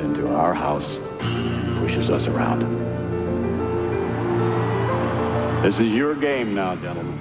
into our house and pushes us around. This is your game now, gentlemen.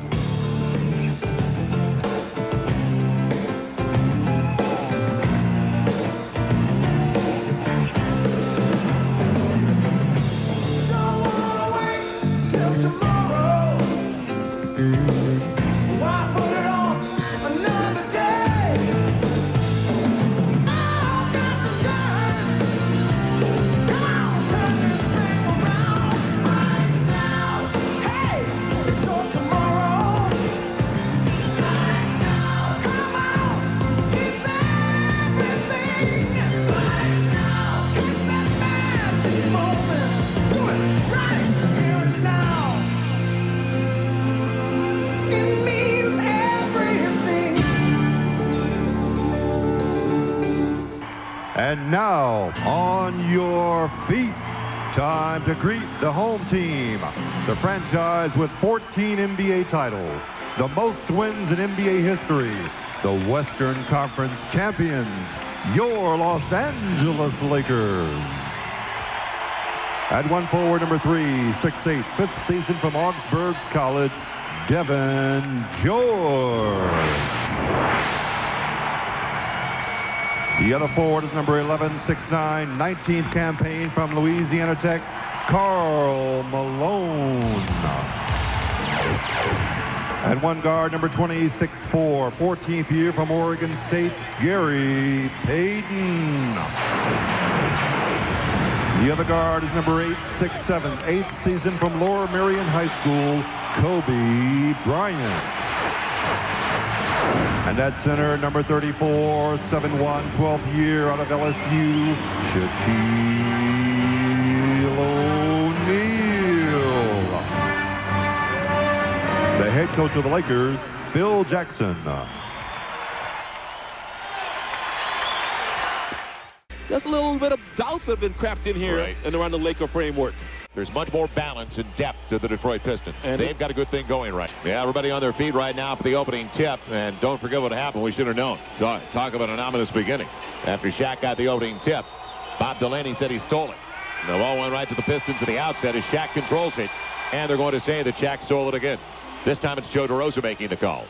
And now, on your feet, time to greet the home team. The franchise with 14 NBA titles, the most wins in NBA history, the Western Conference champions, your Los Angeles Lakers. At one forward, number 3, 6'8", fifth season from Augsburg College, Devin George. The other forward is number 11, 6'9", 19th campaign from Louisiana Tech, Karl Malone. And one guard, number 20, 6'4", 14th year from Oregon State, Gary Payton. The other guard is number 8, 6'7", 8th season from Lower Merion High School, Kobe Bryant. And at center, number 34, 7'1", 12th year out of LSU, Shaquille O'Neal. The head coach of the Lakers, Phil Jackson. Just a little bit of doubts have been crapped in here and around the Laker framework. There's much more balance and depth to the Detroit Pistons. And they've got a good thing going right. Yeah, everybody on their feet right now for the opening tip. And don't forget what happened. We should have known. So, talk about an ominous beginning. After Shaq got the opening tip, Bob Delaney said he stole it. And the ball went right to the Pistons at the outset as Shaq controls it. And they're going to say that Shaq stole it again. This time it's Joe DeRosa making the call.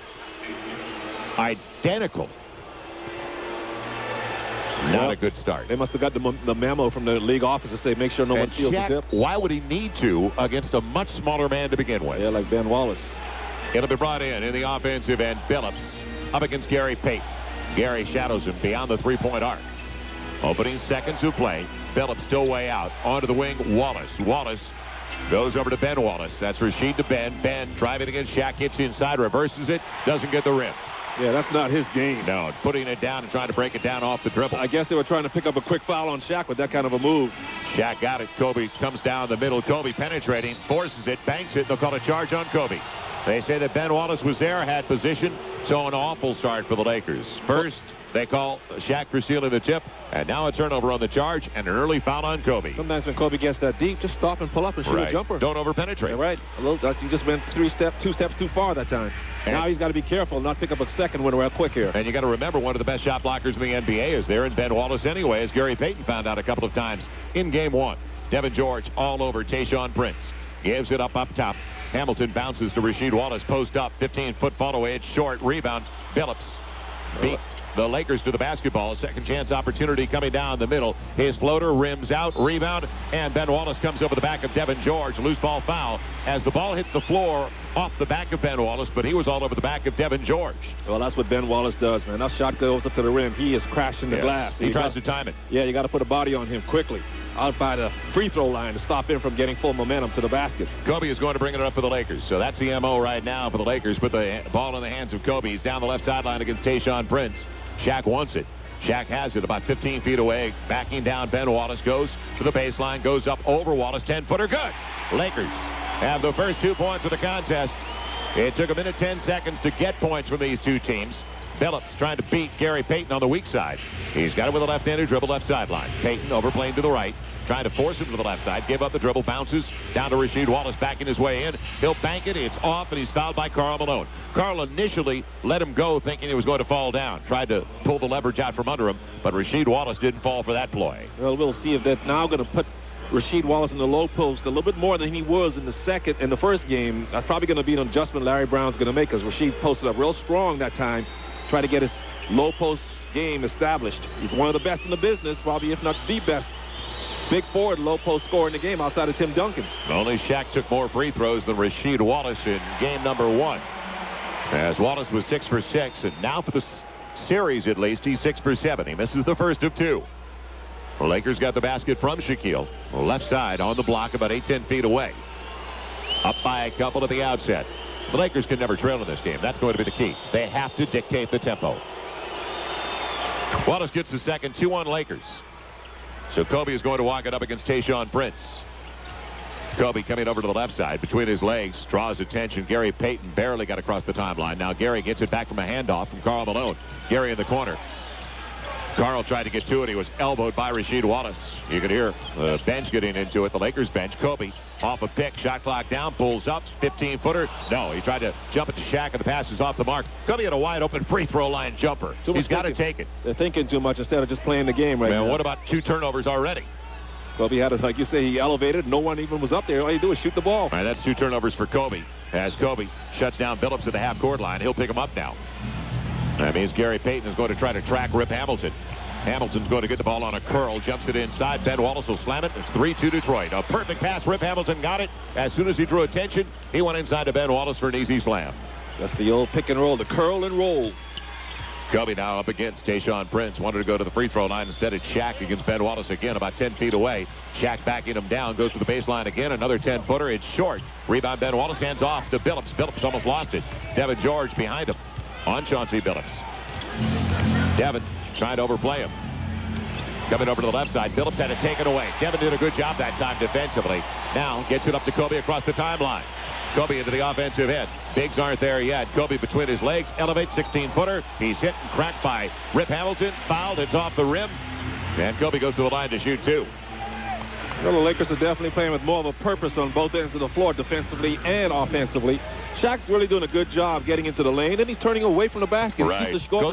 Identical. Not a good start. They must have got the memo from the league office to say make sure no one steals the tip. Why would he need to against a much smaller man to begin with? Yeah, like Ben Wallace. It'll be brought in the offensive end. Billups up against Gary Payton. Gary shadows him beyond the three-point arc. Opening seconds of play. Billups still way out. Onto the wing, Wallace. Wallace goes over to Ben Wallace. That's Rasheed to Ben. Ben driving against Shaq. Hits inside, reverses it. Doesn't get the rim. Yeah, that's not his game. No, putting it down and trying to break it down off the dribble. I guess they were trying to pick up a quick foul on Shaq with that kind of a move. Shaq got it. Kobe comes down the middle. Kobe penetrating, forces it, banks it. They'll call a charge on Kobe. They say that Ben Wallace was there, had position. So an awful start for the Lakers. First, they call Shaq for stealing the tip. And now a turnover on the charge and an early foul on Kobe. Sometimes when Kobe gets that deep, just stop and pull up and shoot a jumper. Don't over-penetrate. Yeah, right. He just went two steps too far that time. And now he's got to be careful, not pick up a second one real quick here. And you got to remember, one of the best shot blockers in the NBA is there in Ben Wallace anyway, as Gary Payton found out a couple of times in game one. Devin George all over Tayshaun Prince. Gives it up top. Hamilton bounces to Rasheed Wallace. Post up. 15-foot follow edge short. Rebound. Billups beat the Lakers to the basketball. Second chance opportunity coming down the middle. His floater rims out. Rebound. And Ben Wallace comes over the back of Devin George. Loose ball foul as the ball hit the floor off the back of Ben Wallace, but he was all over the back of Devin George. Well, that's what Ben Wallace does, man. That shot goes up to the rim. He is crashing the glass. He tries to time it. Yeah, you got to put a body on him quickly out by the free throw line to stop him from getting full momentum to the basket. Kobe is going to bring it up for the Lakers. So that's the MO right now for the Lakers. Put the ball in the hands of Kobe. He's down the left sideline against Tayshaun Prince. Shaq wants it. Shaq has it about 15 feet away. Backing down, Ben Wallace goes to the baseline, goes up over Wallace. 10-footer good. Lakers have the first 2 points of the contest. It took a minute 10 seconds to get points from these two teams. Billups trying to beat Gary Payton on the weak side. He's got it with a left-handed dribble left sideline. Payton overplaying to the right. Trying to force him to the left side. Give up the dribble. Bounces down to Rasheed Wallace, backing his way in. He'll bank it. It's off, and he's fouled by Karl Malone. Karl initially let him go thinking he was going to fall down. Tried to pull the leverage out from under him, but Rasheed Wallace didn't fall for that ploy. Well, we'll see if they're now going to put Rasheed Wallace in the low post a little bit more than he was in the first game. That's probably going to be an adjustment Larry Brown's going to make, because Rasheed posted up real strong that time. Try to get his low post game established. He's one of the best in the business, probably if not the best big forward low post scorer in the game outside of Tim Duncan. Only Shaq took more free throws than Rasheed Wallace in game number 1. As Wallace was 6 for 6, and now for the series at least, he's 6 for 7. He misses the first of 2. The Lakers got the basket from Shaquille. Left side on the block, about 8-10 feet away. Up by a couple at the outset. The Lakers can never trail in this game. That's going to be the key. They have to dictate the tempo. Wallace gets the second, 2 on Lakers. So Kobe is going to walk it up against Tayshaun Prince. Kobe coming over to the left side between his legs, draws attention. Gary Payton barely got across the timeline. Now Gary gets it back from a handoff from Karl Malone. Gary in the corner. Karl tried to get to it. He was elbowed by Rasheed Wallace. You could hear the bench getting into it. The Lakers bench. Kobe off a pick. Shot clock down. Pulls up. 15-footer. No, he tried to jump it to Shaq, and the pass is off the mark. Kobe had a wide-open free throw line jumper. He's got to take it. They're thinking too much instead of just playing the game right now. What about 2 turnovers already? Kobe had it, like you say, he elevated. No one even was up there. All you do is shoot the ball. All right, that's 2 turnovers for Kobe. As Kobe shuts down Billups at the half-court line, he'll pick him up now. That means Gary Payton is going to try to track Rip Hamilton. Hamilton's going to get the ball on a curl, jumps it inside. Ben Wallace will slam it. It's 3-2 Detroit. A perfect pass. Rip Hamilton got it. As soon as he drew attention, he went inside to Ben Wallace for an easy slam. That's the old pick and roll, the curl and roll. Kobe now up against Tayshaun Prince. Wanted to go to the free throw line. Instead, it's Shaq against Ben Wallace again, about 10 feet away. Shaq backing him down, goes to the baseline again. Another 10-footer. It's short. Rebound, Ben Wallace, hands off to Billups. Billups almost lost it. Devin George behind him on Chauncey Billups. Devin trying to overplay him. Coming over to the left side. Billups had it taken away. Devin did a good job that time defensively. Now gets it up to Kobe across the timeline. Kobe into the offensive end. Bigs aren't there yet. Kobe between his legs. Elevates, 16-footer. He's hit and cracked by Rip Hamilton. Fouled. It's off the rim. And Kobe goes to the line to shoot 2. Well, the Lakers are definitely playing with more of a purpose on both ends of the floor, defensively and offensively. Shaq's really doing a good job getting into the lane, and he's turning away from the basket. Right. He used to go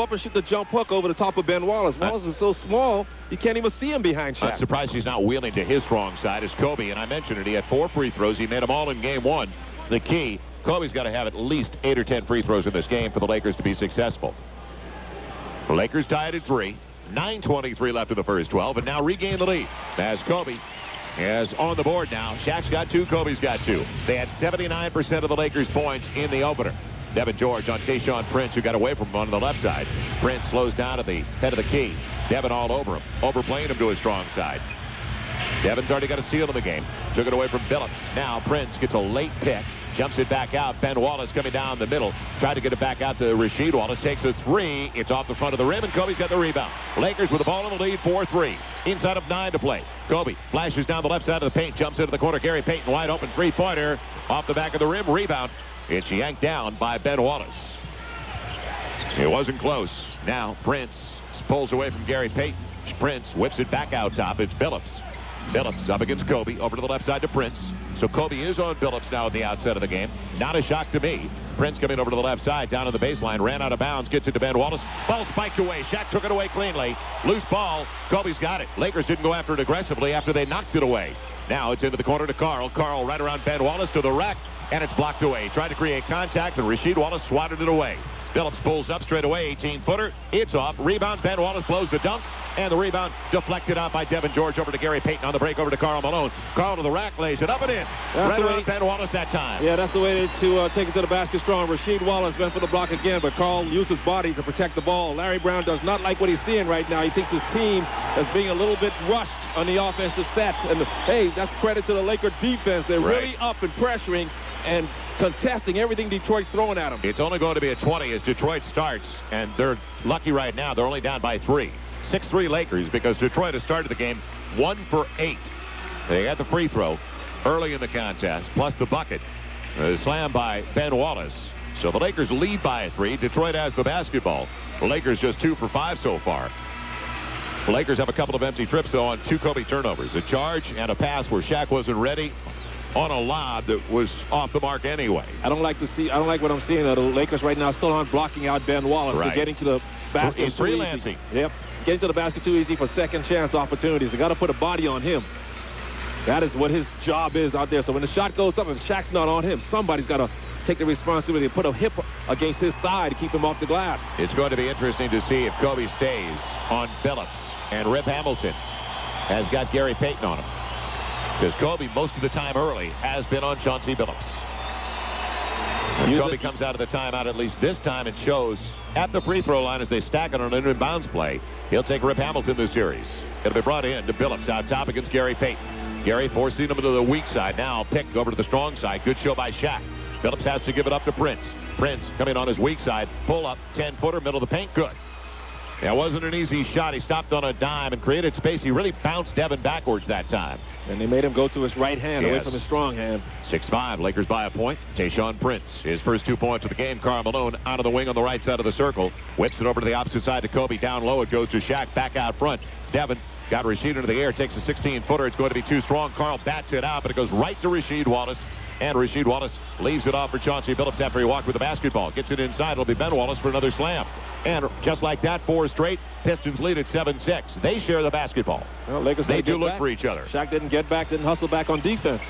up and shoot the jump hook over the top of Ben Wallace. Wallace is so small, you can't even see him behind Shaq. I'm surprised he's not wheeling to his strong side as Kobe, and I mentioned it, he had 4 free throws. He made them all in game 1. The key, Kobe's got to have at least 8 or 10 free throws in this game for the Lakers to be successful. The Lakers tied at 3. 9:23 left in the first 12, and now regain the lead as Kobe is on the board now. Shaq's got 2, Kobe's got 2. They had 79% of the Lakers' points in the opener. Devin George on Tayshaun Prince, who got away from him on the left side. Prince slows down at the head of the key. Devin all over him, overplaying him to his strong side. Devin's already got a steal in the game. Took it away from Billups. Now Prince gets a late pick. Jumps it back out. Ben Wallace coming down the middle. Tried to get it back out to Rasheed Wallace. Takes a 3. It's off the front of the rim, and Kobe's got the rebound. Lakers with the ball in the lead, 4-3. Inside of 9 to play. Kobe flashes down the left side of the paint. Jumps into the corner. Gary Payton wide open 3-pointer. Off the back of the rim. Rebound. It's yanked down by Ben Wallace. It wasn't close. Now Prince pulls away from Gary Payton. Prince whips it back out top. It's Billups. Billups up against Kobe. Over to the left side to Prince. So Kobe is on Billups now at the outset of the game. Not a shock to me. Prince coming over to the left side, down on the baseline, ran out of bounds, gets it to Ben Wallace. Ball spiked away. Shaq took it away cleanly. Loose ball. Kobe's got it. Lakers didn't go after it aggressively after they knocked it away. Now it's into the corner to Karl. Karl right around Ben Wallace to the rack, and it's blocked away. Tried to create contact, and Rasheed Wallace swatted it away. Billups pulls up straight away, 18-footer. It's off. Rebound. Ben Wallace blows the dunk. And the rebound deflected out by Devin George over to Gary Payton on the break over to Karl Malone. Karl to the rack, lays it up and in. Right around Ben Wallace that time. Yeah, that's the way to take it to the basket strong. Rasheed Wallace went for the block again, but Karl used his body to protect the ball. Larry Brown does not like what he's seeing right now. He thinks his team is being a little bit rushed on the offensive set. And, hey, that's credit to the Laker defense. They're really up and pressuring and contesting everything Detroit's throwing at them. It's only going to be a 20 as Detroit starts, and they're lucky right now. They're only down by 3. 6-3 Lakers because Detroit has started the game 1 for 8. They had the free throw early in the contest, plus the bucket. Slam by Ben Wallace. So the Lakers lead by 3. Detroit has the basketball. The Lakers just 2 for 5 so far. The Lakers have a couple of empty trips, though, on 2 Kobe turnovers. A charge and a pass where Shaq wasn't ready on a lob that was off the mark anyway. I don't like what I'm seeing. The Lakers right now still aren't blocking out Ben Wallace. Right. They're getting to the basket. He's freelancing. Yep. He's getting to the basket too easy for second chance opportunities. They got to put a body on him. That is what his job is out there. So when the shot goes up, if Shaq's not on him, somebody's got to take the responsibility and put a hip against his thigh to keep him off the glass. It's going to be interesting to see if Kobe stays on Phillips. And Rip Hamilton has got Gary Payton on him. Because Kobe, most of the time early, has been on Chauncey Billups. Kobe comes out of the timeout, at least this time, and shows at the free throw line as they stack it on an inbounds play. He'll take Rip Hamilton this series. It'll be brought in to Billups out top against Gary Payton. Gary forcing him to the weak side. Now picked over to the strong side. Good show by Shaq. Billups has to give it up to Prince. Prince coming on his weak side. Pull up, 10-footer, middle of the paint. Good. That wasn't an easy shot. He stopped on a dime and created space. He really bounced Devin backwards that time. And they made him go to his right hand away from his strong hand. 6-5, Lakers by a point. Tayshaun Prince, his first 2 points of the game. Karl Malone out of the wing on the right side of the circle. Whips it over to the opposite side to Kobe. Down low, it goes to Shaq. Back out front. Devin got Rasheed into the air. Takes a 16-footer. It's going to be too strong. Karl bats it out, but it goes right to Rasheed Wallace. And Rasheed Wallace leaves it off for Chauncey Billups after he walked with the basketball. Gets it inside. It'll be Ben Wallace for another slam. And just like that, 4 straight. Pistons lead at 7-6. They share the basketball. Well, Lakers they do look for each other. Shaq didn't get back, didn't hustle back on defense.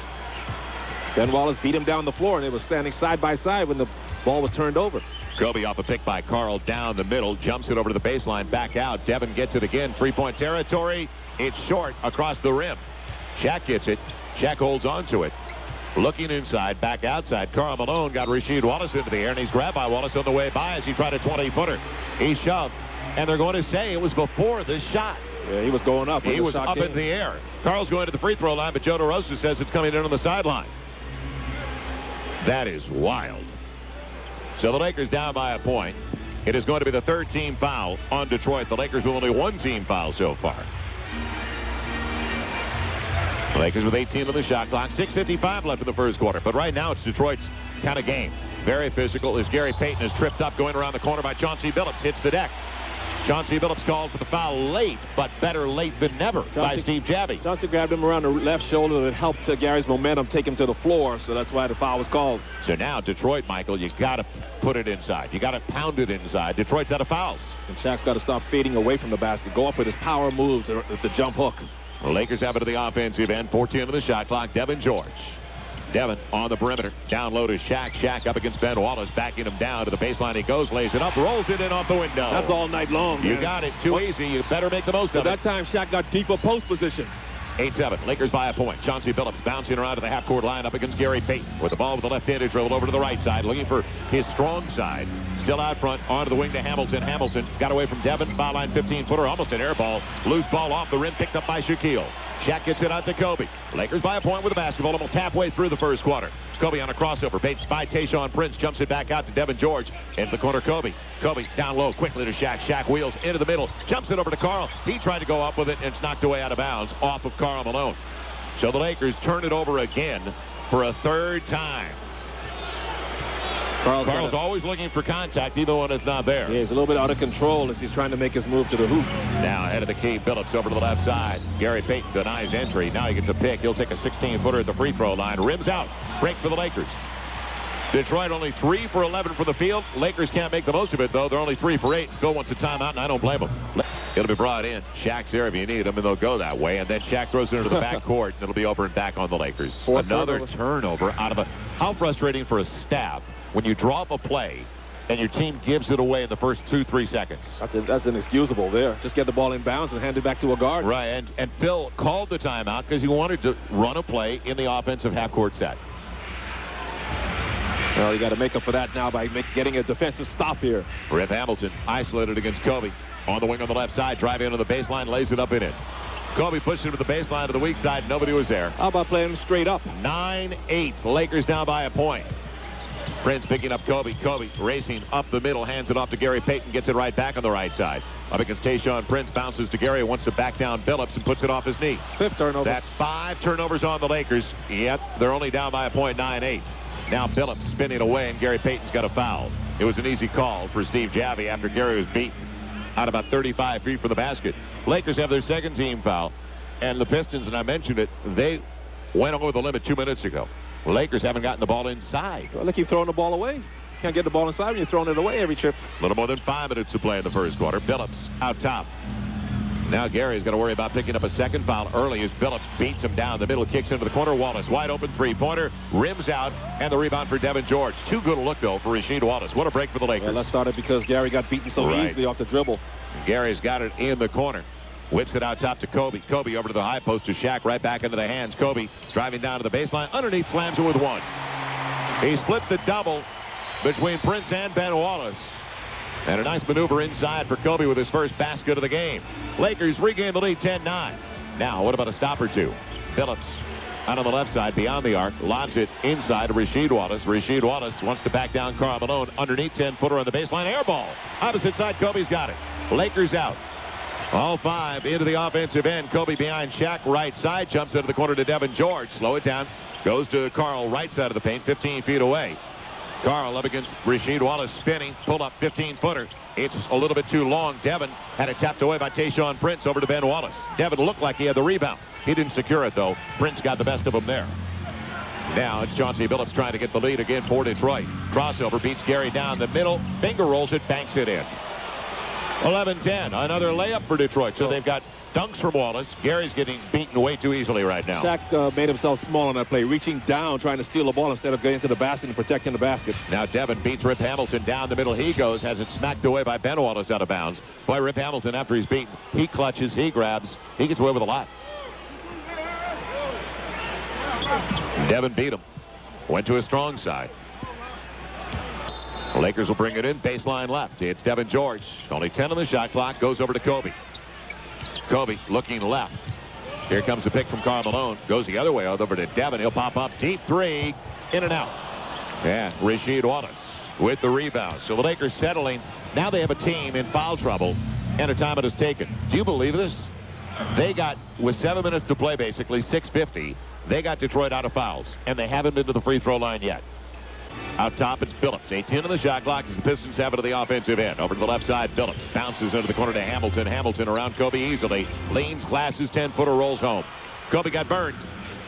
Ben Wallace beat him down the floor, and they were standing side by side when the ball was turned over. Kobe off a pick by Karl down the middle. Jumps it over to the baseline. Back out. Devin gets it again. 3-point territory. It's short across the rim. Shaq gets it. Shaq holds on to it. Looking inside, back outside. Karl Malone got Rasheed Wallace into the air, and he's grabbed by Wallace on the way by as he tried a 20-footer. He shoved, and they're going to say it was before the shot. Yeah, he was going up. He was up in the air. Karl's going to the free throw line, but Joe DeRosa says it's coming in on the sideline. That is wild. So the Lakers down by a point. It is going to be the 3rd team foul on Detroit. The Lakers with only 1 team foul so far. The Lakers with 18 on the shot clock. 6:55 left in the first quarter. But right now it's Detroit's kind of game. Very physical as Gary Payton is tripped up going around the corner by Chauncey Billups. Hits the deck. Chauncey Billups called for the foul late, but better late than never by Steve Javie. Chauncey grabbed him around the left shoulder. That helped Gary's momentum take him to the floor, so that's why the foul was called. So now Detroit, Michael, you got to put it inside. You got to pound it inside. Detroit's out of fouls. And Shaq's got to stop fading away from the basket. Go up with his power moves or the jump hook. The Lakers have it to the offensive end. 14 on the shot clock. Devin George. Devin on the perimeter. Down low to Shaq. Shaq up against Ben Wallace. Backing him down to the baseline. He goes, lays it up, rolls it in off the window. That's all night long, man. You got it. Too easy. You better make the most of it. That time, Shaq got deeper post position. 8-7. Lakers by a point. Chauncey Billups bouncing around to the half-court line up against Gary Payton. With the ball with the left-handed dribble over to the right side. Looking for his strong side. Still out front. Onto the wing to Hamilton. Hamilton got away from Devin. Foul line 15-footer. Almost an air ball. Loose ball off the rim. Picked up by Shaquille. Shaq gets it out to Kobe. Lakers by a point with the basketball almost halfway through the first quarter. Kobe on a crossover. Bates by Tayshaun Prince. Jumps it back out to Devin George. Into the corner, Kobe. Kobe down low quickly to Shaq. Shaq wheels into the middle. Jumps it over to Karl. He tried to go up with it, and it's knocked away out of bounds off of Karl Malone. So the Lakers turn it over again for a 3rd time. Karl's always looking for contact, even when it's not there. Yeah, he's a little bit out of control as he's trying to make his move to the hoop. Now ahead of the key, Billups over to the left side. Gary Payton denies entry. Now he gets a pick. He'll take a 16-footer at the free throw line. Rims out. Break for the Lakers. Detroit only 3 for 11 from the field. Lakers can't make the most of it, though. They're only 3 for 8. Phil wants a timeout, and I don't blame him. It'll be brought in. Shaq's there if you need him, and they'll go that way. And then Shaq throws it into the back court, and it'll be over and back on the Lakers. Another turnover out of a... How frustrating for a staff when you draw up a play and your team gives it away in the first 2-3 seconds. That's inexcusable there. Just get the ball in bounds and hand it back to a guard. Right, and Phil called the timeout because he wanted to run a play in the offensive half-court set. Well, you got to make up for that now by getting a defensive stop here. Rip Hamilton isolated against Kobe. On the wing on the left side, driving into the baseline, lays it up and in. Kobe pushed him to the baseline to the weak side. Nobody was there. How about playing him straight up? 9-8. Lakers down by a point. Prince picking up Kobe. Kobe racing up the middle, hands it off to Gary Payton, gets it right back on the right side. Up against Tayshaun Prince, bounces to Gary, wants to back down Billups and puts it off his knee. 5th turnover. That's 5 turnovers on the Lakers. Yep, they're only down by a point, 9-8. Now Billups spinning away, and Gary Payton's got a foul. It was an easy call for Steve Javie after Gary was beaten out about 35 feet from the basket. Lakers have their second team foul, and the Pistons, and I mentioned it, they went over the limit 2 minutes ago. Lakers haven't gotten the ball inside. Well, they keep throwing the ball away. Can't get the ball inside when you're throwing it away every trip. A little more than 5 minutes to play in the first quarter. Billups out top. Now Gary's got to worry about picking up a second foul early as Billups beats him down the middle, kicks into the corner. Wallace wide open three-pointer, rims out, and the rebound for Devin George. Too good a look, though, for Rasheed Wallace. What a break for the Lakers. Well, that started because Gary got beaten so easily off the dribble. Gary's got it in the corner. Whips it out top to Kobe. Kobe over to the high post to Shaq, right back into the hands. Kobe driving down to the baseline. Underneath, slams it with one. He split the double between Prince and Ben Wallace. And a nice maneuver inside for Kobe with his first basket of the game. Lakers regain the lead 10-9. Now, what about a stop or two? Billups out on the left side beyond the arc. Lobs it inside to Rasheed Wallace. Rasheed Wallace wants to back down Karl Malone. Underneath, 10-footer on the baseline. Air ball. Opposite side, Kobe's got it. Lakers out. All 5 into the offensive end. Kobe behind Shaq, right side. Jumps into the corner to Devin George. Slow it down. Goes to Karl, right side of the paint, 15 feet away. Karl up against Rasheed Wallace, spinning, pull up 15-footer. It's a little bit too long. Devin had it tapped away by Tayshaun Prince over to Ben Wallace. Devin looked like he had the rebound. He didn't secure it, though. Prince got the best of him there. Now it's Chauncey Billups trying to get the lead again for Detroit. Crossover beats Gary down the middle. Finger rolls it, banks it in. 11-10, another layup for Detroit. So they've got dunks from Wallace. Gary's getting beaten way too easily right now. Shaq made himself small on that play, reaching down, trying to steal the ball instead of getting to the basket and protecting the basket. Now Devin beats Rip Hamilton down the middle. He goes, has it smacked away by Ben Wallace out of bounds. Boy, Rip Hamilton, after he's beaten, he clutches, he grabs, he gets away with a lot. Devin beat him. Went to his strong side. The Lakers will bring it in, baseline left. It's Devin George. Only 10 on the shot clock. Goes over to Kobe. Kobe looking left. Here comes the pick from Karl Malone. Goes the other way over to Devin. He'll pop up. Deep three. In and out. And Rasheed Wallace with the rebound. So the Lakers settling. Now they have a team in foul trouble and a time it has taken. Do you believe this? They got, with 7 minutes to play, basically 6:50, they got Detroit out of fouls, and they haven't been to the free throw line yet. Out top, it's Billups. 18 on the shot clock as the Pistons have it to the offensive end. Over to the left side, Billups bounces into the corner to Hamilton. Hamilton around Kobe easily. Leans, glasses, 10-footer, rolls home. Kobe got burned.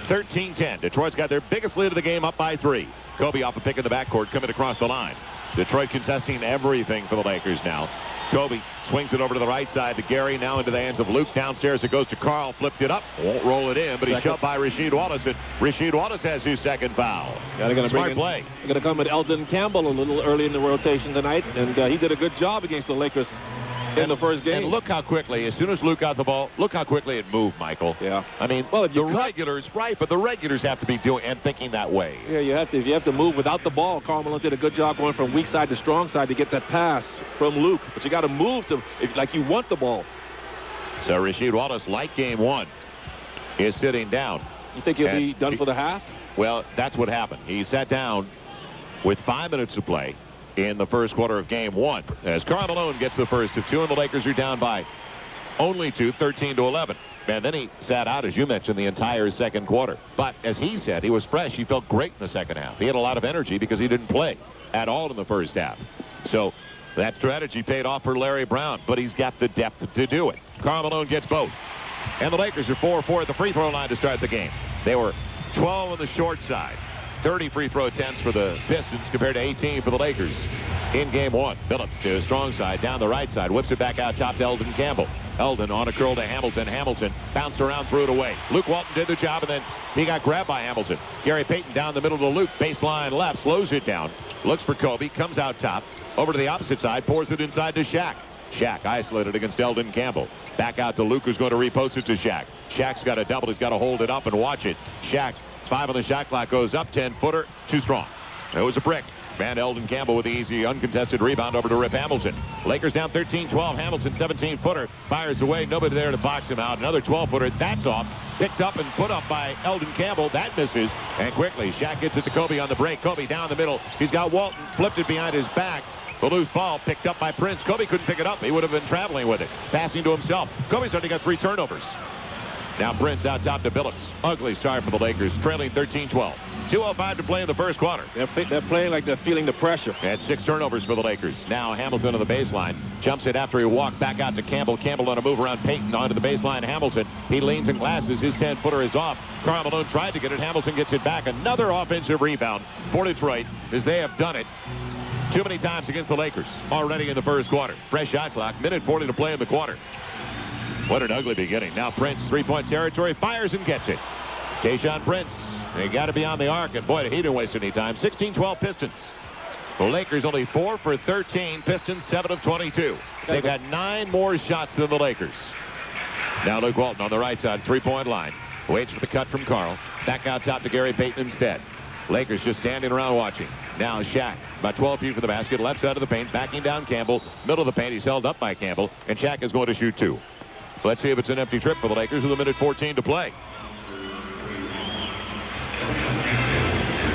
13-10. Detroit's got their biggest lead of the game, up by 3. Kobe off a pick in the backcourt, coming across the line. Detroit contesting everything for the Lakers now. Kobe swings it over to the right side to Gary. Now into the hands of Luke. Downstairs it goes to Karl. Flipped it up. Won't roll it in, but he's shoved by Rasheed Wallace. And Rasheed Wallace has his second foul. Yeah, they're Smart play. They're going to come with Eldon Campbell a little early in the rotation tonight, and he did a good job against the Lakers in the first game. And look how quickly, as soon as Luke got the ball, look how quickly it moved, Michael. Yeah. I mean, well, the regulars, right, but the regulars have to be doing and thinking that way. Yeah, you have to move without the ball. Karl Malone did a good job going from weak side to strong side to get that pass from Luke, but you got to move to like you want the ball. So Rasheed Wallace, like game 1, is sitting down. You think he'll be done for the half? Well, that's what happened. He sat down with 5 minutes to play in the first quarter of game 1 as Karl Malone gets the first of 2, and the Lakers are down by only 2, 13-11. And then he sat out, as you mentioned, the entire second quarter. But as he said, he was fresh. He felt great in the second half. He had a lot of energy because he didn't play at all in the first half. So that strategy paid off for Larry Brown, but he's got the depth to do it. Karl Malone gets both. And the Lakers are 4-4 at the free throw line to start the game. They were 12 on the short side. 30 free throw attempts for the Pistons compared to 18 for the Lakers in game 1. Billups to his strong side, down the right side, whips it back out top to Eldon Campbell. Eldon on a curl to Hamilton. Hamilton bounced around, threw it away. Luke Walton did the job, and then he got grabbed by Hamilton. Gary Payton down the middle to Luke, baseline left, slows it down, looks for Kobe, comes out top, over to the opposite side, pours it inside to Shaq. Shaq isolated against Eldon Campbell. Back out to Luke, who's going to repost it to Shaq. Shaq's got a double. He's got to hold it up and watch it. Shaq, 5 on the shot clock, goes up, 10-footer, too strong. It was a brick. And Eldon Campbell with the easy uncontested rebound over to Rip Hamilton. Lakers down 13-12. Hamilton, 17-footer, fires away. Nobody there to box him out. Another 12-footer. That's off. Picked up and put up by Eldon Campbell. That misses. And quickly, Shaq gets it to Kobe on the break. Kobe down the middle. He's got Walton. Flipped it behind his back. The loose ball picked up by Prince. Kobe couldn't pick it up. He would have been traveling with it. Passing to himself. Kobe's already got 3 turnovers. Now Prince out top to Billups. Ugly start for the Lakers, trailing 13-12. 2:05 to play in the first quarter. They're playing like they're feeling the pressure. And 6 turnovers for the Lakers. Now Hamilton on the baseline. Jumps it after he walked back out to Campbell. Campbell on a move around Payton onto the baseline. Hamilton. He leans and glasses. His 10-footer is off. Karl Malone tried to get it. Hamilton gets it back. Another offensive rebound for Detroit, as they have done it too many times against the Lakers already in the first quarter. Fresh shot clock. Minute 40 to play in the quarter. What an ugly beginning. Now Prince, three-point territory, fires and gets it. Tayshaun Prince. They got to be on the arc, and boy, he didn't waste any time. 16-12 Pistons. The Lakers only 4 for 13. Pistons 7 of 22. They've had 9 more shots than the Lakers. Now Luke Walton on the right side, three-point line. Waits for the cut from Karl. Back out top to Gary Payton instead. Lakers just standing around watching. Now Shaq, about 12 feet from the basket, left side of the paint, backing down Campbell. Middle of the paint, he's held up by Campbell, and Shaq is going to shoot 2. Let's see if it's an empty trip for the Lakers with a minute 14 to play.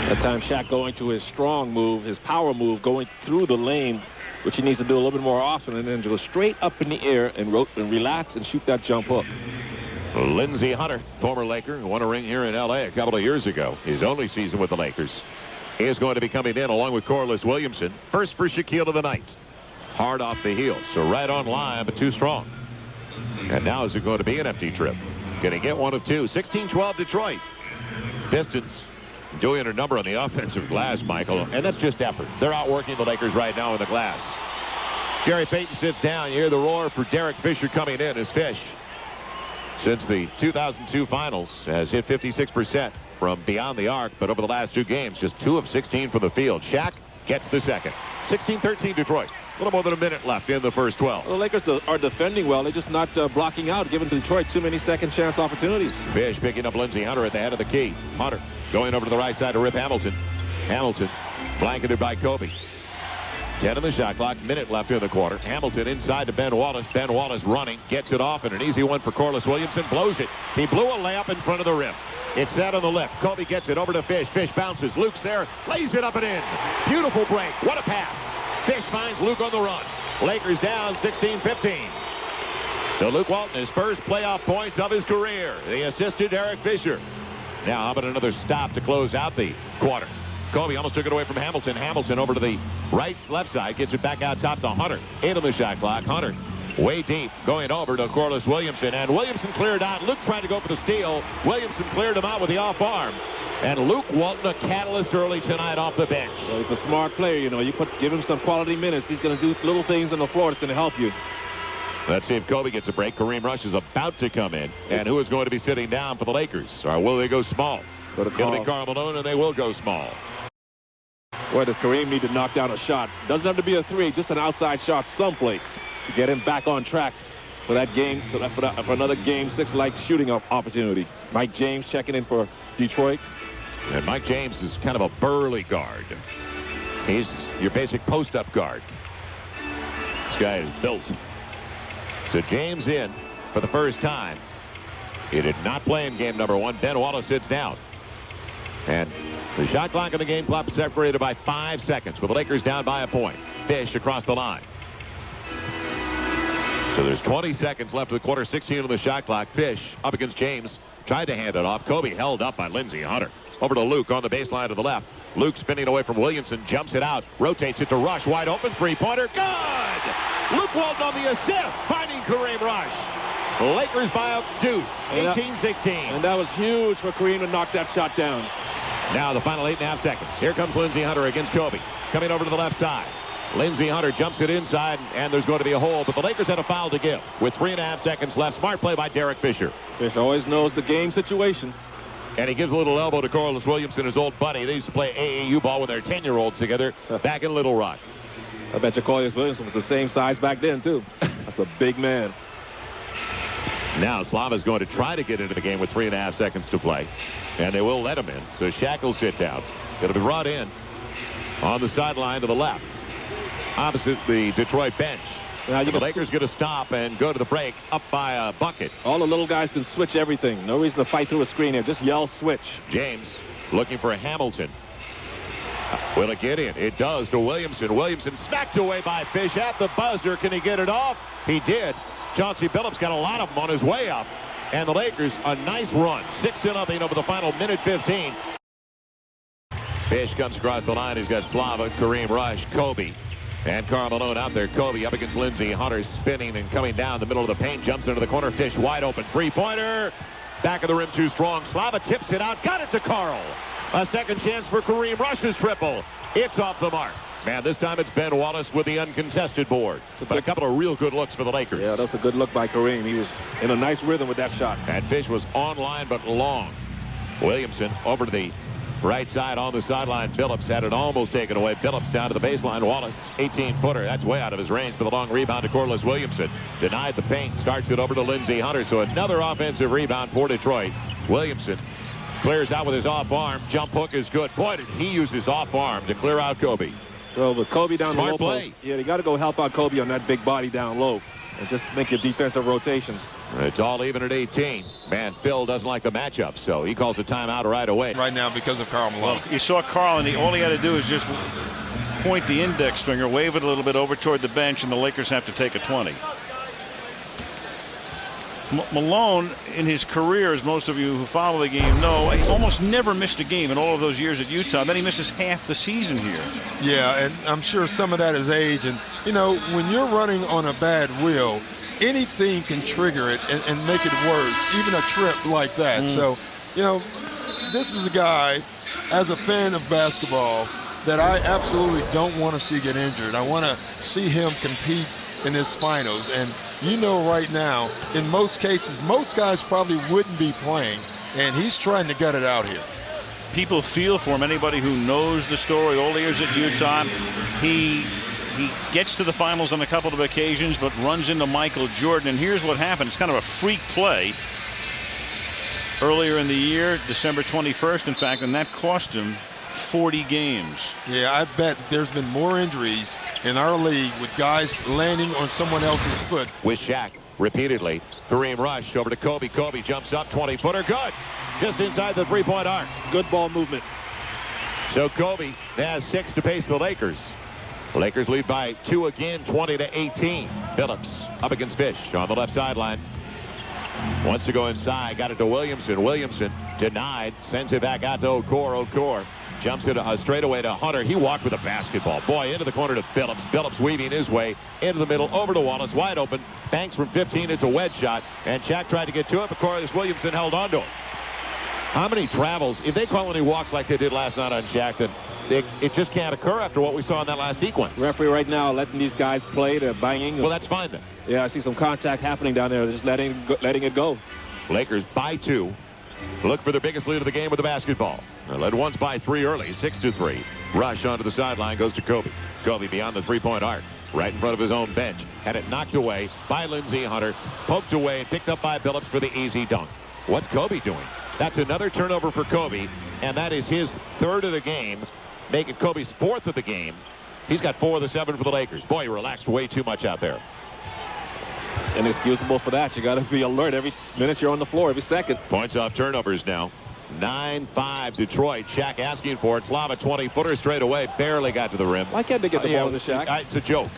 That time Shaq going to his strong move, his power move, going through the lane, which he needs to do a little bit more often, and then go straight up in the air and relax and shoot that jump hook. Lindsey Hunter, former Laker, who won a ring here in L.A. a couple of years ago. His only season with the Lakers. He is going to be coming in along with Corliss Williamson. First for Shaquille of the night. Hard off the heel, so right on line, but too strong. And now is it going to be an empty trip? Going to get one of 2. 16-12 Detroit. Pistons doing a number on the offensive glass, Michael, and that's just effort. They're outworking the Lakers right now in the glass. Gary Payton sits down. You hear the roar for Derek Fisher coming in as Fish, since the 2002 finals, has hit 56% from beyond the arc, but over the last 2 games, just 2 of 16 from the field. Shaq gets the second. 16-13 Detroit. A little more than a minute left in the first 12. Well, the Lakers are defending well. They're just not blocking out, giving Detroit too many second chance opportunities. Fish picking up Lindsey Hunter at the head of the key. Hunter going over to the right side to Rip Hamilton. Hamilton blanketed by Kobe. 10 in the shot clock. Minute left in the quarter. Hamilton inside to Ben Wallace. Ben Wallace running. Gets it off, and an easy one for Corliss Williamson. Blows it. He blew a layup in front of the rim. It's set on the left. Kobe gets it over to Fish. Fish bounces. Luke's there. Lays it up and in. Beautiful break. What a pass. Fish finds Luke on the run. Lakers down 16-15. So Luke Walton, his first playoff points of his career. They assisted Derek Fisher. Now how about another stop to close out the quarter? Kobe almost took it away from Hamilton. Hamilton over to the left side. Gets it back out top to Hunter. Into the shot clock. Hunter way deep. Going over to Corliss Williamson. And Williamson cleared out. Luke tried to go for the steal. Williamson cleared him out with the off arm. And Luke Walton, a catalyst early tonight off the bench. Well, he's a smart player. You know, give him some quality minutes. He's going to do little things on the floor that's going to help you. Let's see if Kobe gets a break. Kareem Rush is about to come in. And who is going to be sitting down for the Lakers? Or will they go small? It'll be Karl Malone, and they will go small. Boy, does Kareem need to knock down a shot. Doesn't have to be a 3, just an outside shot someplace to get him back on track for that game, for another Game 6-like shooting opportunity. Mike James checking in for Detroit. And Mike James is kind of a burly guard. He's your basic post-up guard. This guy is built. So James in for the first time. He did not play in game number 1. Ben Wallace sits down. And the shot clock in the game clock separated by 5 seconds with the Lakers down by a point. Fish across the line. So there's 20 seconds left of the quarter. 16 on the shot clock. Fish up against James. Tried to hand it off. Kobe held up by Lindsey Hunter. Over to Luke on the baseline to the left. Luke spinning away from Williamson. Jumps it out. Rotates it to Rush. Wide open. Three-pointer. Good! Luke Walton on the assist. Finding Kareem Rush. Lakers by a deuce. 18-16. And that was huge for Kareem to knock that shot down. Now the final 8.5 seconds. Here comes Lindsey Hunter against Kobe. Coming over to the left side. Lindsey Hunter jumps it inside, and there's going to be a hole, but the Lakers had a foul to give with 3.5 seconds left. Smart play by Derek Fisher. Fish always knows the game situation. And he gives a little elbow to Corliss Williamson, his old buddy. They used to play AAU ball when they were 10-year-olds together back in Little Rock. I bet you Corliss Williamson was the same size back then, too. That's a big man. Now Slava's going to try to get into the game with 3.5 seconds to play. And they will let him in. So Shaq will sit down. It'll be brought in on the sideline to the left, opposite the Detroit bench. Now the Lakers going to stop and go to the break up by a bucket. All the little guys can switch everything. No reason to fight through a screen here. Just yell switch. James looking for Hamilton. Will it get in? It does to Williamson. Williamson smacked away by Fish at the buzzer. Can he get it off? He did. Chauncey Billups got a lot of them on his way up. And the Lakers, a nice run. 6-0 over the final minute 15. Fish comes across the line. He's got Slava, Kareem Rush, Kobe, and Karl Malone out there. Kobe up against Lindsey Hunter, spinning and coming down the middle of the paint. Jumps into the corner. Fish wide open. Three-pointer. Back of the rim too strong. Slava tips it out. Got it to Karl. A second chance for Kareem Rush's triple. It's off the mark. Man, this time it's Ben Wallace with the uncontested board. But a couple of real good looks for the Lakers. Yeah, that's a good look by Kareem. He was in a nice rhythm with that shot. And Fish was online but long. Williamson over to the right side on the sideline. Billups had it almost taken away. Billups down to the baseline. Wallace, 18-footer. That's way out of his range for the long rebound to Corliss Williamson. Denied the paint. Starts it over to Lindsey Hunter. So another offensive rebound for Detroit. Williamson clears out with his off arm. Jump hook is good. Boy, did he use his off arm to clear out Kobe. So with Kobe down the low play. post, yeah, you got to go help out Kobe on that big body down low and just make your defensive rotations. It's all even at 18. Man, Phil doesn't like the matchup, so he calls a timeout right away. Right now because of Karl Malone. Well, you saw Karl, and all he had to do is just point the index finger, wave it a little bit over toward the bench, and the Lakers have to take a 20. Malone, in his career, as most of you who follow the game know, he almost never missed a game in all of those years at Utah. Then he misses half the season here. Yeah, and I'm sure some of that is age. And, you know, when you're running on a bad wheel, anything can trigger it and make it worse, even a trip like that. So, you know, this is a guy, as a fan of basketball, that I absolutely don't want to see get injured. I want to see him compete in this finals. And you know right now, in most cases, most guys probably wouldn't be playing, and he's trying to gut it out here. People feel for him. Anybody who knows the story, all the years at Utah, he gets to the finals on a couple of occasions, but runs into Michael Jordan. And here's what happened. It's kind of a freak play earlier in the year, December 21st, in fact, and that cost him 40 games. Yeah, I bet there's been more injuries in our league with guys landing on someone else's foot. With Shaq repeatedly. Kareem Rush over to Kobe. Kobe jumps up, 20-footer. Good. Just inside the three-point arc. Good ball movement. So Kobe has 6 to pace the Lakers. The Lakers lead by 2 again, 20-18. Billups up against Fish on the left sideline. Wants to go inside. Got it to Williamson. Williamson denied. Sends it back out to Okor. Okor jumps it straight away to Hunter. He walked with a basketball. Boy, into the corner to Billups. Billups weaving his way into the middle, over to Wallace, wide open. Banks from 15. It's a wedge shot. And Shaq tried to get to it, but Corliss Williamson held on to it. How many travels? If they call any walks like they did last night on Shaq, then it just can't occur after what we saw in that last sequence. Referee right now letting these guys play. They're banging. Well, that's fine then. Yeah, I see some contact happening down there. They're just letting it go. Lakers by 2. Look for their biggest lead of the game with the basketball. They led once by 3 early, 6-3. Rush onto the sideline, goes to Kobe. Kobe beyond the three-point arc, right in front of his own bench. Had it knocked away by Lindsey Hunter, poked away and picked up by Billups for the easy dunk. What's Kobe doing? That's another turnover for Kobe, and that is his 3rd of the game, making Kobe's 4th of the game. He's got 4 of the 7 for the Lakers. Boy, he relaxed way too much out there. It's inexcusable for that. You got to be alert every minute you're on the floor, every second. Points off turnovers now. 9-5 Detroit. Shaq asking for it. Slava 20-footer straight away. Barely got to the rim. Why can't they get the ball in the Shaq? It's a joke.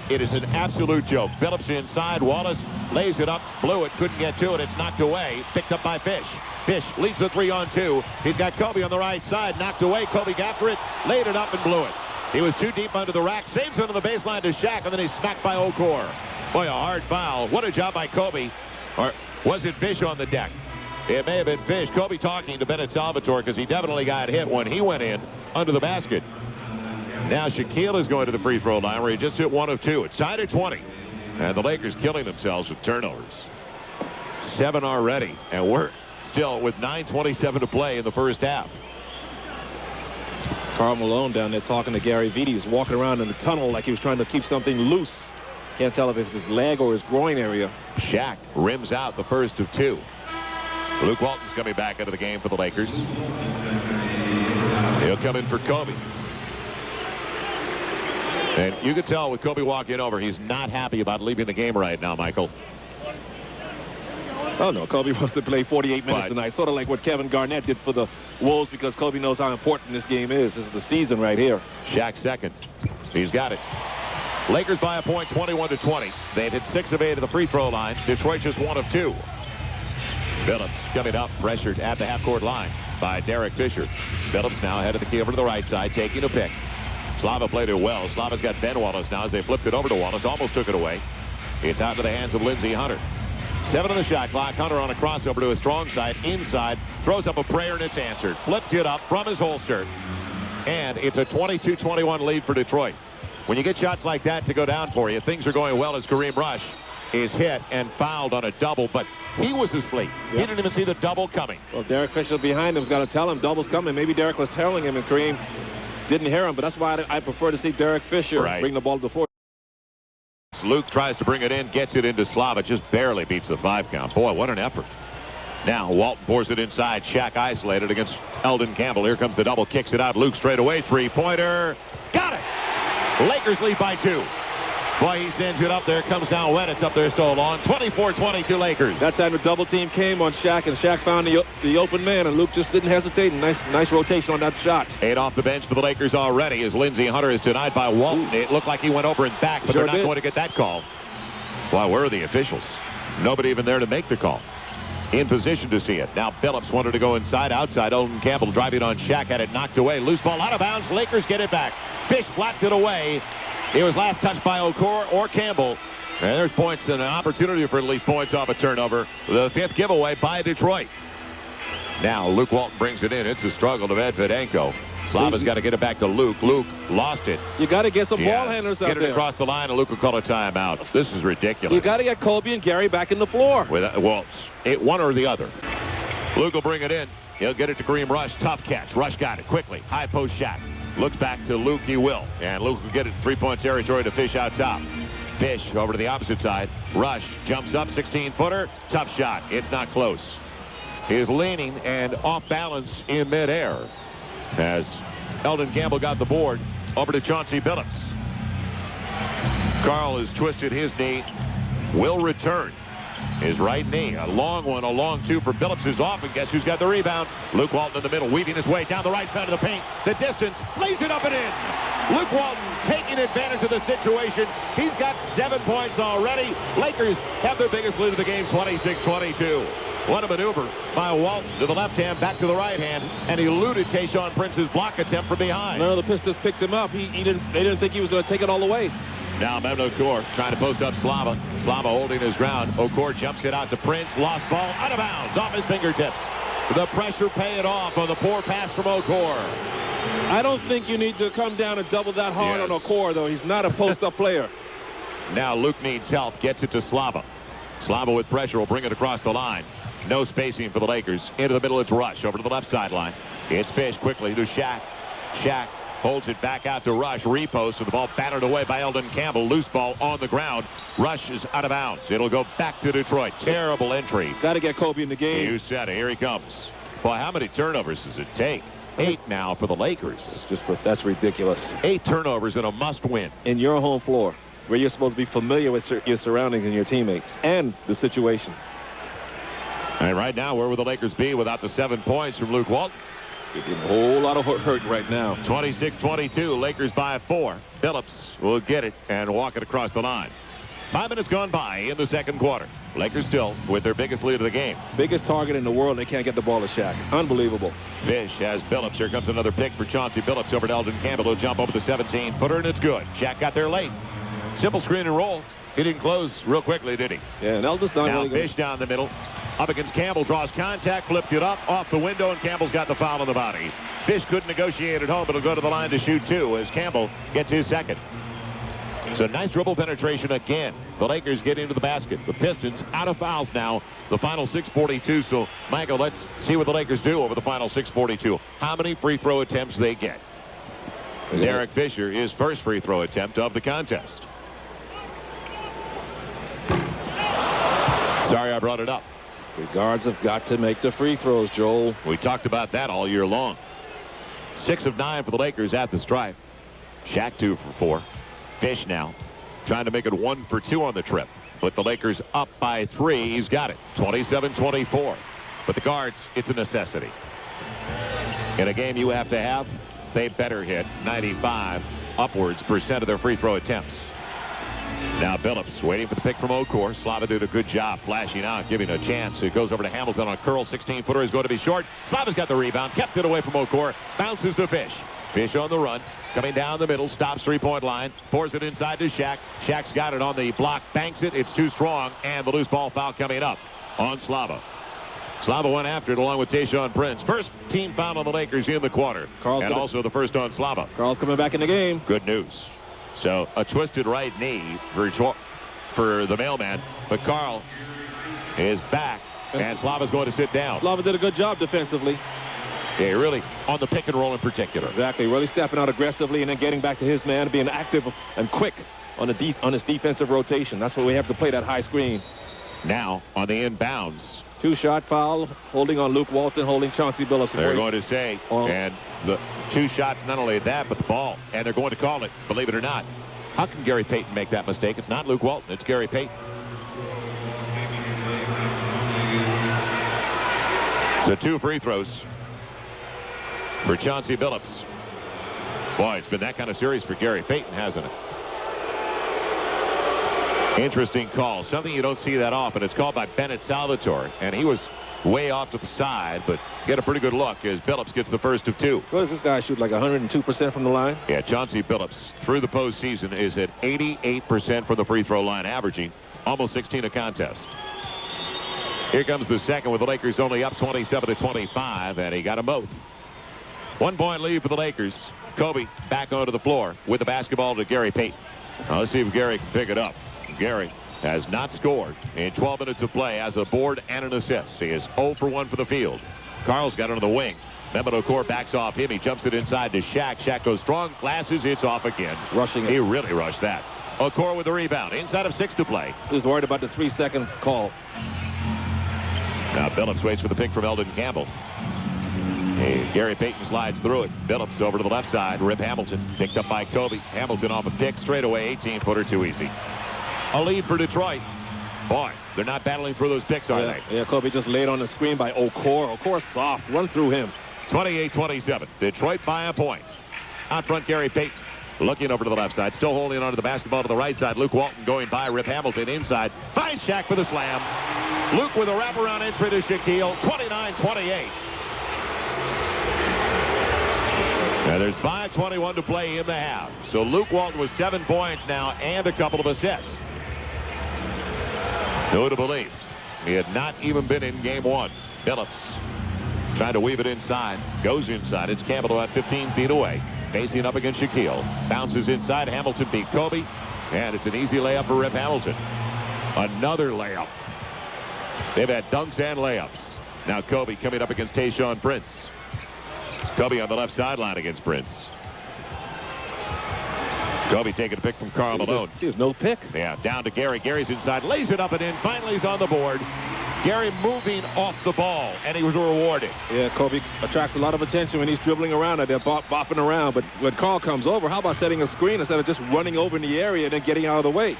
It is an absolute joke. Billups inside. Wallace lays it up. Blew it. Couldn't get to it. It's knocked away. Picked up by Fish. Fish leads the 3-on-2. He's got Kobe on the right side. Knocked away. Kobe got after it. Laid it up and blew it. He was too deep under the rack. Saves under the baseline to Shaq, and then he's smacked by Okor. Boy, a hard foul. What a job by Kobe. Or was it Fish on the deck? It may have been Fish. Kobe talking to Bennett Salvatore because he definitely got hit when he went in under the basket. Now Shaquille is going to the free throw line where he just hit 1 of 2. It's tied at 20. And the Lakers killing themselves with turnovers. 7 already. And we're still with 9:27 to play in the first half. Karl Malone down there talking to Gary Vitti. He was walking around in the tunnel like he was trying to keep something loose. Can't tell if it's his leg or his groin area. Shaq rims out the first of 2. Luke Walton's coming back into the game for the Lakers. He'll come in for Kobe. And you can tell with Kobe walking over, he's not happy about leaving the game right now, Michael. Oh, no, Kobe wants to play 48 minutes tonight. Sort of like what Kevin Garnett did for the Wolves because Kobe knows how important this game is. This is the season right here. Shaq second. He's got it. Lakers by a point, 21-20. They've hit 6 of 8 at the free throw line. Detroit just 1 of 2. Phillips coming up, pressured at the half-court line by Derek Fisher. Phillips now head of the key over to the right side, taking a pick. Slava played it well. Slava's got Ben Wallace now as they flipped it over to Wallace. Almost took it away. It's out to the hands of Lindsey Hunter. 7 on the shot clock. Hunter on a crossover to his strong side. Inside. Throws up a prayer and it's answered. Flipped it up from his holster. And it's a 22-21 lead for Detroit. When you get shots like that to go down for you, things are going well as Kareem Rush is hit and fouled on a double, but he was asleep. Yep. He didn't even see the double coming. Well, Derek Fisher behind him's got to tell him double's coming. Maybe Derek was telling him and Kareem didn't hear him, but that's why I prefer to see Derek Fisher bring the ball to the floor. Luke tries to bring it in, gets it into Slava, just barely beats the 5 count. Boy, what an effort. Now Walton pours it inside. Shaq isolated against Eldon Campbell. Here comes the double, kicks it out. Luke straight away, three-pointer. Got it! Lakers lead by 2. Boy, he sends it up there. Comes down wet. It's up there so long. 24-22 Lakers. That time the double team came on Shaq, and Shaq found the open man, and Luke just didn't hesitate. Nice rotation on that shot. 8 off the bench for the Lakers already as Lindsey Hunter is denied by Walton. Ooh. It looked like he went over and back, but they're not going to get that call. Why, where are the officials? Nobody even there to make the call. In position to see it. Now Phillips wanted to go inside, outside. Eldon Campbell driving on Shaq, had it knocked away. Loose ball out of bounds. Lakers get it back. Fish slapped it away. It was last touched by Okor or Campbell. And there's points and an opportunity for at least points off a turnover. The 5th giveaway by Detroit. Now Luke Walton brings it in. It's a struggle to Medvedenko. Slava's got to get it back to Luke. Luke lost it. You got to get some ball handlers out there. Get it across the line, and Luke will call a timeout. This is ridiculous. You got to get Kobe and Gary back in the floor. Well, one or the other. Luke will bring it in. He'll get it to Kareem Rush. Tough catch. Rush got it quickly. High post Shaq. Looks back to Luke. He will. And Luke will get it 3-point territory to Fish out top. Fish over to the opposite side. Rush jumps up. 16-footer. Tough shot. It's not close. He is leaning and off balance in midair as Eldon Campbell got the board over to Chauncey Billups. Karl has twisted his knee. Will return his right knee. A long one, a long 2 for Billups is off, and guess who's got the rebound? Luke Walton in the middle, weaving his way down the right side of the paint. The distance, lays it up and in. Luke Walton taking advantage of the situation. He's got 7 points already. Lakers have their biggest lead of the game, 26-22. What a maneuver by Walton to the left hand, back to the right hand, and he eluded Tayshaun Prince's block attempt from behind. No, the Pistons picked him up. They didn't think he was going to take it all the way. Now Mehmet Okor trying to post up Slava. Slava holding his ground. Okor jumps it out to Prince. Lost ball out of bounds off his fingertips. The pressure paying off on the poor pass from Okor. I don't think you need to come down and double that hard on Okor, though. He's not a post-up player. Now Luke needs help. Gets it to Slava. Slava with pressure will bring it across the line. No spacing for the Lakers. Into the middle, it's Rush. Over to the left sideline. It's Fish quickly to Shaq. Shaq holds it back out to Rush. Repost, and the ball battered away by Eldon Campbell. Loose ball on the ground. Rush is out of bounds. It'll go back to Detroit. Terrible entry. Got to get Kobe in the game. You said it. Here he comes. Boy, how many turnovers does it take? 8 now for the Lakers. That's ridiculous. 8 turnovers in a must-win. In your home floor, where you're supposed to be familiar with your surroundings and your teammates and the situation. And right now, where will the Lakers be without the 7 points from Luke Walton? Getting a whole lot of hurt right now. 26-22, Lakers by 4. Billups will get it and walk it across the line. 5 minutes gone by in the second quarter. Lakers still with their biggest lead of the game. Biggest target in the world, and they can't get the ball to Shaq. Unbelievable. Fish has Billups. Here comes another pick for Chauncey Billups over to Eldon Campbell. He'll jump over the 17-footer, and it's good. Shaq got there late. Simple screen and roll. He didn't close real quickly, did he? Yeah, and Eldon's not now really Fish down the middle. Up against Campbell, draws contact, flipped it up, off the window, and Campbell's got the foul on the body. Fish couldn't negotiate at home, but he'll go to the line to shoot 2 as Campbell gets his second. So nice dribble penetration again. The Lakers get into the basket. The Pistons out of fouls now. The final 6:42. So, Michael, let's see what the Lakers do over the final 6:42. How many free throw attempts they get. Yeah. Derek Fisher, his first free throw attempt of the contest. Sorry I brought it up. The guards have got to make the free throws, Joel. We talked about that all year long. 6 of 9 for the Lakers at the stripe. Shaq 2 for 4. Fish now trying to make it 1 for 2 on the trip. But the Lakers up by 3. He's got it. 27-24. But the guards, it's a necessity. In a game you have to have, they better hit 95 upwards % of their free throw attempts. Now Billups waiting for the pick from Okor. Slava did a good job flashing out, giving a chance. It goes over to Hamilton on a curl. 16-footer is going to be short. Slava's got the rebound, kept it away from Okor. Bounces to Fish. Fish on the run. Coming down the middle, stops three-point line, pours it inside to Shaq. Shaq's got it on the block, banks it. It's too strong, and the loose ball foul coming up on Slava. Slava went after it along with Tayshaun Prince. First team foul on the Lakers in the quarter. And also the first on Slava. Karl's coming back in the game. Good news. So a twisted right knee for the mailman. But Karl is back, and Slava's going to sit down. Slava did a good job defensively. Yeah, really on the pick and roll in particular. Exactly. Really stepping out aggressively and then getting back to his man, being active and quick on his defensive rotation. That's what we have to play, that high screen. Now on the inbounds. Two-shot foul, holding on Luke Walton, holding Chauncey Billups. They're going to say, and the two shots, not only that, but the ball. And they're going to call it, believe it or not. How can Gary Payton make that mistake? It's not Luke Walton, it's Gary Payton. So 2 free throws for Chauncey Billups. Boy, it's been that kind of series for Gary Payton, hasn't it? Interesting call. Something you don't see that often. It's called by Bennett Salvatore, and he was way off to the side, but get a pretty good look as Billups gets the first of 2. What does this guy shoot, like 102% from the line? Yeah, Chauncey Billups through the postseason is at 88% from the free throw line, averaging almost 16 a contest. Here comes the second with the Lakers only up 27-25, and he got them both. 1-point lead for the Lakers. Kobe back onto the floor with the basketball to Gary Payton. Now let's see if Gary can pick it up. Gary has not scored in 12 minutes of play, as a board and an assist. He is 0 for 1 for the field. Karl's got it on the wing. Mehmet Okor backs off him. He jumps it inside to Shaq. Shaq goes strong, glasses, it's off again. Rushing it. He really rushed that. Okor with the rebound. Inside of 6 to play. He was worried about the 3-second call. Now Billups waits for the pick from Eldon Campbell. Gary Payton slides through it. Billups over to the left side. Rip Hamilton picked up by Kobe. Hamilton off a pick straight away. 18-footer, too easy. A lead for Detroit. Boy, they're not battling through those picks, are they? Yeah, Kobe just laid on the screen by Okor. Okor soft. Run through him. 28-27. Detroit by a point. Out front, Gary Payton looking over to the left side. Still holding onto the basketball to the right side. Luke Walton going by. Rip Hamilton inside. Finds Shaq for the slam. Luke with a wraparound entry to Shaquille. 29-28. Now there's 5:21 to play in the half. So Luke Walton with 7 points now and a couple of assists. Who would have believed? He had not even been in game 1. Billups trying to weave it inside. Goes inside. It's Campbell about 15 feet away. Facing up against Shaquille. Bounces inside. Hamilton beat Kobe. And it's an easy layup for Rip Hamilton. Another layup. They've had dunks and layups. Now Kobe coming up against Tayshaun Prince. Kobe on the left sideline against Prince. Kobe taking a pick from Karl Malone. See, there's no pick. Yeah, down to Gary. Gary's inside, lays it up and in. Finally, he's on the board. Gary moving off the ball, and he was rewarded. Yeah, Kobe attracts a lot of attention when he's dribbling around. They're bopping around. But when Karl comes over, how about setting a screen instead of just running over in the area and then getting out of the way?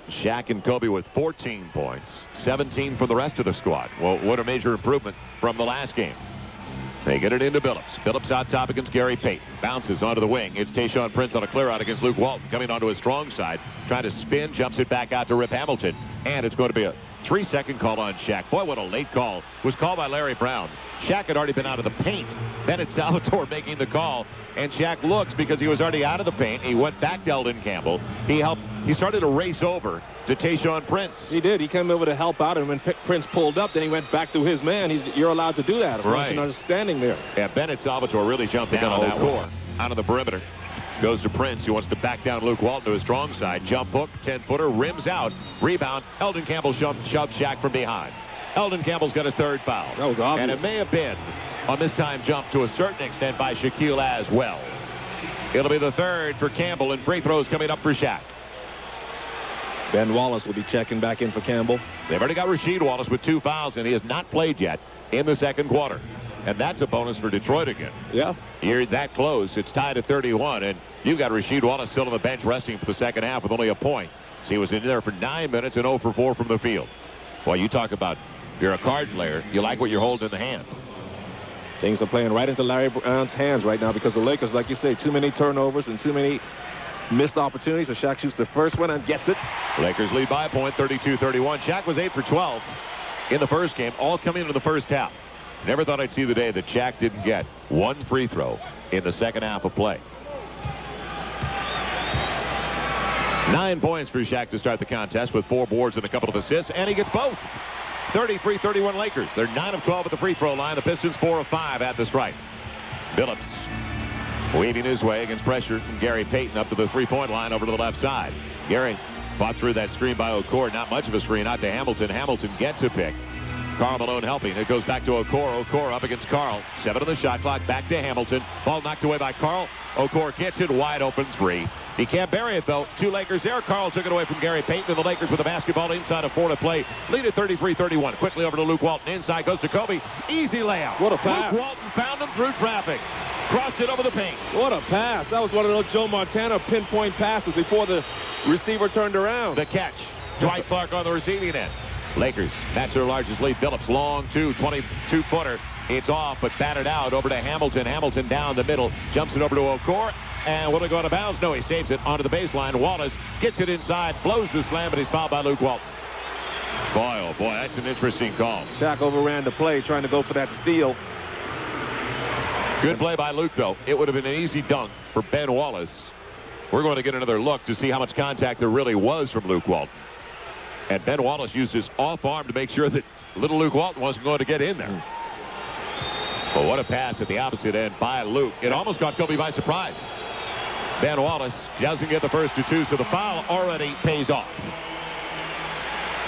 Shaq and Kobe with 14 points. 17 for the rest of the squad. Well, what a major improvement from the last game. They get it into Billups. Billups out top against Gary Payton. Bounces onto the wing. It's Tayshaun Prince on a clear out against Luke Walton. Coming onto his strong side. Trying to spin. Jumps it back out to Rip Hamilton. And it's going to be a 3-second call on Shaq. Boy, what a late call. It was called by Larry Brown. Shaq had already been out of the paint. Bennett Salvatore making the call. And Shaq looks because he was already out of the paint. He went back to Eldon Campbell. He started to race over to Tayshaun Prince. He did. He came over to help out, and when Prince pulled up, then he went back to his man. You're allowed to do that as long as you're not standing there. Yeah, Bennett Salvatore really jumped down on that one. Out of the perimeter. Goes to Prince. He wants to back down Luke Walton to his strong side. Jump hook, 10-footer, rims out. Rebound. Eldon Campbell shoved Shaq from behind. Eldon Campbell's got his 3rd foul. That was obvious. And it may have been on this time jump to a certain extent by Shaquille as well. It'll be the 3rd for Campbell, and free throws coming up for Shaq. Ben Wallace will be checking back in for Campbell. They've already got Rasheed Wallace with 2 fouls, and he has not played yet in the 2nd quarter. And that's a bonus for Detroit again. Yeah. You're that close. It's tied at 31, and you've got Rasheed Wallace still on the bench resting for the 2nd half with only a point. So he was in there for 9 minutes and 0 for 4 from the field. Well, you talk about if you're a card player, you like what you're holding in the hand. Things are playing right into Larry Brown's hands right now because the Lakers, like you say, too many turnovers and too many missed opportunity, so Shaq shoots the first one and gets it. Lakers lead by a point, 32-31. Shaq was 8 for 12 in the first game, all coming into the first half. Never thought I'd see the day that Shaq didn't get one free throw in the second half of play. 9 points for Shaq to start the contest with 4 boards and a couple of assists, and he gets both. 33-31 Lakers. They're 9 of 12 at the free throw line. The Pistons 4 of 5 at the stripe. Billups weaving his way against pressure from Gary Payton up to the three-point line over to the left side. Gary fought through that screen by Okor. Not much of a screen out to Hamilton. Hamilton gets a pick. Karl Malone helping. It goes back to Okor. Okor up against Karl. 7 on the shot clock. Back to Hamilton. Ball knocked away by Karl. Okor gets it. Wide open 3. He can't bury it, though. 2 Lakers there. Karl took it away from Gary Payton, and the Lakers with the basketball inside of 4 to play. Lead at 33-31. Quickly over to Luke Walton. Inside goes to Kobe. Easy layup. What a pass. Luke Walton found him through traffic. Crossed it over the paint. What a pass. That was one of those Joe Montana pinpoint passes before the receiver turned around. The catch. Dwight Clark on the receiving end. Lakers match their largest lead. Billups long 22-footer. It's off, but batted out over to Hamilton. Hamilton down the middle. Jumps it over to Okor. And will it go out of bounds? No, he saves it onto the baseline. Wallace gets it inside, blows the slam, but he's fouled by Luke Walton. Boy, oh boy, that's an interesting call. Shaq overran the play, trying to go for that steal. Good play by Luke, though. It would have been an easy dunk for Ben Wallace. We're going to get another look to see how much contact there really was from Luke Walton. And Ben Wallace used his off arm to make sure that little Luke Walton wasn't going to get in there. But what a pass at the opposite end by Luke. It almost caught Kobe by surprise. Ben Wallace doesn't get the first two, so the foul already pays off.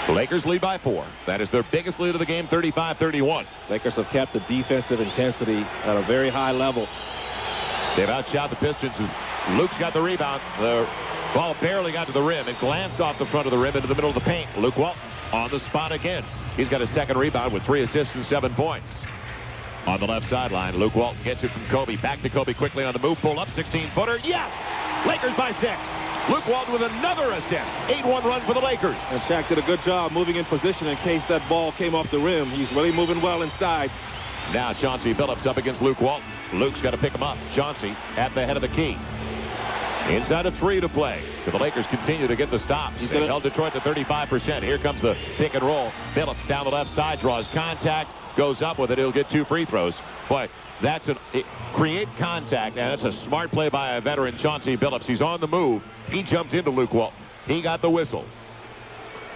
The Lakers lead by 4. That is their biggest lead of the game, 35-31. Lakers have kept the defensive intensity at a very high level. They've outshot the Pistons. Luke's got the rebound. The ball barely got to the rim and glanced off the front of the rim into the middle of the paint. Luke Walton on the spot again. He's got a second rebound with 3 assists and 7 points. On the left sideline, Luke Walton gets it from Kobe. Back to Kobe quickly on the move. Pull up, 16-footer. Yes! Lakers by 6. Luke Walton with another assist. 8-1 run for the Lakers. And Shaq did a good job moving in position in case that ball came off the rim. He's really moving well inside. Now Chauncey Billups up against Luke Walton. Luke's got to pick him up. Chauncey at the head of the key. Inside of 3 to play. The Lakers continue to get the stops. He's held Detroit to 35%. Here comes the pick and roll. Billups down the left side, draws contact, goes up with it. He'll get 2 free throws. Boy, that's create contact, and that's a smart play by a veteran, Chauncey Billups. He's on the move. He jumped into Luke Walton. He got the whistle.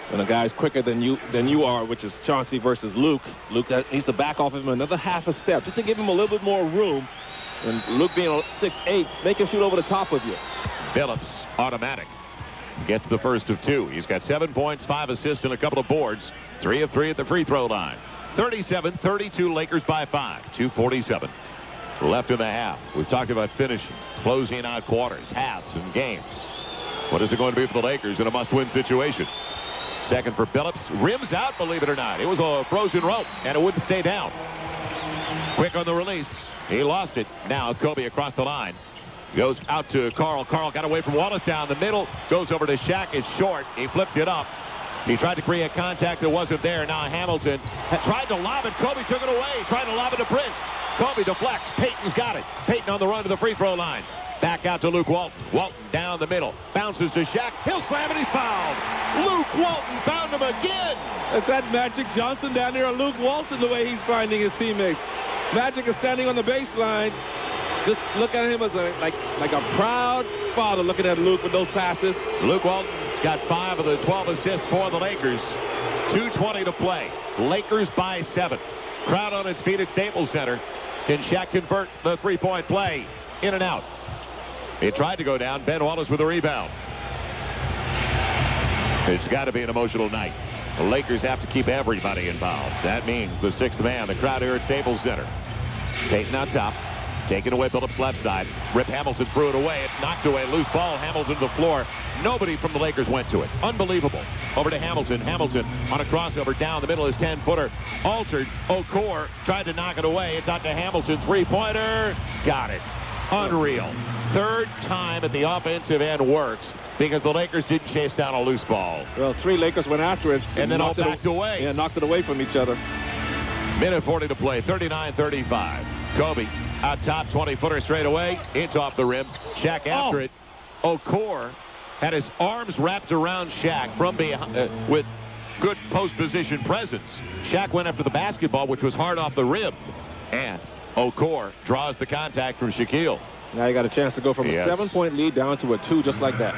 When a guy's quicker than you are, which is Chauncey versus Luke, Luke needs to back off him another half a step just to give him a little bit more room. And Luke being 6'8", make him shoot over the top of you. Billups, automatic. Gets the first of 2. He's got 7 points, 5 assists, and a couple of boards. 3 of 3 at the free throw line. 37-32, Lakers by 5. 2:47 left in the half. We've talked about finishing, closing out quarters, halves, and games. What is it going to be for the Lakers in a must-win situation? Second for Billups. Rims out, believe it or not. It was a frozen rope, and it wouldn't stay down. Quick on the release. He lost it. Now Kobe across the line. Goes out to Karl. Karl got away from Wallace down the middle. Goes over to Shaq. It's short. He flipped it up. He tried to create contact that wasn't there. Now Hamilton tried to lob it. Kobe took it away. Tried to lob it to Prince. Kobe deflects. Payton's got it. Payton on the run to the free throw line. Back out to Luke Walton. Walton down the middle. Bounces to Shaq. He'll slam and he's fouled. Luke Walton found him again. Is that Magic Johnson down there, or Luke Walton, the way he's finding his teammates? Magic is standing on the baseline. Just look at him as like a proud father looking at Luke with those passes. Luke Walton's got 5 of the 12 assists for the Lakers. 2:20 to play. Lakers by 7. Crowd on its feet at Staples Center. Can Shaq convert the three-point play? In and out. It tried to go down. Ben Wallace with a rebound. It's got to be an emotional night. The Lakers have to keep everybody involved. That means the 6th man, the crowd here at Staples Center. Payton on top. Taken away, Billups left side. Rip Hamilton threw it away. It's knocked away. Loose ball. Hamilton to the floor. Nobody from the Lakers went to it. Unbelievable. Over to Hamilton. Hamilton on a crossover down the middle. His 10-footer. Altered. Okor tried to knock it away. It's out to Hamilton. Three-pointer. Got it. Unreal. 3rd time at the offensive end works because the Lakers didn't chase down a loose ball. Well, 3 Lakers went after it. And then all backed away. Yeah, knocked it away from each other. Minute 40 to play. 39-35. Kobe out top, 20-footer straight away. It's off the rim. Shaq after it. Okor had his arms wrapped around Shaq from behind with good post position presence. Shaq went after the basketball, which was hard off the rim, and Okor draws the contact from Shaquille. Now you got a chance to go from a 7-point lead down to a 2 just like that.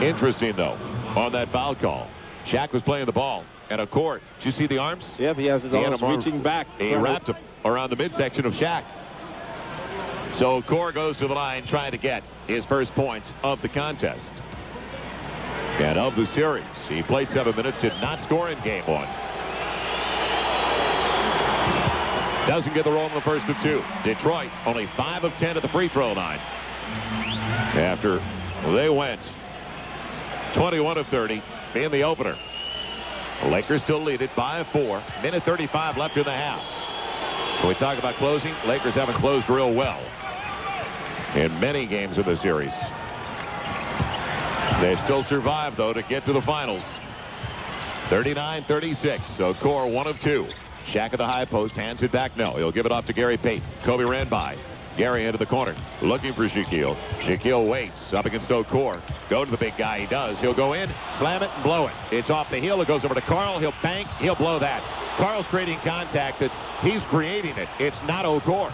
Interesting, though, on that foul call. Shaq was playing the ball, and Okor, did you see the arms? Yep, he has his arms reaching back. He wrapped him around the midsection of Shaq. So Okor goes to the line trying to get his first points of the contest. And of the series, he played 7 minutes, did not score in game 1. Doesn't get the roll in the first of 2. Detroit only 5 of 10 at the free throw line. After they went 21 of 30 in the opener. The Lakers still lead it by 4. Minute 35 left in the half. When we talk about closing, Lakers haven't closed real well in many games of the series. They still survive, though, to get to the finals. 39-36. So Okor 1 of 2. Shaq at the high post, hands it back. No, he'll give it off to Gary Payton. Kobe ran by. Gary into the corner, looking for Shaquille. Shaquille waits up against Okor. Go to the big guy. He does. He'll go in, slam it, and blow it. It's off the heel. It goes over to Karl. He'll bank. He'll blow that. Karl's creating contact. That he's creating it. It's not Okor.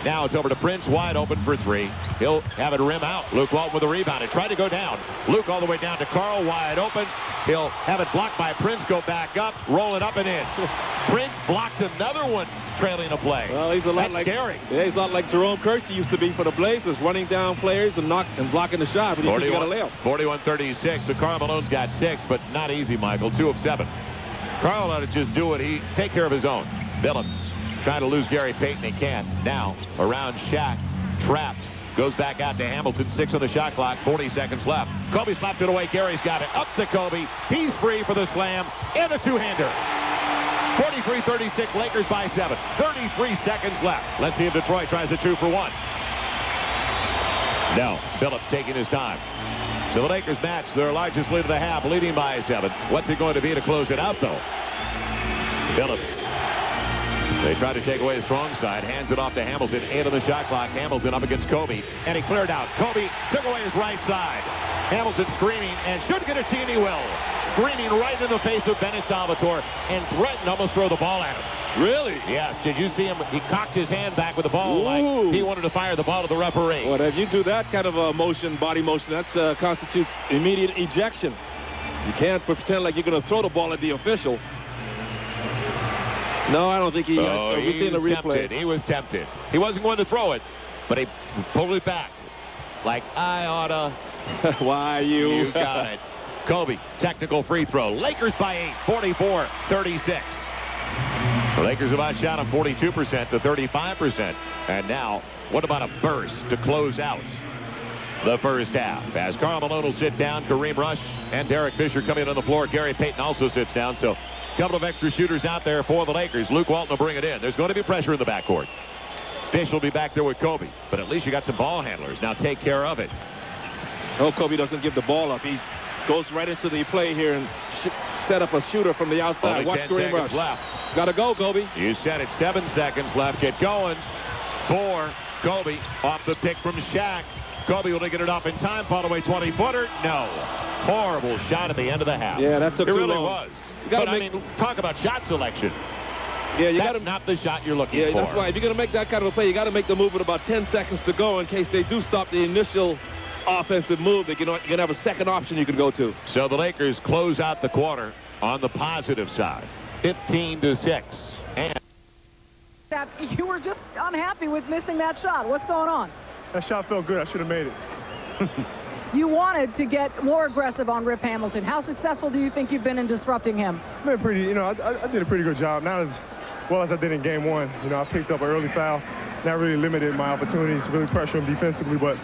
Now it's over to Prince, wide open for 3. He'll have it rim out. Luke Walton with a rebound. It tried to go down. Luke all the way down to Karl, wide open. He'll have it blocked by Prince, go back up, roll it up and in. Prince blocked another one, trailing a play. Well, he's a lot like Gary. Yeah, he's a lot like Jerome Kersey used to be for the Blazers, running down players and blocking the shot. But he got a layup. 41-36. So Karl Malone's got 6, but not easy, Michael. 2 of 7. Karl ought to just do it. He take care of his own. Billups trying to lose Gary Payton. He can't. Now around Shaq, trapped. Goes back out to Hamilton. 6 on the shot clock. 40 seconds left. Kobe slapped it away. Gary's got it. Up to Kobe. He's free for the slam. And a two-hander. 43-36. Lakers by 7. 33 seconds left. Let's see if Detroit tries a 2 for 1. No. Billups taking his time. So the Lakers match their largest lead of the half, leading by 7. What's it going to be to close it out, though? Billups. They try to take away his strong side. Hands it off to Hamilton. 8 on the shot clock. Hamilton up against Kobe. And he cleared out. Kobe took away his right side. Hamilton screening and should get a tee, and he will. Screening right in the face of Bennett Salvatore and threatened to almost throw the ball at him. Really? Yes. Did you see him? He cocked his hand back with the ball like he wanted to fire the ball to the referee. Well, if you do that kind of a motion, body motion, that constitutes immediate ejection. You can't pretend like you're going to throw the ball at the official. No, I don't think he we've seen a replay. He was tempted. He wasn't going to throw it, but he pulled it back. Like, I oughta. Why you? You got it. Kobe, technical free throw. Lakers by 8, 44-36. The Lakers have outshot him 42% to 35%. And now, what about a burst to close out the first half? As Karl Malone will sit down, Kareem Rush and Derek Fisher coming on the floor. Gary Payton also sits down. So a couple of extra shooters out there for the Lakers. Luke Walton will bring it in. There's going to be pressure in the backcourt. Fish will be back there with Kobe. But at least you got some ball handlers. Now take care of it. Oh, Kobe doesn't give the ball up. He goes right into the play here and set up a shooter from the outside. Only Watch 10 Kareem seconds Rush. left. It's got to go, Kobe. You said it. 7 seconds left. Get going for Kobe off the pick from Shaq. Kobe will get it off in time. Fall away 20-footer. No. Horrible shot at the end of the half. Yeah, that took too long. It really was. But, I mean, talk about shot selection. Yeah, that's not the shot you're looking for. Yeah, that's why. If you're going to make that kind of a play, you got to make the move with about 10 seconds to go in case they do stop the initial offensive move. You're going to have a second option you can go to. So the Lakers close out the quarter on the positive side. 15-6. And you were just unhappy with missing that shot. What's going on? That shot felt good. I should have made it. You wanted to get more aggressive on Rip Hamilton. How successful do you think you've been in disrupting him? I've been pretty, I did a pretty good job. Not as well as I did in game 1. I picked up an early foul. That really limited my opportunities to really pressure him defensively. But,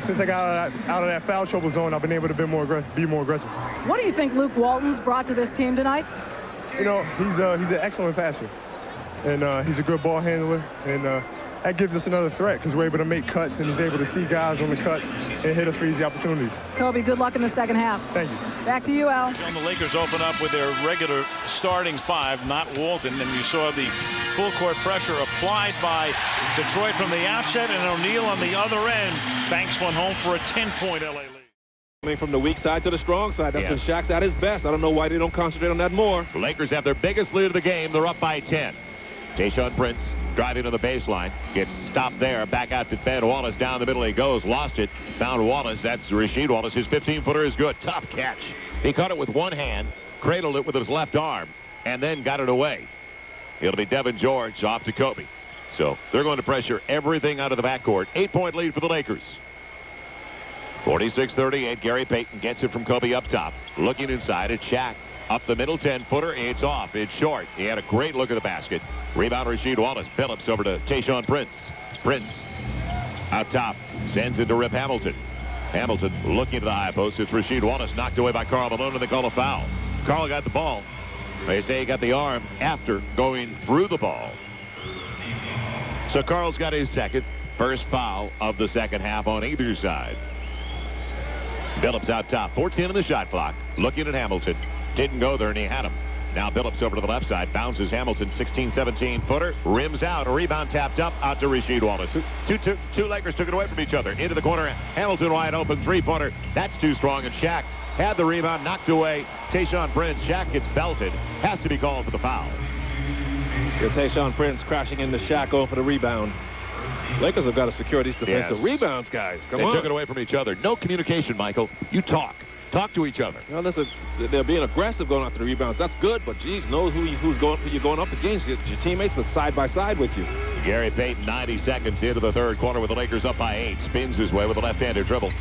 since I got out of that foul trouble zone, I've been able to be more aggressive. What do you think Luke Walton's brought to this team tonight? He's an excellent passer. And he's a good ball handler. And that gives us another threat because we're able to make cuts, and he's able to see guys on the cuts and hit us for easy opportunities. Kobe, good luck in the second half. Thank you. Back to you, Al. And the Lakers open up with their regular starting five, not Walton, and you saw the full court pressure applied by Detroit from the outset, and O'Neal on the other end banks one home for a 10-point LA lead. Coming from the weak side to the strong side. That's when Shaq's at his best. I don't know why they don't concentrate on that more. The Lakers have their biggest lead of the game. They're up by 10. Tayshaun Prince driving to the baseline. Gets stopped there. Back out to Ben Wallace. Down the middle he goes. Lost it. Found Wallace. That's Rasheed Wallace. His 15-footer is good. Tough catch. He caught it with one hand, cradled it with his left arm, and then got it away. It'll be Devin George off to Kobe. So they're going to pressure everything out of the backcourt. 8-point lead for the Lakers. 46-38. Gary Payton gets it from Kobe up top. Looking inside at Shaq. Up the middle 10-footer. It's off. It's short. He had a great look at the basket. Rebound Rasheed Wallace. Phillips over to Tayshaun Prince. Prince out top. Sends it to Rip Hamilton. Hamilton looking to the high post. It's Rasheed Wallace knocked away by Karl Malone, and they call a foul. Karl got the ball. They say he got the arm after going through the ball. So Karl's got his first foul of the second half on either side. Phillips out top. 14 in the shot clock. Looking at Hamilton. Didn't go there, and he had him. Now Phillips over to the left side. Bounces Hamilton. 16-17 footer. Rims out. A rebound tapped up. Out to Rasheed Wallace. Two Lakers took it away from each other. Into the corner. Hamilton wide open. Three-pointer. That's too strong. And Shaq had the rebound. Knocked away. Tayshaun Prince. Shaq gets belted. Has to be called for the foul. Tayshaun Prince crashing into Shaq going for the rebound. Lakers have got to secure these defensive rebounds, guys. Come on. They took it away from each other. No communication, Michael. You talk. Talk to each other. Well, listen, they're being aggressive going after the rebounds. That's good, but geez, know who you're going up against. Your teammates that's side by side with you. Gary Payton, 90 seconds into the third quarter with the Lakers up by 8. Spins his way with a left-handed dribble.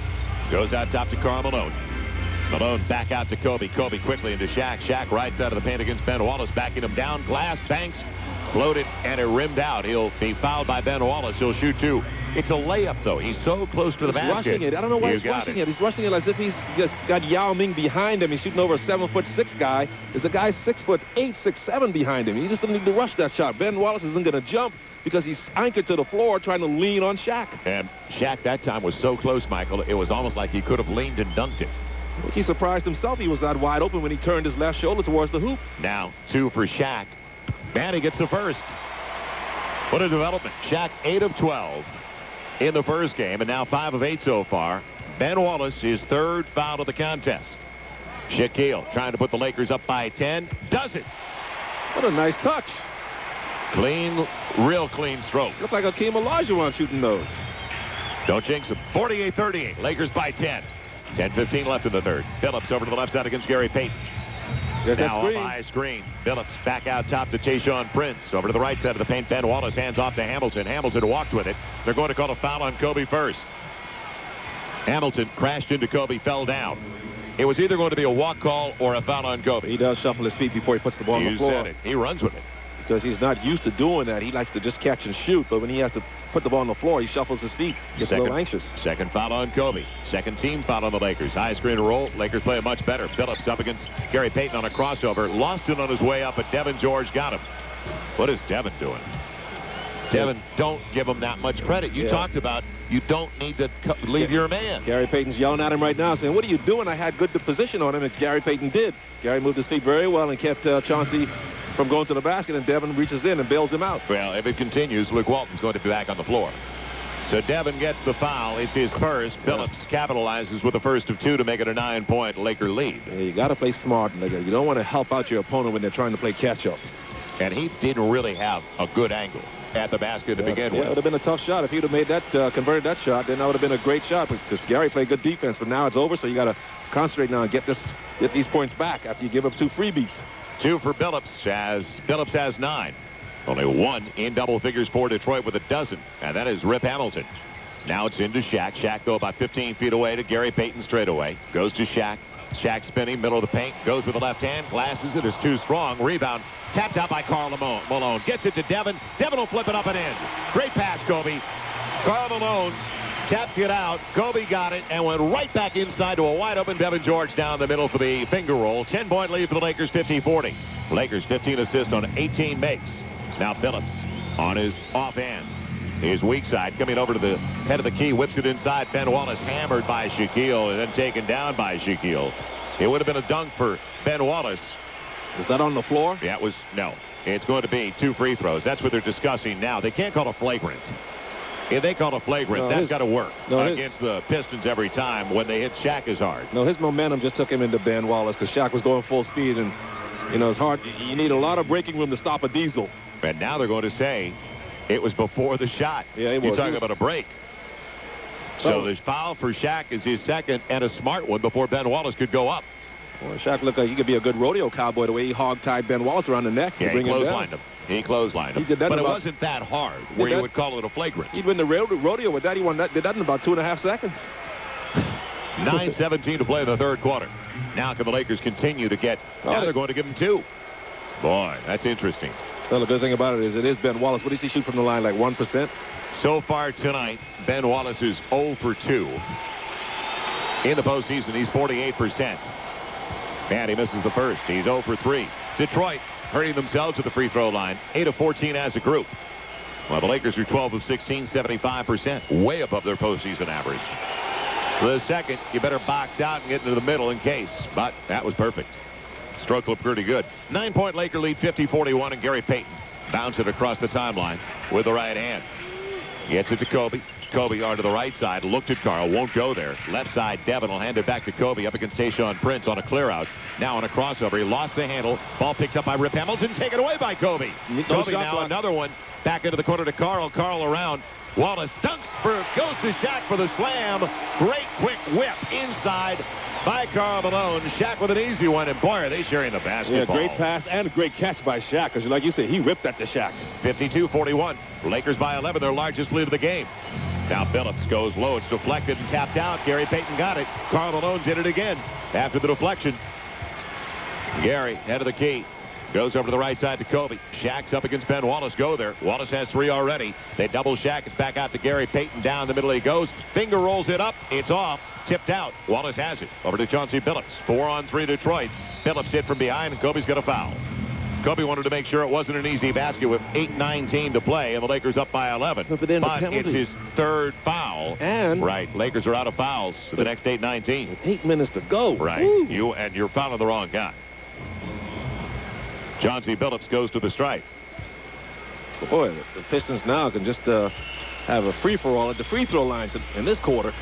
Goes out top to Karl Malone. Malone back out to Kobe. Kobe quickly into Shaq. Shaq right side of the paint against Ben Wallace, backing him down. Glass, banks, floated, and it rimmed out. He'll be fouled by Ben Wallace. He'll shoot two. It's a layup, though. He's so close to the basket. Rushing it. I don't know why he's rushing it. He's rushing it as if he's just got Yao Ming behind him. He's shooting over a 7'6" guy. There's a guy 6'8", 6'7" behind him. He just doesn't need to rush that shot. Ben Wallace isn't going to jump because he's anchored to the floor trying to lean on Shaq. And Shaq that time was so close, Michael, it was almost like he could have leaned and dunked it. I think he surprised himself. He was that wide open when he turned his left shoulder towards the hoop. Now, 2 for Shaq. Manny gets the first. What a development. Shaq 8 of 12 in the first game, and now 5 of 8 so far. Ben Wallace, his third foul of the contest. Shaquille trying to put the Lakers up by 10. Does it. What a nice touch. Clean, real clean stroke. Looked like Akeem Olajuwon shooting those. Don't jinx him. 48-38. Lakers by 10. 10-15 left in the third. Phillips over to the left side against Gary Payton. There's now that a high screen. Phillips back out top to Tayshaun Prince. Over to the right side of the paint. Ben Wallace hands off to Hamilton. Hamilton walked with it. They're going to call a foul on Kobe first. Hamilton crashed into Kobe, fell down. It was either going to be a walk call or a foul on Kobe. He does shuffle his feet before he puts the ball on the floor. You said it. He runs with it. Because he's not used to doing that. He likes to just catch and shoot. But when he has to put the ball on the floor, he shuffles his feet. Gets a little anxious. Second foul on Kobe. Second team foul on the Lakers. High screen roll. Lakers play much better. Phillips up against Gary Payton on a crossover. Lost it on his way up, but Devin George got him. What is Devin doing? Devin, don't give him that much credit. You talked about you don't need to leave your man. Gary Payton's yelling at him right now saying, what are you doing? I had good position on him, and Gary Payton did. Gary moved his feet very well and kept Chauncey from going to the basket, and Devin reaches in and bails him out. Well, if it continues, Luke Walton's going to be back on the floor. So Devin gets the foul. It's his first. Phillips capitalizes with the first of 2 to make it a 9-point Laker lead. Yeah, you got to play smart. You don't want to help out your opponent when they're trying to play catch-up. And he didn't really have a good angle at the basket to begin with. It would have been a tough shot. If he'd have made that, converted that shot, then that would have been a great shot because Gary played good defense. But now it's over, so you got to concentrate now and get these points back after you give up 2 freebies. 2 for Phillips, as Phillips has 9. Only 1 in double figures for Detroit with a dozen, and that is Rip Hamilton. Now it's into Shaq. Shaq go about 15 feet away to Gary Payton straightaway. Goes to Shaq. Shaq spinning, middle of the paint. Goes with the left hand. Glasses it. Is too strong. Rebound. Tapped out by Karl Malone. Gets it to Devin. Devin will flip it up and in. Great pass, Kobe. Karl Malone tapped it out. Kobe got it and went right back inside to a wide-open Devin George down the middle for the finger roll. 10-point lead for the Lakers, 50-40. Lakers 15 assists on 18 makes. Now Phillips on his offhand. His weak side coming over to the head of the key, whips it inside. Ben Wallace hammered by Shaquille and then taken down by Shaquille. It would have been a dunk for Ben Wallace. Was that on the floor? Yeah, it was. No. It's going to be 2 free throws. That's what they're discussing now. They can't call it flagrant. If they call it flagrant, that's got to work against the Pistons every time when they hit Shaq as hard. No, his momentum just took him into Ben Wallace because Shaq was going full speed, and you know it's hard. You need a lot of breaking room to stop a diesel. And now they're going to say it was before the shot. Yeah, you're talking about a break. So the foul for Shaq is his second and a smart one before Ben Wallace could go up. Well, Shaq looked like he could be a good rodeo cowboy the way he hog-tied Ben Wallace around the neck. Yeah, he clotheslined him. He clotheslined him. But it wasn't that hard where you would call it a flagrant. He'd win the rodeo with that. He did that in about 2.5 seconds. 9:17 to play in the third quarter. Now can the Lakers continue to get... Now they're going to give him 2. Boy, that's interesting. Well, the good thing about it is Ben Wallace. What does he shoot from the line, like 1%? So far tonight, Ben Wallace is 0 for 2. In the postseason, he's 48%. And he misses the first. He's 0 for 3. Detroit hurting themselves at the free throw line. 8 of 14 as a group. Well, the Lakers are 12 of 16, 75%. Way above their postseason average. The second, you better box out and get into the middle in case. But that was perfect. Stroke looked pretty good. 9-point Laker lead, 50-41, and Gary Payton bounced it across the timeline with the right hand. Gets it to Kobe. Kobe onto the right side, looked at Karl, won't go there. Left side, Devin will hand it back to Kobe up against Tayshaun Prince on a clear out. Now on a crossover, he lost the handle. Ball picked up by Rip Hamilton, taken away by Kobe. Kobe now another one, back into the corner to Karl. Karl around. Wallace dunks goes to Shaq for the slam. Great quick whip inside by Karl Malone. Shaq with an easy one, and boy, are they sharing the basketball. Yeah, great pass and a great catch by Shaq, because like you said, he ripped at the Shaq. 52-41. Lakers by 11, their largest lead of the game. Now Phillips goes low. It's deflected and tapped out. Gary Payton got it. Karl Malone did it again after the deflection. Gary, head of the key. Goes over to the right side to Kobe. Shaq's up against Ben Wallace. Go there. Wallace has 3 already. They double Shaq. It's back out to Gary Payton. Down the middle he goes. Finger rolls it up. It's off. Tipped out. Wallace has it. Over to Chauncey Billups. 4-on-3 Detroit. Billups hit from behind, and Kobe's got a foul. Kobe wanted to make sure it wasn't an easy basket with 8:19 to play, and the Lakers up by 11. But it's his third foul. And right, Lakers are out of fouls to the next 8:19. With 8 minutes to go. Right, you're fouling the wrong guy. Chauncey Billups goes to the strike. Boy, the Pistons now can just have a free-for-all at the free throw lines in this quarter.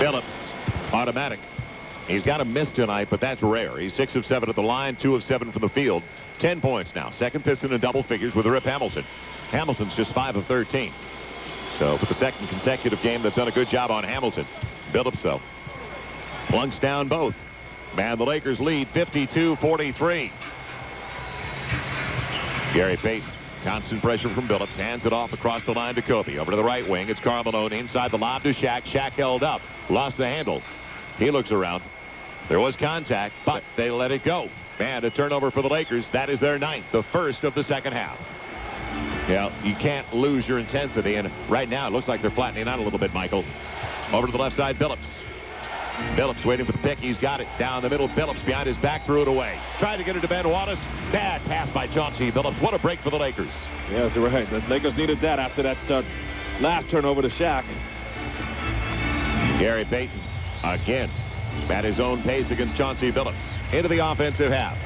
Billups, automatic. He's got a miss tonight, but that's rare. He's 6 of 7 at the line, 2 of 7 from the field. 10 points now. Second Piston in double figures with Rip Hamilton. Hamilton's just 5 of 13. So for the second consecutive game, they've done a good job on Hamilton. Billups, though, plunks down both. Man, the Lakers lead 52-43. Gary Payton, constant pressure from Billups, hands it off across the line to Kobe. Over to the right wing, it's Karl Malone inside the lob to Shaq. Shaq held up, lost the handle. He looks around. There was contact, but they let it go. And a turnover for the Lakers. That is their 9th, the first of the second half. Yeah, you can't lose your intensity, and right now it looks like they're flattening out a little bit, Michael. Over to the left side, Billups. Billups waiting for the pick. He's got it. Down the middle, Billups behind his back, threw it away. Tried to get it to Ben Wallace. Bad pass by Chauncey Billups. What a break for the Lakers. Yes, you're right. The Lakers needed that after that last turnover to Shaq. Gary Payton again at his own pace against Chauncey Billups. Into the offensive half.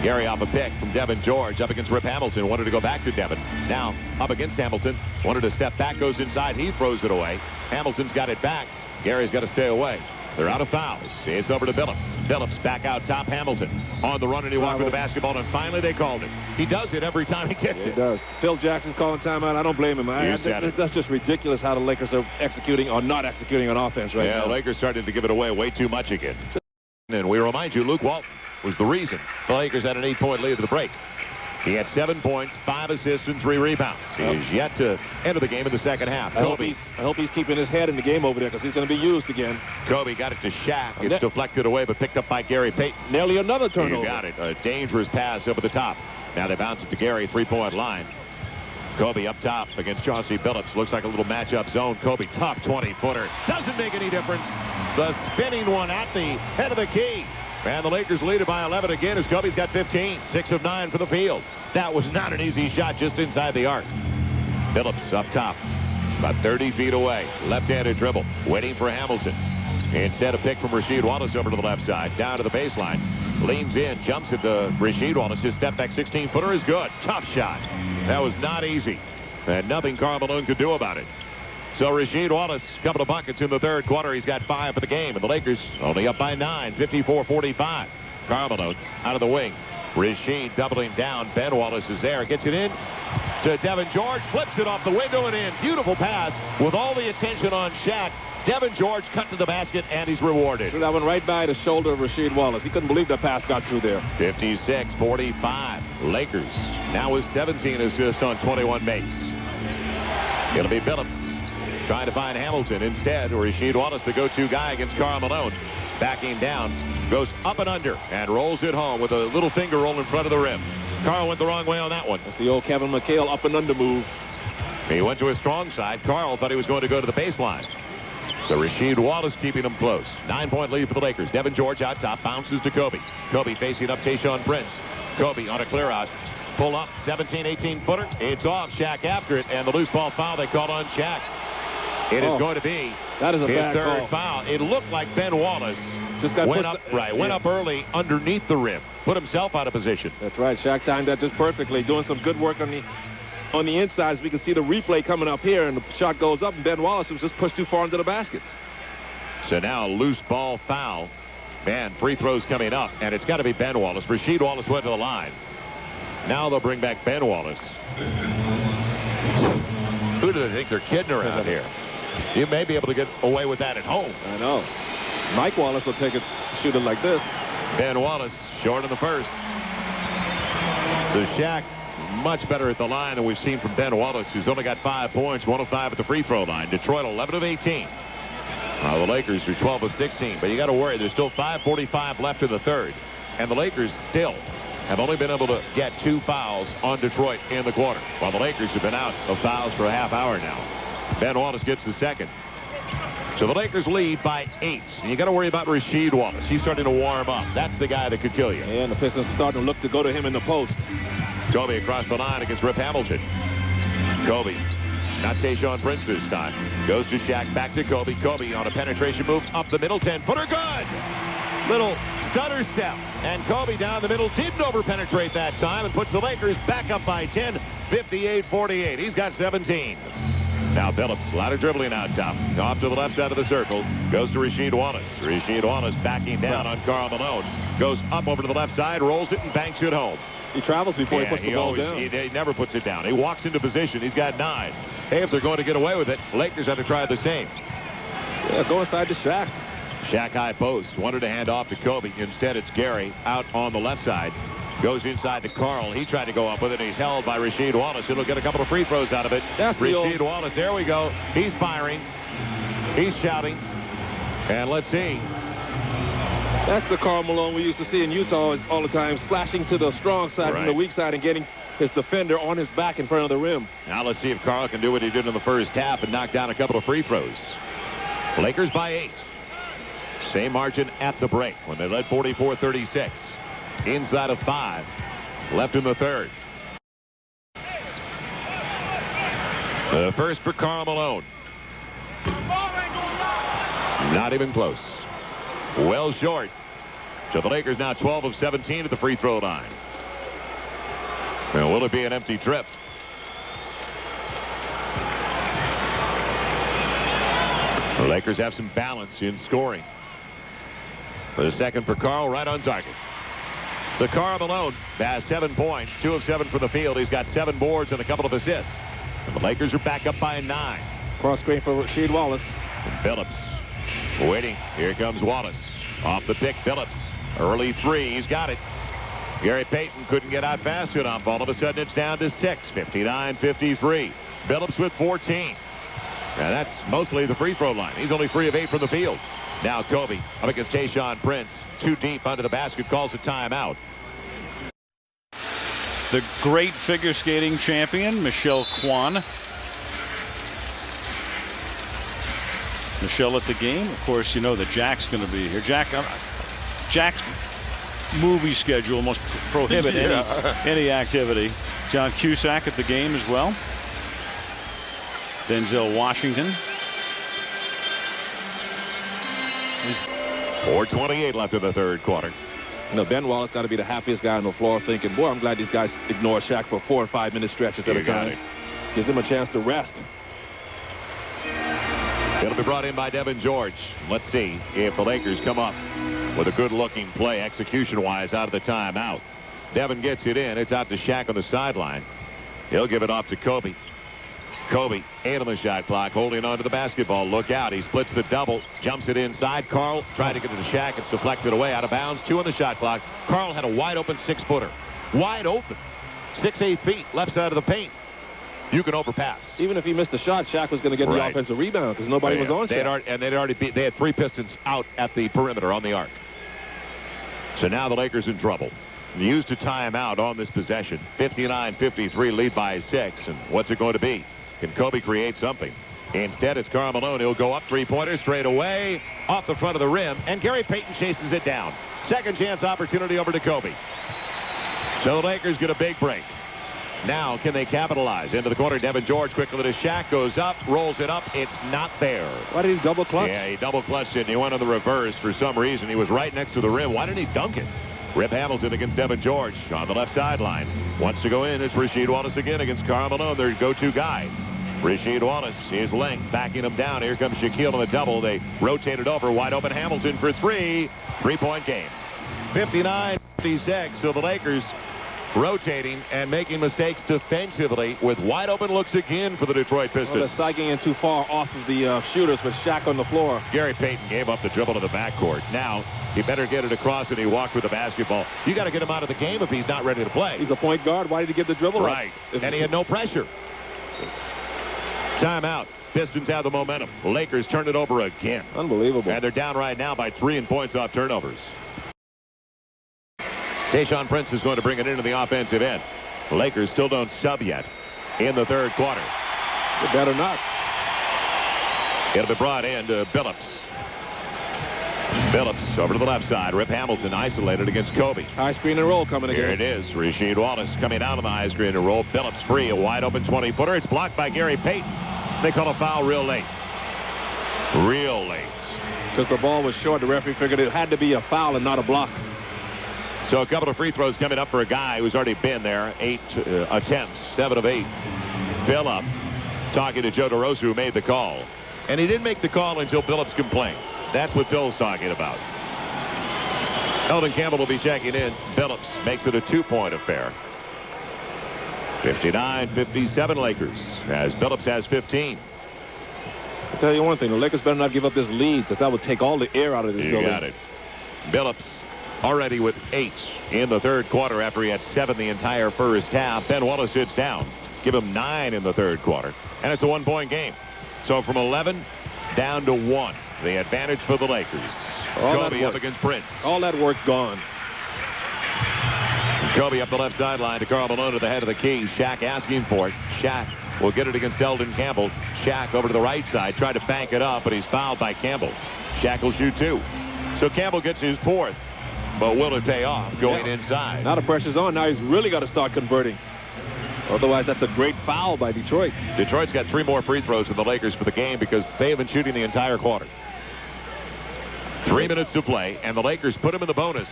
Gary off a pick from Devin George up against Rip Hamilton. Wanted to go back to Devin. Now up against Hamilton. Wanted to step back, goes inside. He throws it away. Hamilton's got it back. Gary's got to stay away. They're out of fouls. It's over to Billups. Billups back out top. Hamilton on the run, and he walked with the basketball, and finally they called it. He does it every time he gets it. He does. Phil Jackson's calling timeout. I don't blame him. That's just ridiculous how the Lakers are executing or not executing on offense right now. Yeah, the Lakers started to give it away way too much again. And we remind you, Luke Walton was the reason the Lakers had an 8-point lead at the break. He had 7 points, 5 assists, and 3 rebounds. He is yet to enter the game in the second half. I hope he's keeping his head in the game over there, because he's going to be used again. Kobe got it to Shaq. It's deflected away, but picked up by Gary Payton. Nearly another turnover. You got it. A dangerous pass over the top. Now they bounce it to Gary, 3-point line. Kobe up top against Chauncey Billups. Looks like a little matchup zone. Kobe, top 20-footer. Doesn't make any difference. The spinning one at the head of the key. And the Lakers lead it by 11 again as Kobe's got 15. 6 of 9 for the field. That was not an easy shot just inside the arc. Phillips up top. About 30 feet away. Left-handed dribble. Waiting for Hamilton. Instead, a pick from Rasheed Wallace over to the left side. Down to the baseline. Leans in. Jumps at the Rasheed Wallace. His step-back 16-footer is good. Tough shot. That was not easy. And nothing Karl Malone could do about it. So Rasheed Wallace, a couple of buckets in the third quarter. He's got 5 for the game. And the Lakers only up by 9. 54-45. Karl Malone out of the wing. Rasheed doubling down. Ben Wallace is there. Gets it in to Devin George. Flips it off the window and in. Beautiful pass with all the attention on Shaq. Devin George cut to the basket, and he's rewarded. That went right by the shoulder of Rasheed Wallace. He couldn't believe that pass got through there. 56-45. Lakers now with 17 assists on 21 makes. It'll be Phillips trying to find Hamilton. Instead, Rasheed Wallace, the go-to guy against Karl Malone. Backing down, goes up and under, and rolls it home with a little finger roll in front of the rim. Karl went the wrong way on that one. That's the old Kevin McHale up and under move. He went to his strong side. Karl thought he was going to go to the baseline. So Rasheed Wallace keeping them close. 9-point lead for the Lakers. Devin George out top, bounces to Kobe. Kobe facing up Tayshaun Prince. Kobe on a clear out. Pull up, 17, 18-footer. It's off. Shaq after it, and the loose ball foul they called on Shaq. It is going to be that is a his bad third call. foul. It looked like Ben Wallace just got went up early underneath the rim. Put himself out of position. That's right. Shaq timed that just perfectly. Doing some good work on the inside. We can see the replay coming up here, and the shot goes up, and Ben Wallace was just pushed too far into the basket. So now loose ball foul. Man, free throws coming up, and it's got to be Ben Wallace. Rasheed Wallace went to the line. Now they'll bring back Ben Wallace. Who do they think they're kidding around here? You may be able to get away with that at home. I know. Mike Wallace will take it, shoot it like this. Ben Wallace short in the first. So Shaq much better at the line than we've seen from Ben Wallace, who's only got 5 points, 1 of 5 at the free throw line. Detroit 11 of 18. The Lakers are 12 of 16, but you got to worry. There's still 5:45 left in the third, and the Lakers still have only been able to get 2 fouls on Detroit in the quarter, while the Lakers have been out of fouls for a half hour now. Ben Wallace gets the second. So the Lakers lead by 8. And you got to worry about Rasheed Wallace. He's starting to warm up. That's the guy that could kill you. And the Pistons are starting to look to go to him in the post. Kobe across the line against Rip Hamilton. Kobe, not Tayshaun Prince this time. Goes to Shaq, back to Kobe. Kobe on a penetration move up the middle, 10-footer, good! Little stutter step, and Kobe down the middle didn't over-penetrate that time and puts the Lakers back up by 10, 58-48. He's got 17. Now Phillips, a lot of dribbling out top. Off to the left side of the circle. Goes to Rasheed Wallace. Rasheed Wallace backing down on Karl Malone. Goes up over to the left side, rolls it, and banks it home. He travels before he puts the ball down. He never puts it down. He walks into position. He's got 9. Hey, if they're going to get away with it, Lakers have to try the same. Yeah, go inside to Shaq. Shaq high post. Wanted to hand off to Kobe. Instead, it's Gary out on the left side. Goes inside to Karl. He tried to go up with it. He's held by Rasheed Wallace. He'll get a couple of free throws out of it. That's Rasheed Wallace. There we go. He's firing. He's shouting. And let's see. That's the Karl Malone we used to see in Utah all the time, splashing to the strong side from the weak side and getting his defender on his back in front of the rim. Now let's see if Karl can do what he did in the first half and knock down a couple of free throws. Lakers by 8. Same margin at the break when they led 44-36. Inside of 5. Left in the third. The first for Karl Malone. Not even close. Well short. So the Lakers now 12 of 17 at the free throw line. Now, will it be an empty trip? The Lakers have some balance in scoring. The second for Karl, right on target. So Karl Malone has 7 points, 2 of 7 from the field. He's got 7 boards and a couple of assists. And the Lakers are back up by 9. Cross screen for Rasheed Wallace. And Phillips waiting. Here comes Wallace. Off the pick, Phillips. Early 3. He's got it. Gary Payton couldn't get out fast enough. All of a sudden, it's down to 6. 59-53. Phillips with 14. Now, that's mostly the free throw line. He's only 3 of 8 from the field. Now Kobe up against Tayshaun Prince. Too deep under the basket. Calls a timeout. The great figure skating champion, Michelle Kwan. Michelle at the game. Of course, you know that Jack's going to be here. Jack's movie schedule must prohibit any activity. John Cusack at the game as well. Denzel Washington. 4:28 left in the third quarter. You know, Ben Wallace got to be the happiest guy on the floor thinking, boy, I'm glad these guys ignore Shaq for 4 or 5 minute stretches at a time. Gives him a chance to rest. It'll be brought in by Devin George. Let's see if the Lakers come up with a good-looking play execution-wise out of the timeout. Devin gets it in. It's out to Shaq on the sideline. He'll give it off to Kobe. Kobe, 8 on the shot clock, holding on to the basketball. Look out. He splits the double, jumps it inside. Karl tried to get it to Shaq. It's deflected away out of bounds. 2 on the shot clock. Karl had a wide-open 6-footer. Wide open. 6-8 feet, left side of the paint. You can overpass. Even if he missed the shot, Shaq was going to get the offensive rebound because nobody was on Shaq. They had 3 Pistons out at the perimeter on the arc. So now the Lakers in trouble. Used a timeout on this possession. 59-53, lead by 6. And what's it going to be? Can Kobe create something? Instead, it's Karl Malone. He'll go up 3-pointer straight away, off the front of the rim, and Gary Payton chases it down. Second chance opportunity over to Kobe. So the Lakers get a big break. Now, can they capitalize? Into the corner, Devin George quickly to Shaq, goes up, rolls it up. It's not there. Why did he double clutch? Yeah, he double clutched it, and he went on the reverse for some reason. He was right next to the rim. Why didn't he dunk it? Rip Hamilton against Devin George on the left sideline. Wants to go in. It's Rasheed Wallace again against Karl Malone, their go-to guy. Rasheed Wallace, his length, backing him down. Here comes Shaquille on the double. They rotate it over. Wide open Hamilton for 3. 3-point game. 59-56. So the Lakers rotating and making mistakes defensively with wide open looks again for the Detroit Pistons. Well, they're psyching in too far off of the shooters with Shaq on the floor. Gary Payton gave up the dribble to the backcourt. Now he better get it across, and he walked with the basketball. You got to get him out of the game if he's not ready to play. He's a point guard. Why did he give the dribble? Right. And he had no pressure. Timeout. Pistons have the momentum. Lakers turn it over again. Unbelievable. And they're down right now by 3 in points off turnovers. Tayshaun Prince is going to bring it into the offensive end. The Lakers still don't sub yet in the third quarter. They better not. It'll be brought in to Billups. Billups over to the left side. Rip Hamilton isolated against Kobe. High screen and roll coming again. Here it is. Rasheed Wallace coming out of the high screen and roll. Billups free. A wide open 20-footer. It's blocked by Gary Payton. They call a foul real late. Real late. Because the ball was short, the referee figured it had to be a foul and not a block. So a couple of free throws coming up for a guy who's already been there. 8 attempts, 7 of 8. Phillip talking to Joe DeRosa, who made the call. And he didn't make the call until Billups complained. That's what Phil's talking about. Eldon Campbell will be checking in. Billups makes it a 2-point affair. 59-57 Lakers as Billups has 15. I'll tell you one thing. The Lakers better not give up this lead because that would take all the air out of this building. You got it. Billups already with 8 in the third quarter after he had 7 the entire first half. Ben Wallace sits down. Give him 9 in the third quarter. And it's a 1-point game. So from 11 down to 1. The advantage for the Lakers. Kobe up against Prince. All that work gone. Kobe up the left sideline to Karl Malone at the head of the key. Shaq asking for it. Shaq will get it against Eldon Campbell. Shaq over to the right side. Tried to bank it up, but he's fouled by Campbell. Shaq will shoot 2. So Campbell gets his 4th. But will it pay off going inside? Now the pressure's on. Now he's really got to start converting. Otherwise, that's a great foul by Detroit. Detroit's got 3 more free throws than the Lakers for the game because they have been shooting the entire quarter. 3 minutes to play, and the Lakers put him in the bonus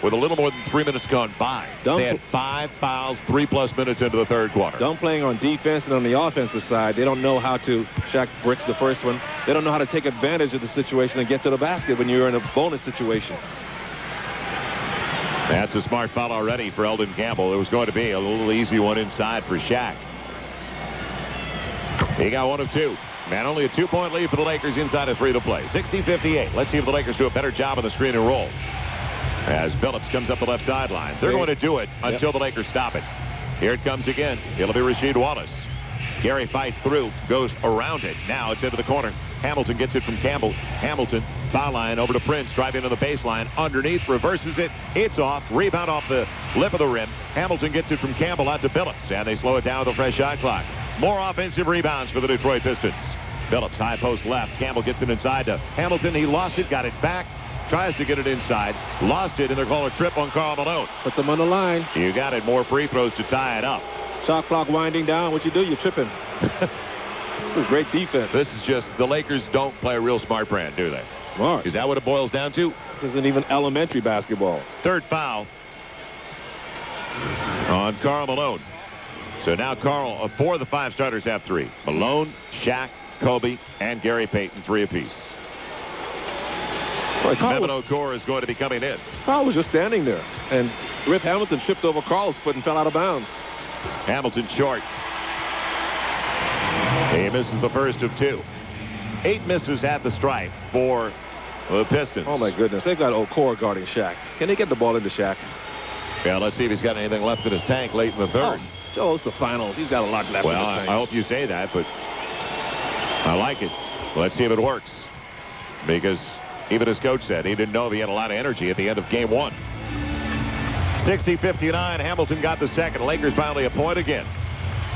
with a little more than 3 minutes gone by. They had 5 fouls, 3+ minutes into the third quarter. Dumb playing on defense and on the offensive side. They don't know how to. Shaq bricks the first one. They don't know how to take advantage of the situation and get to the basket when you're in a bonus situation. That's a smart foul already for Eldon Campbell. It was going to be a little easy one inside for Shaq. He got 1 of 2. And only a 2-point lead for the Lakers inside of 3 to play. 60-58. Let's see if the Lakers do a better job on the screen and roll. As Billups comes up the left sideline. They're going to do it until the Lakers stop it. Here it comes again. It'll be Rasheed Wallace. Gary fights through, goes around it. Now it's into the corner. Hamilton gets it from Campbell. Hamilton, foul line over to Prince, driving to the baseline. Underneath, reverses it. It's off. Rebound off the lip of the rim. Hamilton gets it from Campbell out to Billups, and they slow it down with a fresh shot clock. More offensive rebounds for the Detroit Pistons. Billups, high post left. Campbell gets it inside to Hamilton. He lost it, got it back. Tries to get it inside. Lost it, and they're calling a trip on Karl Malone. Puts him on the line. You got it. More free throws to tie it up. Shot clock winding down. What you do? You're tripping. This is great defense. This is just, the Lakers don't play a real smart brand, do they? Smart. Is that what it boils down to? This isn't even elementary basketball. Third foul on Karl Malone. So now Karl, 4 of the 5 starters have 3. Malone, Shaq, Kobe, and Gary Payton, 3 apiece. Mehmet Okur is going to be coming in. Karl was just standing there, and Rip Hamilton tripped over Karl's foot and fell out of bounds. Hamilton short. He misses the first of 2. 8 misses at the stripe for the Pistons. Oh, my goodness. They've got Okur guarding Shaq. Can they get the ball into Shaq? Yeah, let's see if he's got anything left in his tank late in the third. Oh, Joe, it's the finals. He's got a lot left in his tank. I hope you say that, but I like it. Let's see if it works. Because even his coach said he didn't know if he had a lot of energy at the end of game 1. 60-59. Hamilton got the second. Lakers by only a point again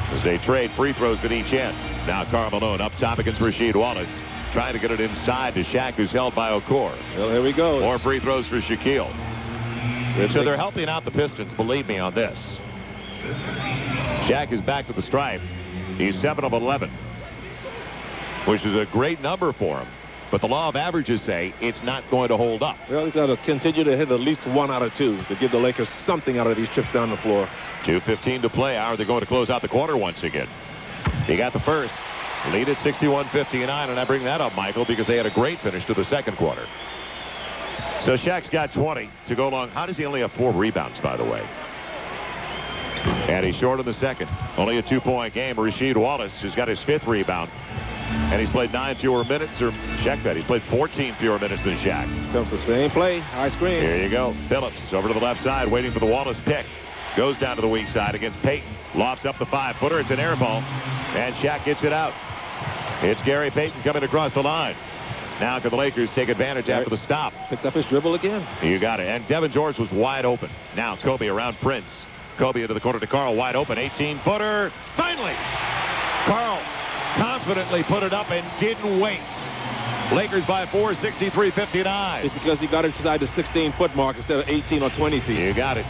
as they trade free throws at each end. Now Karl Malone up top against Rasheed Wallace, trying to get it inside to Shaq, who's held by Okur. Well, here we go. More free throws for Shaquille. So they're helping out the Pistons, believe me, on this. Shaq is back to the stripe. He's 7 of 11, which is a great number for him. But the law of averages say it's not going to hold up. Well, he's got to continue to hit at least 1 out of 2 to give the Lakers something out of these trips down the floor. 2:15 to play. Are they going to close out the quarter once again? He got the first. Lead at 61-59, and I bring that up, Michael, because they had a great finish to the second quarter. So Shaq's got 20 to go along. How does he only have 4 rebounds, by the way? And he's short in the second. Only a 2-point game. Rasheed Wallace has got his 5th rebound. And he's played 9 fewer minutes, or check that. He's played 14 fewer minutes than Shaq. Comes the same play. High screen. Here you go. Phillips over to the left side, waiting for the Wallace pick. Goes down to the weak side against Payton. Lofts up the 5-footer. It's an air ball. And Shaq gets it out. It's Gary Payton coming across the line. Now can the Lakers take advantage after the stop. Picked up his dribble again. You got it. And Devin George was wide open. Now Kobe around Prince. Kobe into the corner to Karl, wide open. 18-footer. Finally! Karl confidently put it up and didn't wait. Lakers by 4, 63-59. It's because he got inside the 16-foot mark instead of 18 or 20 feet. You got it.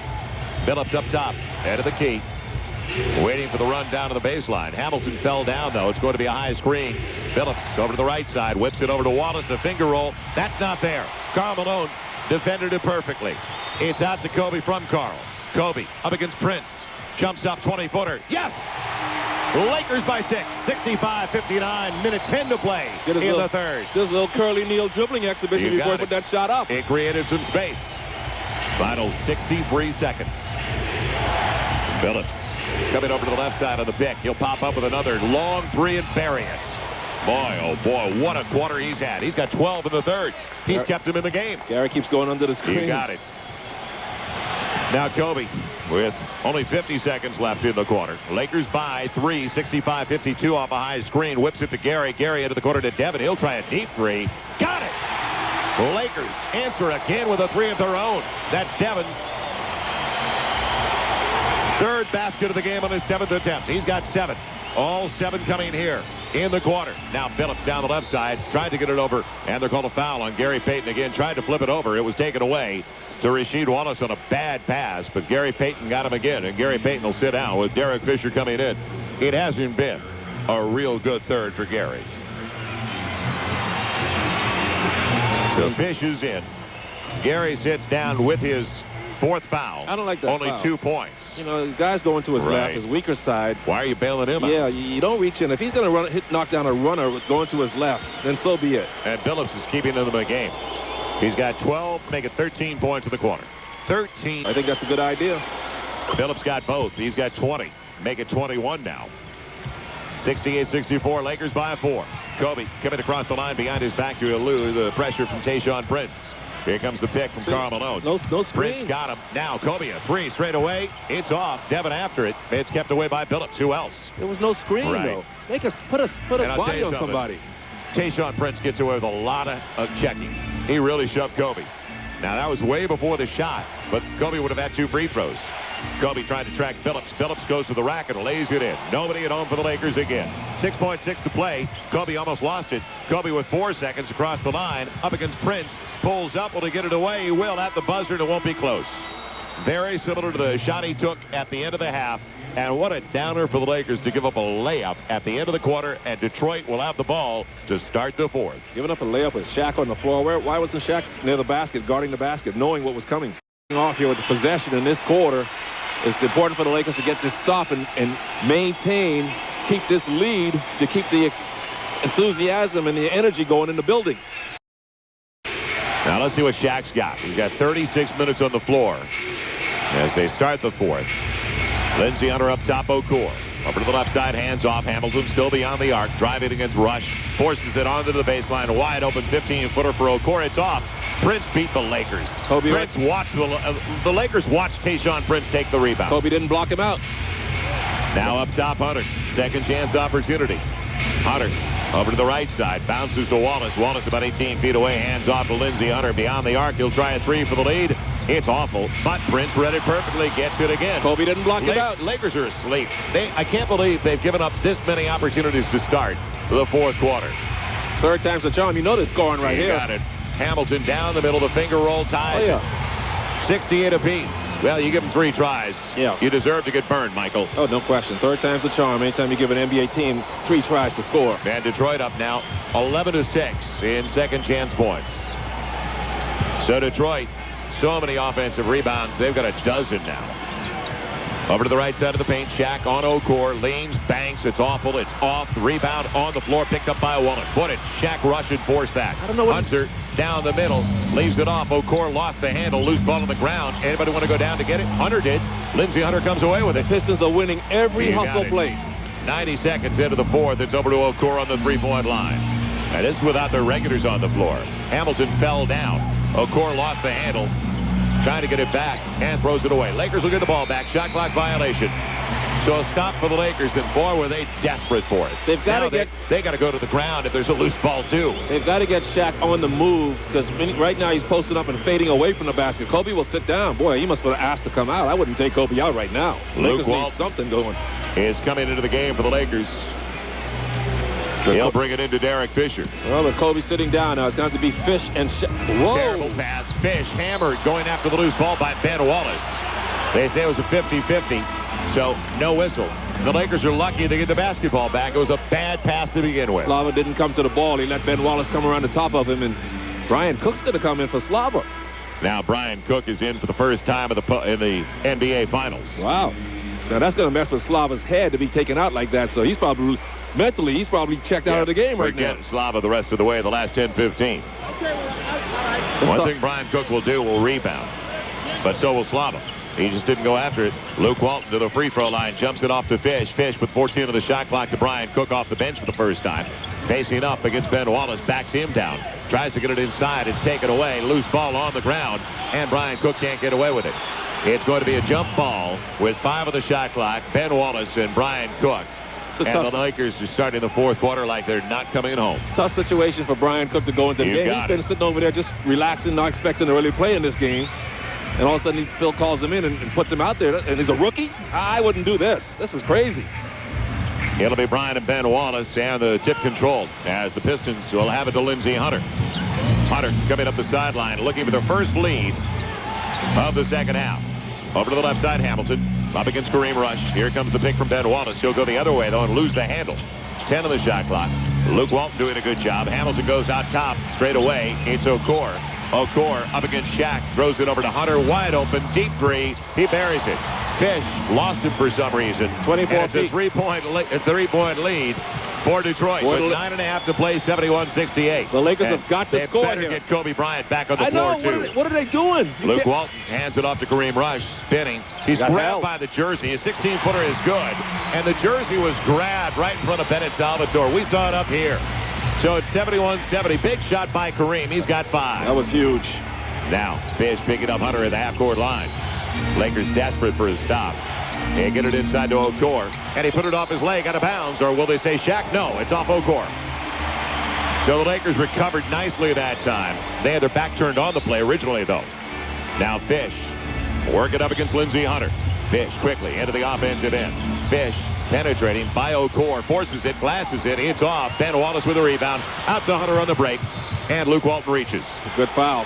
Phillips up top. Head of the key. Waiting for the run down to the baseline. Hamilton fell down, though. It's going to be a high screen. Phillips over to the right side. Whips it over to Wallace. A finger roll. That's not there. Karl Malone defended it perfectly. It's out to Kobe from Karl. Kobe up against Prince. Jumps up 20-footer. Yes! Lakers by 6. 65-59. Minute 10 to play in the third. This little Curly Neal dribbling exhibition before he put that shot up. It created some space. Final 63 seconds. Phillips coming over to the left side of the pick. He'll pop up with another long 3 and bury it. Boy, oh boy, what a quarter he's had. He's got 12 in the third. He's kept him in the game. Gary keeps going under the screen. You got it. Now Kobe with only 50 seconds left in the quarter. Lakers by 3, 65-52 off a high screen. Whips it to Gary. Gary into the corner to Devin. He'll try a deep 3. Got it! Lakers answer again with a 3 of their own. That's Devin's 3rd basket of the game on his 7th attempt. He's got 7. All 7 coming here in the quarter. Now Phillips down the left side. Tried to get it over, and they're called a foul on Gary Payton again. Tried to flip it over. It was taken away to Rasheed Wallace on a bad pass, but Gary Payton got him again, and Gary Payton will sit down with Derek Fisher coming in. It hasn't been a real good third for Gary. So Fish is in. Gary sits down with his 4th foul. I don't like that Only foul. 2 points. You know, the guy's going to his left, his weaker side. Why are you bailing him Yeah, out? you don't reach in. If he's going to knock down a runner going to his left, then so be it. And Phillips is keeping them in the game. He's got 12, make it 13 points in the quarter. 13. I think that's a good idea. Phillips got both. He's got 20. Make it 21 now. 68-64, Lakers by 4. Kobe coming across the line behind his back to elude the pressure from Tayshaun Prince. Here comes the pick from Karl Malone. No screen. Prince got him. Now Kobe a 3 straight away. It's off. Devin after it. It's kept away by Phillips. Who else? There was no screen, though. Make us put a body on somebody. Tayshaun Prince gets away with a lot of checking. He really shoved Kobe. Now, that was way before the shot, but Kobe would have had 2 free throws. Kobe trying to track Phillips. Phillips goes to the rack and lays it in. Nobody at home for the Lakers again. 6.6 to play. Kobe almost lost it. Kobe with 4 seconds across the line. Up against Prince. Pulls up. Will he get it away? He will at the buzzer, and it won't be close. Very similar to the shot he took at the end of the half And what a downer for the Lakers to give up a layup at the end of the quarter, and Detroit will have the ball to start the fourth. Giving up a layup with Shaq on the floor. Why wasn't Shaq near the basket, guarding the basket, knowing what was coming? Off here with the possession in this quarter. It's important for the Lakers to get this stop and maintain, keep this lead, to keep the enthusiasm and the energy going in the building. Now let's see what Shaq's got. He's got 36 minutes on the floor as they start the fourth. Lindsey Hunter up top, Okor. Over to the left side, hands off. Hamilton still beyond the arc. Driving against Rush. Forces it onto the baseline. Wide open 15-footer for Okor. It's off. Prince beat the Lakers. Prince watched the Lakers watched Tayshaun Prince take the rebound. Kobe didn't block him out. Now up top, Hunter. Second chance opportunity. Hunter over to the right side. Bounces to Wallace. Wallace about 18 feet away. Hands off to Lindsey Hunter. Beyond the arc. He'll try a three for the lead. It's awful, but Prince read it perfectly, gets it again. Kobe didn't block it out. Lakers are asleep. I can't believe they've given up this many opportunities to start the fourth quarter. Third time's the charm. You know they're scoring right here. Got it. Hamilton down the middle, the finger roll ties. Oh, yeah. 68 apiece. Well, you give them 3 tries. Yeah. You deserve to get burned, Michael. Oh, no question. Third time's the charm. Anytime you give an NBA team 3 tries to score. And Detroit up now 11-6 in second chance points. So Detroit, so many offensive rebounds. They've got a dozen now. Over to the right side of the paint. Shaq on Okor. Leans, banks. It's awful. It's off. The rebound on the floor. Picked up by Wallace. What did Shaq rush and force that? I don't know what. Hunter down the middle. Leaves it off. Okor lost the handle. Loose ball on the ground. Anybody want to go down to get it? Hunter did. Lindsey Hunter comes away with it. Pistons are winning every hustle play. 90 seconds into the fourth. It's over to Okor on the three-point line. And this is without their regulars on the floor. Hamilton fell down. Okor lost the handle. Trying to get it back and throws it away. Lakers will get the ball back. Shot clock violation. So a stop for the Lakers, and boy, were they desperate for it. They've got to get. They got to go to the ground if there's a loose ball too. They've got to get Shaq on the move, because right now he's posted up and fading away from the basket. Kobe will sit down. Boy, he must have asked to come out. I wouldn't take Kobe out right now. Luke Lakers need something going. Is coming into the game for the Lakers. He'll bring it into Derek Fisher. Well, with Kobe sitting down now, it's going to be Fish and Whoa. Terrible pass. Fish hammered, going after the loose ball by Ben Wallace. They say it was a 50-50, so no whistle. The Lakers are lucky to get the basketball back. It was a bad pass to begin with. Slava didn't come to the ball. He let Ben Wallace come around the top of him, and Brian Cook's going to come in for Slava. Now Brian Cook is in for the first time in the NBA Finals. Wow. Now that's going to mess with Slava's head to be taken out like that, so he's probably... Mentally, he's probably checked out of the game right now. Slava the rest of the way the last 10-15. One thing Brian Cook will do will rebound, but so will Slava. He just didn't go after it. Luke Walton to the free throw line, jumps it off to Fish. Fish with 14 of the shot clock to Brian Cook off the bench for the first time. Facing up against Ben Wallace, backs him down. Tries to get it inside. It's taken away. Loose ball on the ground, and Brian Cook can't get away with it. It's going to be a jump ball with 5 of the shot clock. Ben Wallace and Brian Cook. And the Lakers are starting the fourth quarter like they're not coming home. Tough situation for Brian Cook to go into the game. He's been sitting over there just relaxing, not expecting to really play in this game. And all of a sudden, Phil calls him in and puts him out there. And he's a rookie? I wouldn't do this. This is crazy. It'll be Brian and Ben Wallace, and the tip controlled as the Pistons will have it to Lindsey Hunter. Hunter coming up the sideline, looking for their first lead of the second half. Over to the left side, Hamilton. Up against Kareem Rush. Here comes the pick from Ben Wallace. He'll go the other way, though, and lose the handle. 10 on the shot clock. Luke Walton doing a good job. Hamilton goes out top, straight away. It's Okor. Okor up against Shaq. Throws it over to Hunter. Wide open, deep three. He buries it. Fish lost it for some reason. 24 feet. It's a three-point lead for Detroit. With 9.5 to play, 71-68. The Lakers have got to score here. They better get Kobe Bryant back on the floor, too. What are they doing? Luke Walton hands it off to Kareem Rush, spinning. He's grabbed by the jersey. His 16-footer is good. And the jersey was grabbed right in front of Bennett Salvatore. We saw it up here. So it's 71-70. Big shot by Kareem. He's got 5. That was huge. Now, Fish picking up Hunter at the half-court line. Lakers desperate for a stop. They get it inside to Okor. And he put it off his leg out of bounds. Or will they say Shaq? No, it's off Okor. So the Lakers recovered nicely that time. They had their back turned on the play originally, though. Now Fish working up against Lindsey Hunter. Fish quickly into the offensive end. Fish penetrating by Okor. Forces it, glasses it. It's off. Ben Wallace with a rebound. Out to Hunter on the break. And Luke Walton reaches. It's a good foul.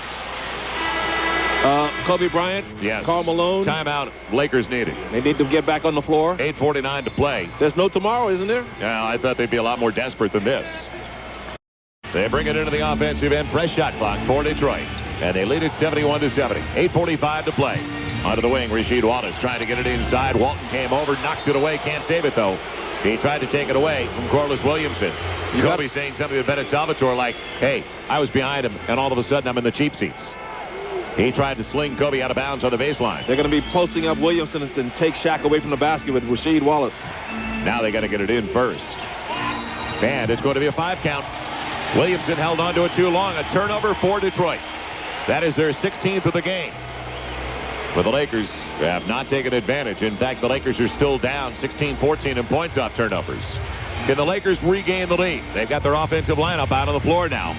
Kobe Bryant. Yes. Karl Malone. Timeout. Lakers need it. They need to get back on the floor. 8:49 to play. There's no tomorrow, isn't there? Yeah, I thought they'd be a lot more desperate than this. They bring it into the offensive end. Fresh shot clock for Detroit. And they lead it 71-70. 8:45 to play. Onto the wing, Rasheed Wallace trying to get it inside. Walton came over, knocked it away. Can't save it, though. He tried to take it away from Corliss Williamson. Kobe saying something to Bennett Salvatore like, hey, I was behind him, and all of a sudden I'm in the cheap seats. He tried to sling Kobe out of bounds on the baseline. They're going to be posting up Williamson and take Shaq away from the basket with Rasheed Wallace. Now they got to get it in first. And it's going to be a 5 count. Williamson held on to it too long. A turnover for Detroit. That is their 16th of the game. But the Lakers have not taken advantage. In fact, the Lakers are still down 16-14 in points off turnovers. Can the Lakers regain the lead? They've got their offensive lineup out on the floor now.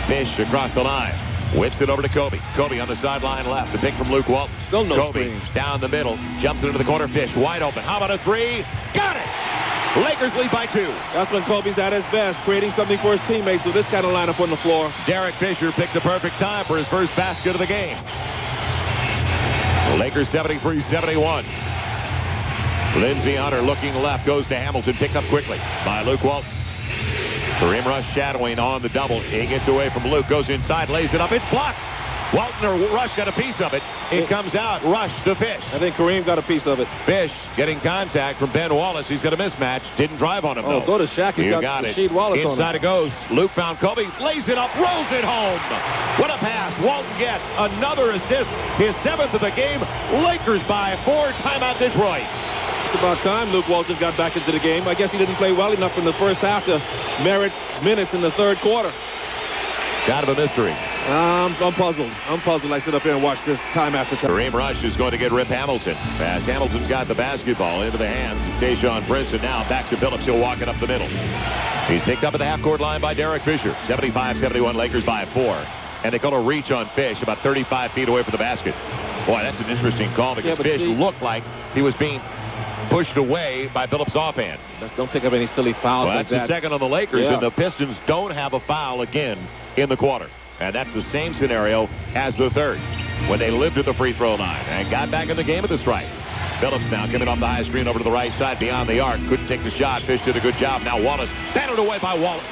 Fish across the line. Whips it over to Kobe. Kobe on the sideline left. The pick from Luke Walton. Still no Kobe screens. down the middle. Jumps it into the corner. Fish wide open. How about a 3? Got it! Lakers lead by 2. That's when Kobe's at his best, creating something for his teammates with this kind of lineup on the floor. Derek Fisher picked the perfect time for his first basket of the game. Lakers 73-71. Lindsey Hunter looking left, goes to Hamilton, picked up quickly by Luke Walton. Kareem Rush shadowing on the double. He gets away from Luke, goes inside, lays it up. It's blocked. Walton or Rush got a piece of it. It comes out. Rush to Fish. I think Kareem got a piece of it. Fish getting contact from Ben Wallace. He's got a mismatch. Didn't drive on him, though. Go to Shaq. He's got Rasheed Wallace on him. Inside it goes. Luke found Kobe. Lays it up. Rolls it home. What a pass. Walton gets another assist. His 7th of the game. Lakers by 4. Timeout Detroit. It's about time Luke Walton got back into the game. I guess he didn't play well enough in the first half to merit minutes in the third quarter. Kind of a mystery. I'm puzzled. I sit up here and watch this time after time. Kareem Rush is going to get Rip Hamilton. As Hamilton's got the basketball into the hands of Tayshaun Prince, and now back to Phillips. He'll walk it up the middle. He's picked up at the half-court line by Derek Fisher. 75-71, Lakers by 4. And they call a reach on Fish about 35 feet away from the basket. Boy, that's an interesting call because Fish looked like he was being pushed away by Phillips' offhand. Don't pick up any silly fouls like that. That's the second on the Lakers, and the Pistons don't have a foul again in the quarter. And that's the same scenario as the third, when they lived at the free throw line and got back in the game at the strike. Phillips now coming off the high screen over to the right side beyond the arc. Couldn't take the shot. Fish did a good job. Now Wallace batted away by Walton.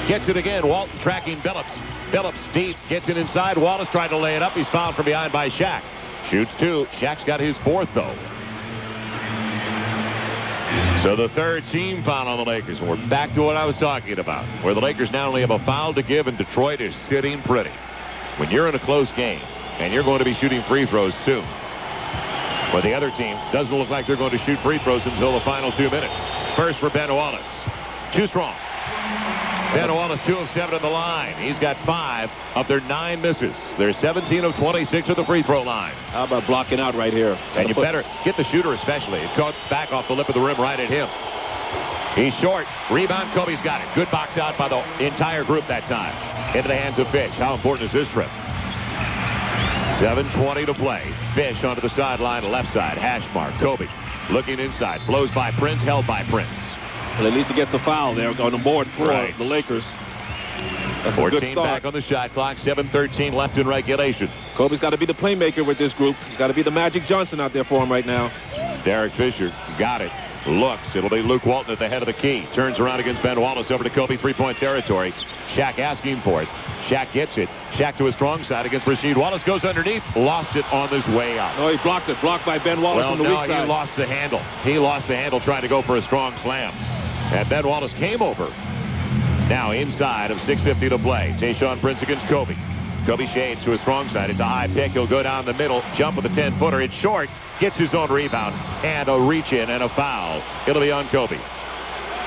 Gets it again. Walton tracking Phillips. Phillips deep. Gets it inside. Wallace tried to lay it up. He's fouled from behind by Shaq. Shoots 2. Shaq's got his 4th, though. So the third team foul on the Lakers. And we're back to what I was talking about, where the Lakers not only have a foul to give, and Detroit is sitting pretty. When you're in a close game, and you're going to be shooting free throws soon, but the other team doesn't look like they're going to shoot free throws until the final 2 minutes. First for Ben Wallace. Too strong. Ben Wallace 2 of 7 at the line. He's got 5 of their 9 misses. They're 17 of 26 at the free throw line. How about blocking out right here? And you better get the shooter especially. It cuts back off the lip of the rim right at him. He's short. Rebound. Kobe's got it. Good box out by the entire group that time. Into the hands of Fish. How important is this trip? 7:20 to play. Fish onto the sideline, left side. Hash mark. Kobe looking inside. Blows by Prince. Held by Prince. Well, at least he gets a foul there on the board for the Lakers. That's 14 back on the shot clock. 7:13 left in regulation. Kobe's got to be the playmaker with this group. He's got to be the Magic Johnson out there for him right now. Derek Fisher got it. Looks. It'll be Luke Walton at the head of the key. Turns around against Ben Wallace over to Kobe. 3-point territory. Shaq asking for it. Shaq gets it. Shaq to his strong side against Rasheed Wallace. Goes underneath. Lost it on his way out. Oh, he blocked it. Blocked by Ben Wallace on the weak side. He lost the handle. He lost the handle trying to go for a strong slam. And Ben Wallace came over. Now inside of 6:50 to play. Tayshaun Prince against Kobe. Kobe shades to his strong side. It's a high pick. He'll go down the middle. Jump with a 10-footer. It's short. Gets his own rebound. And a reach in and a foul. It'll be on Kobe.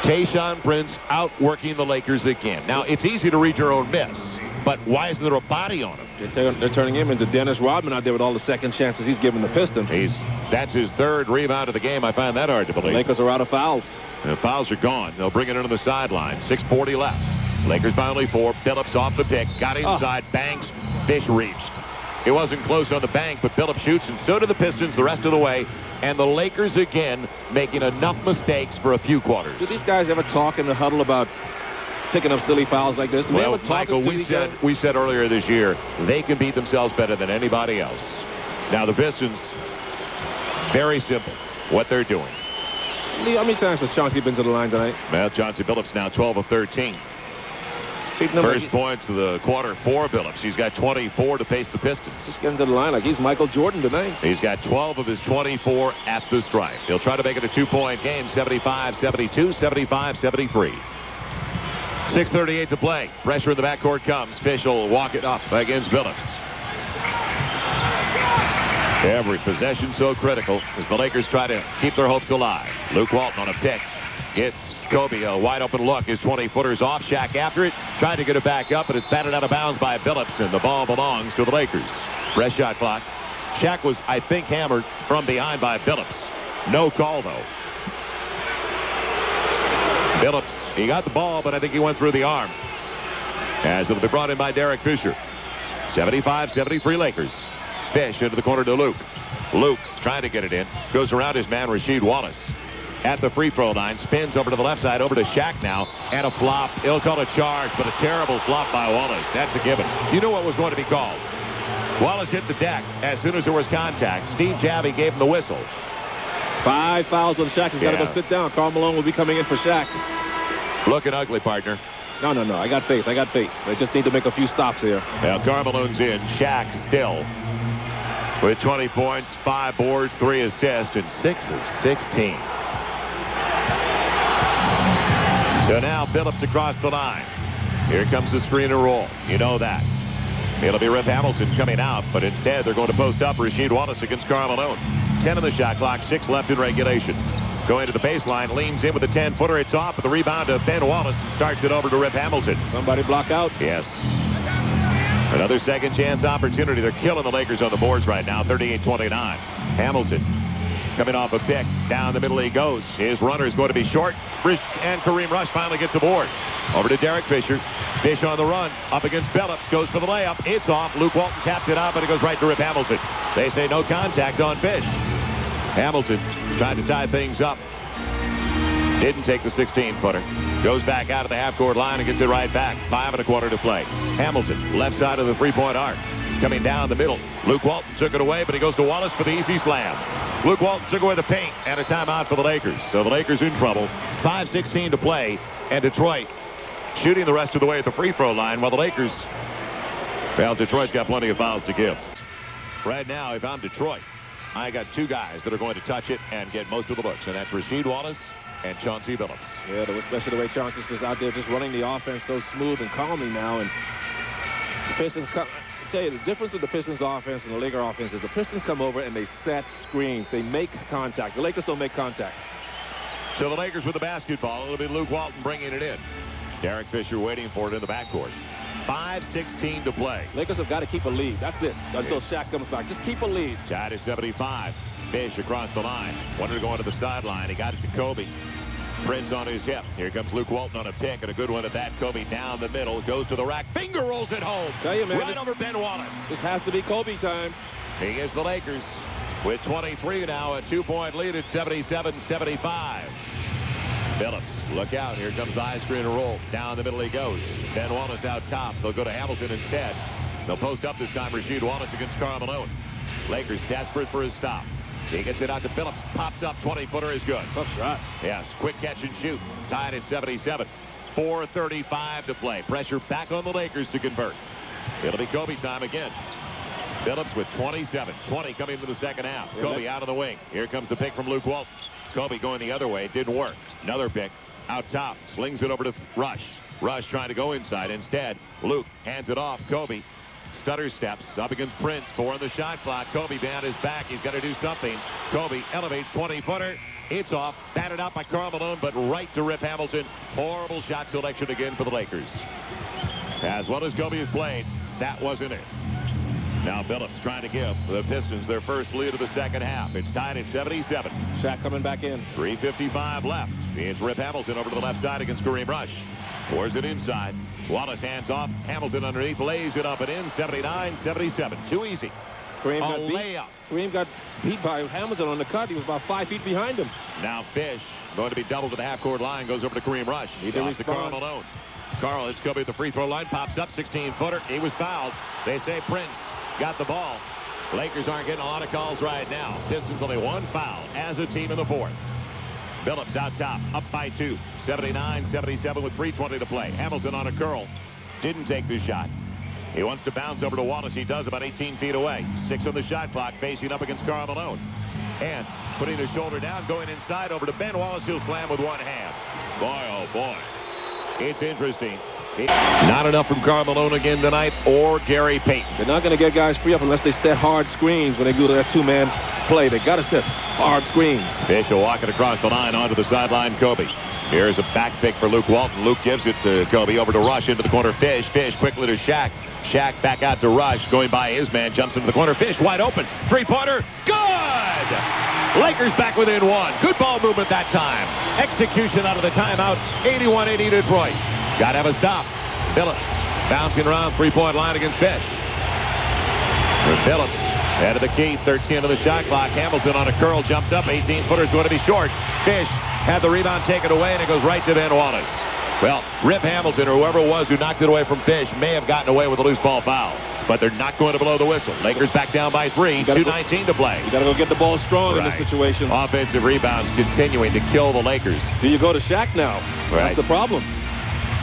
Tayshaun Prince outworking the Lakers again. Now, it's easy to read your own miss. But why isn't there a body on him? They're turning him into Dennis Rodman out there with all the second chances he's given the Pistons. That's his 3rd rebound of the game. I find that hard to believe. The Lakers are out of fouls. The fouls are gone. They'll bring it into the sideline. 6:40 left. Lakers by only 4. Phillips off the pick. Got inside. Banks. Fish reached. It wasn't close on the bank, but Phillips shoots, and so do the Pistons the rest of the way. And the Lakers again making enough mistakes for a few quarters. Do these guys ever talk in the huddle about picking up silly fouls like this? Well, Michael, we said earlier this year they can beat themselves better than anybody else. Now the Pistons, very simple what they're doing. Lee, how many times has Chauncey been to the line tonight? Well, Chauncey Billups now 12 of 13. First points of the quarter for Billups. He's got 24 to face the Pistons. He's getting to the line like he's Michael Jordan tonight. He's got 12 of his 24 at the stripe. He'll try to make it a 2-point game, 75-72, 75-73. 6:38 to play. Pressure in the backcourt comes. Fish will walk it up against Billups. Every possession so critical as the Lakers try to keep their hopes alive. Luke Walton on a pick. It's Kobe, a wide open look. His 20-footers off. Shaq after it. Trying to get it back up, but it's batted out of bounds by Billups, and the ball belongs to the Lakers. Fresh shot clock. Shaq was, I think, hammered from behind by Billups. No call, though. Billups, he got the ball, but I think he went through the arm. As it'll be brought in by Derek Fisher. 75-73 Lakers. Fish into the corner to Luke. Luke trying to get it in. Goes around his man, Rasheed Wallace. At the free throw line. Spins over to the left side. Over to Shaq now. And a flop. He'll call a charge, but a terrible flop by Wallace. That's a given. You know what was going to be called. Wallace hit the deck as soon as there was contact. Steve Javy gave him the whistle. 5 fouls on Shaq. He's got to go sit down. Karl Malone will be coming in for Shaq. Looking ugly, partner. No. I got faith. They just need to make a few stops here. Now, Karl Malone's in. Shaq still with 20 points, 5 boards, 3 assists, and 6 of 16. So now Billups across the line. Here comes the screen and roll. You know that. It'll be Rip Hamilton coming out, but instead they're going to post up Rasheed Wallace against Karl Malone. 10 on the shot clock, 6 left in regulation. Going to the baseline, leans in with a 10-footer. It's off with the rebound to Ben Wallace and starts it over to Rip Hamilton. Somebody block out. Yes. Another second chance opportunity. They're killing the Lakers on the boards right now, 38-29. Hamilton coming off a pick. Down the middle he goes. His runner is going to be short. And Kareem Rush finally gets aboard. Over to Derek Fisher. Fish on the run. Up against Billups. Goes for the layup. It's off. Luke Walton tapped it out, but it goes right to Rip Hamilton. They say no contact on Fish. Hamilton trying to tie things up. Didn't take the 16-footer. Goes back out of the half-court line and gets it right back. 5 1/4 to play. Hamilton, left side of the three-point arc. Coming down the middle. Luke Walton took it away, but he goes to Wallace for the easy slam. Luke Walton took away the paint and a timeout for the Lakers. So the Lakers in trouble. 5:16 to play. And Detroit shooting the rest of the way at the free throw line while the Lakers, well, Detroit's got plenty of fouls to give. Right now, if I'm Detroit, I got 2 guys that are going to touch it and get most of the looks, and that's Rasheed Wallace and Chauncey Billups. Yeah, especially the way Chauncey's just out there just running the offense so smooth and calmly now. And the Pistons come. I tell you, the difference of the Pistons offense and the Laker offense is the Pistons come over and they set screens. They make contact. The Lakers don't make contact. So the Lakers with the basketball. It'll be Luke Walton bringing it in. Derek Fisher waiting for it in the backcourt. 5:16 to play. Lakers have got to keep a lead. That's it. Until Shaq comes back. Just keep a lead. Tied at 75. Fish across the line. Wanted to go onto the sideline. He got it to Kobe. Prince on his hip. Here comes Luke Walton on a pick, and a good one at that. Kobe down the middle. Goes to the rack. Finger rolls it home. Tell you, man, right over Ben Wallace. This has to be Kobe time. He is the Lakers with 23 now. A 2-point lead at 77-75. Billups, look out. Here comes the high screen and roll. Down the middle he goes. Ben Wallace out top. They'll go to Hamilton instead. They'll post up this time. Rasheed Wallace against Karl Malone. Lakers desperate for his stop. He gets it out to Billups. Pops up. 20-footer is good. Tough shot. Yes. Quick catch and shoot. Tied at 77. 4:35 to play. Pressure back on the Lakers to convert. It'll be Kobe time again. Billups with 27. 20 coming into the second half. Kobe out of the wing. Here comes the pick from Luke Walton. Kobe going the other way. It didn't work. Another pick. Out top. Slings it over to Rush. Rush trying to go inside. Instead, Luke hands it off. Kobe. Stutter steps up against Prince. 4 on the shot clock. Kobe behind his back. He's got to do something. Kobe elevates. 20-footer. It's off. Batted out by Karl Malone, but right to Rip Hamilton. Horrible shot selection again for the Lakers. As well as Kobe has played, that wasn't it. Now Billups trying to give the Pistons their first lead of the second half. It's tied at 77. Shaq coming back in. 3:55 left. It's Rip Hamilton over to the left side against Kareem Rush. Pours it inside. Wallace hands off. Hamilton underneath. Lays it up and in. 79-77. Too easy. Kareem got beat by Hamilton on the cut. He was about 5 feet behind him. Now Fish going to be doubled to the half-court line. Goes over to Kareem Rush. He goes to Karl Malone. Karl hits Kobe at the free throw line. Pops up. 16-footer. He was fouled. They say Prince got the ball. Lakers aren't getting a lot of calls right now. Pistons only one foul as a team in the fourth. Phillips out top, up by 2. 79-77 with 3:20 to play. Hamilton on a curl. Didn't take the shot. He wants to bounce over to Wallace. He does, about 18 feet away. 6 on the shot clock, facing up against Karl Malone. And putting his shoulder down, going inside over to Ben Wallace. He'll slam with one hand. Boy, oh boy. It's interesting. Not enough from Karl Malone again tonight or Gary Payton. They're not going to get guys free up unless they set hard screens when they do that two-man play. They got to set hard screens. Fish will walk it across the line onto the sideline. Kobe. Here's a back pick for Luke Walton. Luke gives it to Kobe over to Rush into the corner. Fish quickly to Shaq. Shaq back out to Rush. Going by his man. Jumps into the corner. Fish wide open. Three-pointer. Good! Lakers back within 1. Good ball movement that time. Execution out of the timeout. 81-80 Detroit. Got to have a stop. Phillips bouncing around three-point line against Fish. For Phillips, head of the key, 13 of the shot clock. Hamilton on a curl, jumps up. 18-footer is going to be short. Fish had the rebound taken away, and it goes right to Ben Wallace. Well, Rip Hamilton, or whoever it was who knocked it away from Fish, may have gotten away with a loose ball foul. But they're not going to blow the whistle. Lakers back down by 3. 2:19 to play. You got to go get the ball strong in this situation. Offensive rebounds continuing to kill the Lakers. Do you go to Shaq now? That's the problem.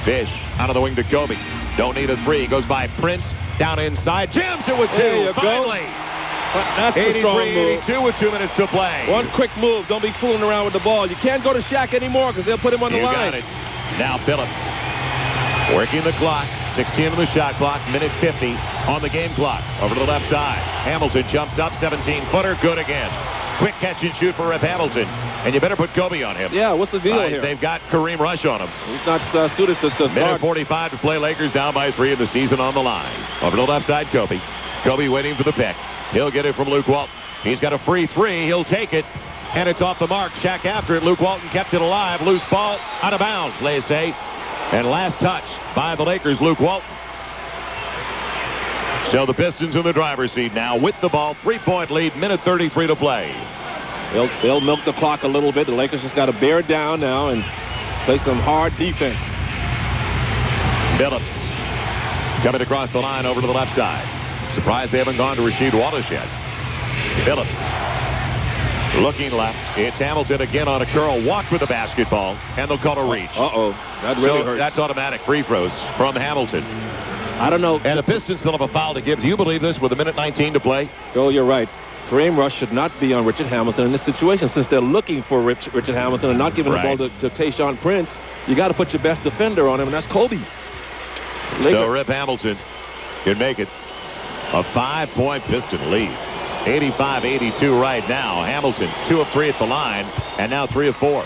Fish out of the wing to Kobe. Don't need a 3. Goes by Prince. Down inside. Jams it with 2. There you Finally. But that's the strong move. 83-82 with 2 minutes to play. One quick move. Don't be fooling around with the ball. You can't go to Shaq anymore because they'll put him on the line. You got it. Now Phillips working the clock. 16 on the shot clock. Minute 50 on the game clock. Over to the left side. Hamilton jumps up. 17-footer. Good again. Quick catch and shoot for Rip Hamilton. And you better put Kobe on him. Yeah, what's the deal here? They've got Kareem Rush on him. He's not suited to Minute 45 to play. Lakers down by 3 in the season on the line. Over to the left side, Kobe. Kobe waiting for the pick. He'll get it from Luke Walton. He's got a free 3. He'll take it. And it's off the mark. Shaq after it. Luke Walton kept it alive. Loose ball. Out of bounds, they say. And last touch by the Lakers, Luke Walton. So the Pistons in the driver's seat now with the ball. 3-point lead. Minute 33 to play. They'll milk the clock a little bit. The Lakers just got to bear down now and play some hard defense. Phillips coming across the line over to the left side. Surprised they haven't gone to Rasheed Wallace yet. Phillips looking left. It's Hamilton again on a curl. Walked with the basketball, and they'll call a reach. Uh-oh. That really hurts. That's automatic free throws from Hamilton. I don't know. And the Pistons still have a foul to give. Do you believe this with a minute 19 to play? Joel, you're right. Kareem Rush should not be on Richard Hamilton in this situation since they're looking for Richard Hamilton and not giving the ball to Tayshaun Prince. You got to put your best defender on him, and that's Kobe. So Rip Hamilton can make it a 5-point Piston lead. 85-82 right now. Hamilton 2 of 3 at the line, and now 3 of 4.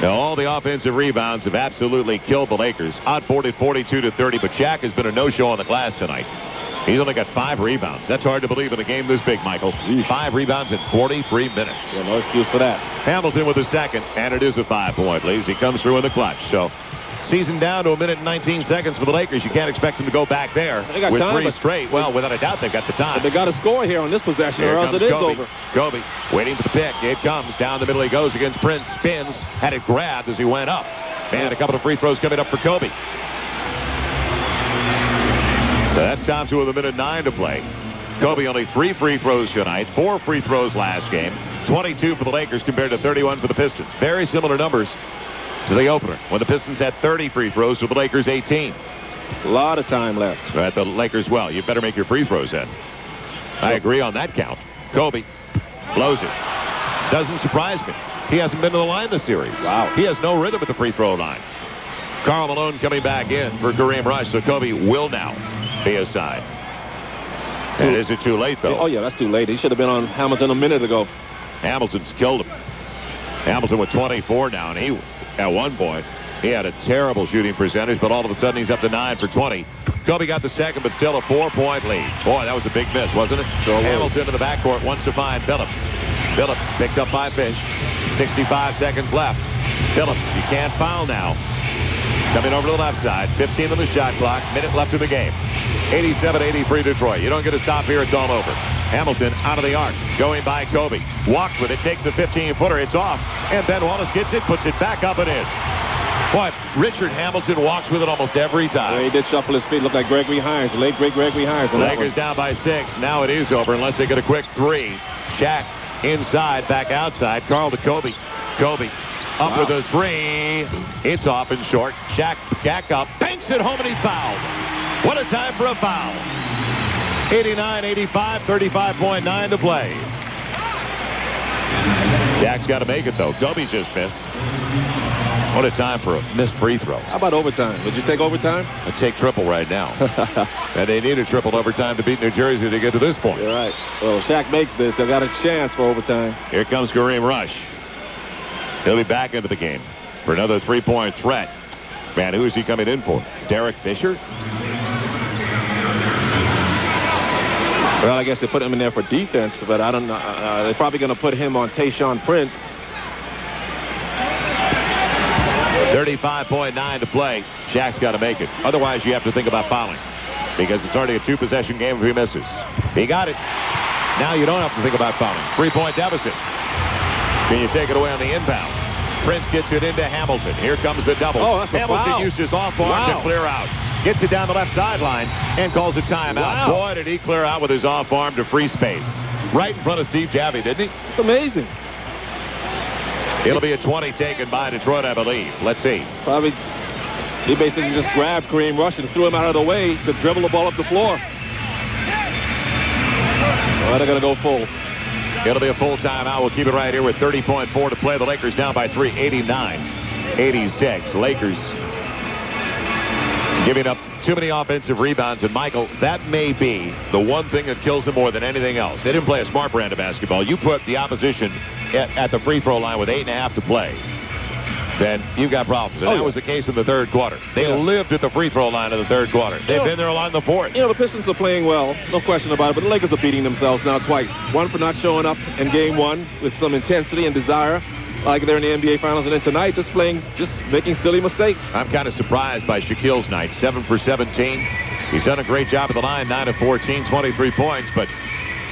Now all the offensive rebounds have absolutely killed the Lakers. Outboarded 42-30, but Shaq has been a no-show on the glass tonight. He's only got 5 rebounds. That's hard to believe in a game this big, Michael. 5 rebounds in 43 minutes. Yeah, no excuse for that. Hamilton with the second, and it is a 5-point lead. He comes through in the clutch. So season down to a minute and 19 seconds for the Lakers. You can't expect them to go back there with time, 3 straight. Well, without a doubt, they've got the time. But they got to score here on this possession, or else it is over. Kobe waiting for the pick. It comes down the middle. He goes against Prince. Spins. Had it grabbed as he went up. And a couple of free throws coming up for Kobe. So that stops with a minute 9 to play. Kobe only 3 free throws tonight. 4 free throws last game. 22 for the Lakers compared to 31 for the Pistons. Very similar numbers to the opener when the Pistons had 30 free throws to the Lakers 18. A lot of time left. At the Lakers, well, you better make your free throws then. I agree on that count. Kobe blows it. Doesn't surprise me. He hasn't been to the line this series. Wow. He has no rhythm at the free throw line. Karl Malone coming back in for Kareem Rush, so Kobe will now be assigned. And is it too late, though? Oh, yeah, that's too late. He should have been on Hamilton a minute ago. Hamilton's killed him. Hamilton with 24 now, and he, at one point, he had a terrible shooting percentage, but all of a sudden he's up to 9 for 20. Kobe got the second, but still a 4-point lead. Boy, that was a big miss, wasn't it? Sure Hamilton in the backcourt wants to find Phillips. Phillips picked up by Fish. 65 seconds left. Phillips, you can't foul now. Coming over to the left side. 15 on the shot clock. Minute left in the game. 87-83 Detroit. You don't get a stop here, it's all over. Hamilton out of the arc. Going by Kobe. Walks with it. Takes the 15-footer. It's off. And Ben Wallace gets it. Puts it back up and in. Boy, Richard Hamilton walks with it almost every time. Yeah, he did shuffle his feet. Looked like Gregory Hines, the late great Gregory Hines. The Lakers down by 6. Now it is over unless they get a quick 3. Shaq inside, back outside. Karl to Kobe. Kobe up with a 3. It's off and short. Shaq back up, banks it home, and he's fouled. What a time for a foul. 89-85, 35.9 to play. Shaq's got to make it, though. Kobe just missed. What a time for a missed free throw. How about overtime? Would you take overtime? I'd take triple right now. And they need a triple overtime to beat New Jersey to get to this point. You're right. Well, if Shaq makes this, they've got a chance for overtime. Here comes Kareem Rush. He'll be back into the game for another three-point threat. Man, who is he coming in for? Derek Fisher? Well, I guess they put him in there for defense, but I don't know. They're probably going to put him on Tayshaun Prince. 35.9 to play. Shaq's got to make it. Otherwise, you have to think about fouling because it's already a 2-possession game if he misses. He got it. Now you don't have to think about fouling. 3-point deficit. Can you take it away on the inbound? Prince gets it into Hamilton. Here comes the double. Oh, that's a Hamilton foul. used his off arm to clear out. Gets it down the left sideline and calls a timeout. Wow. Boy, did he clear out with his off arm to free space. Right in front of Steve Javie, didn't he? It's amazing. It'll be a 20 taken by Detroit, I believe. Let's see. Probably he basically just grabbed Kareem Rush and threw him out of the way to dribble the ball up the floor. Well, they're going to go full. It'll be a full timeout. We'll keep it right here with 30.4 to play. The Lakers down by 3, 89-86. Lakers giving up too many offensive rebounds. And, Michael, that may be the one thing that kills them more than anything else. They didn't play a smart brand of basketball. You put the opposition at the free throw line with 8.5 to play, then you've got problems. And that was the case in the third quarter. They lived at the free throw line in the third quarter. They've been there along the fourth. You know, the Pistons are playing well, no question about it, but the Lakers are beating themselves now twice. One for not showing up in game one with some intensity and desire, like they're in the NBA Finals, and then tonight just making silly mistakes. I'm kind of surprised by Shaquille's night. 7 for 17. He's done a great job at the line. 9 of 14, 23 points, but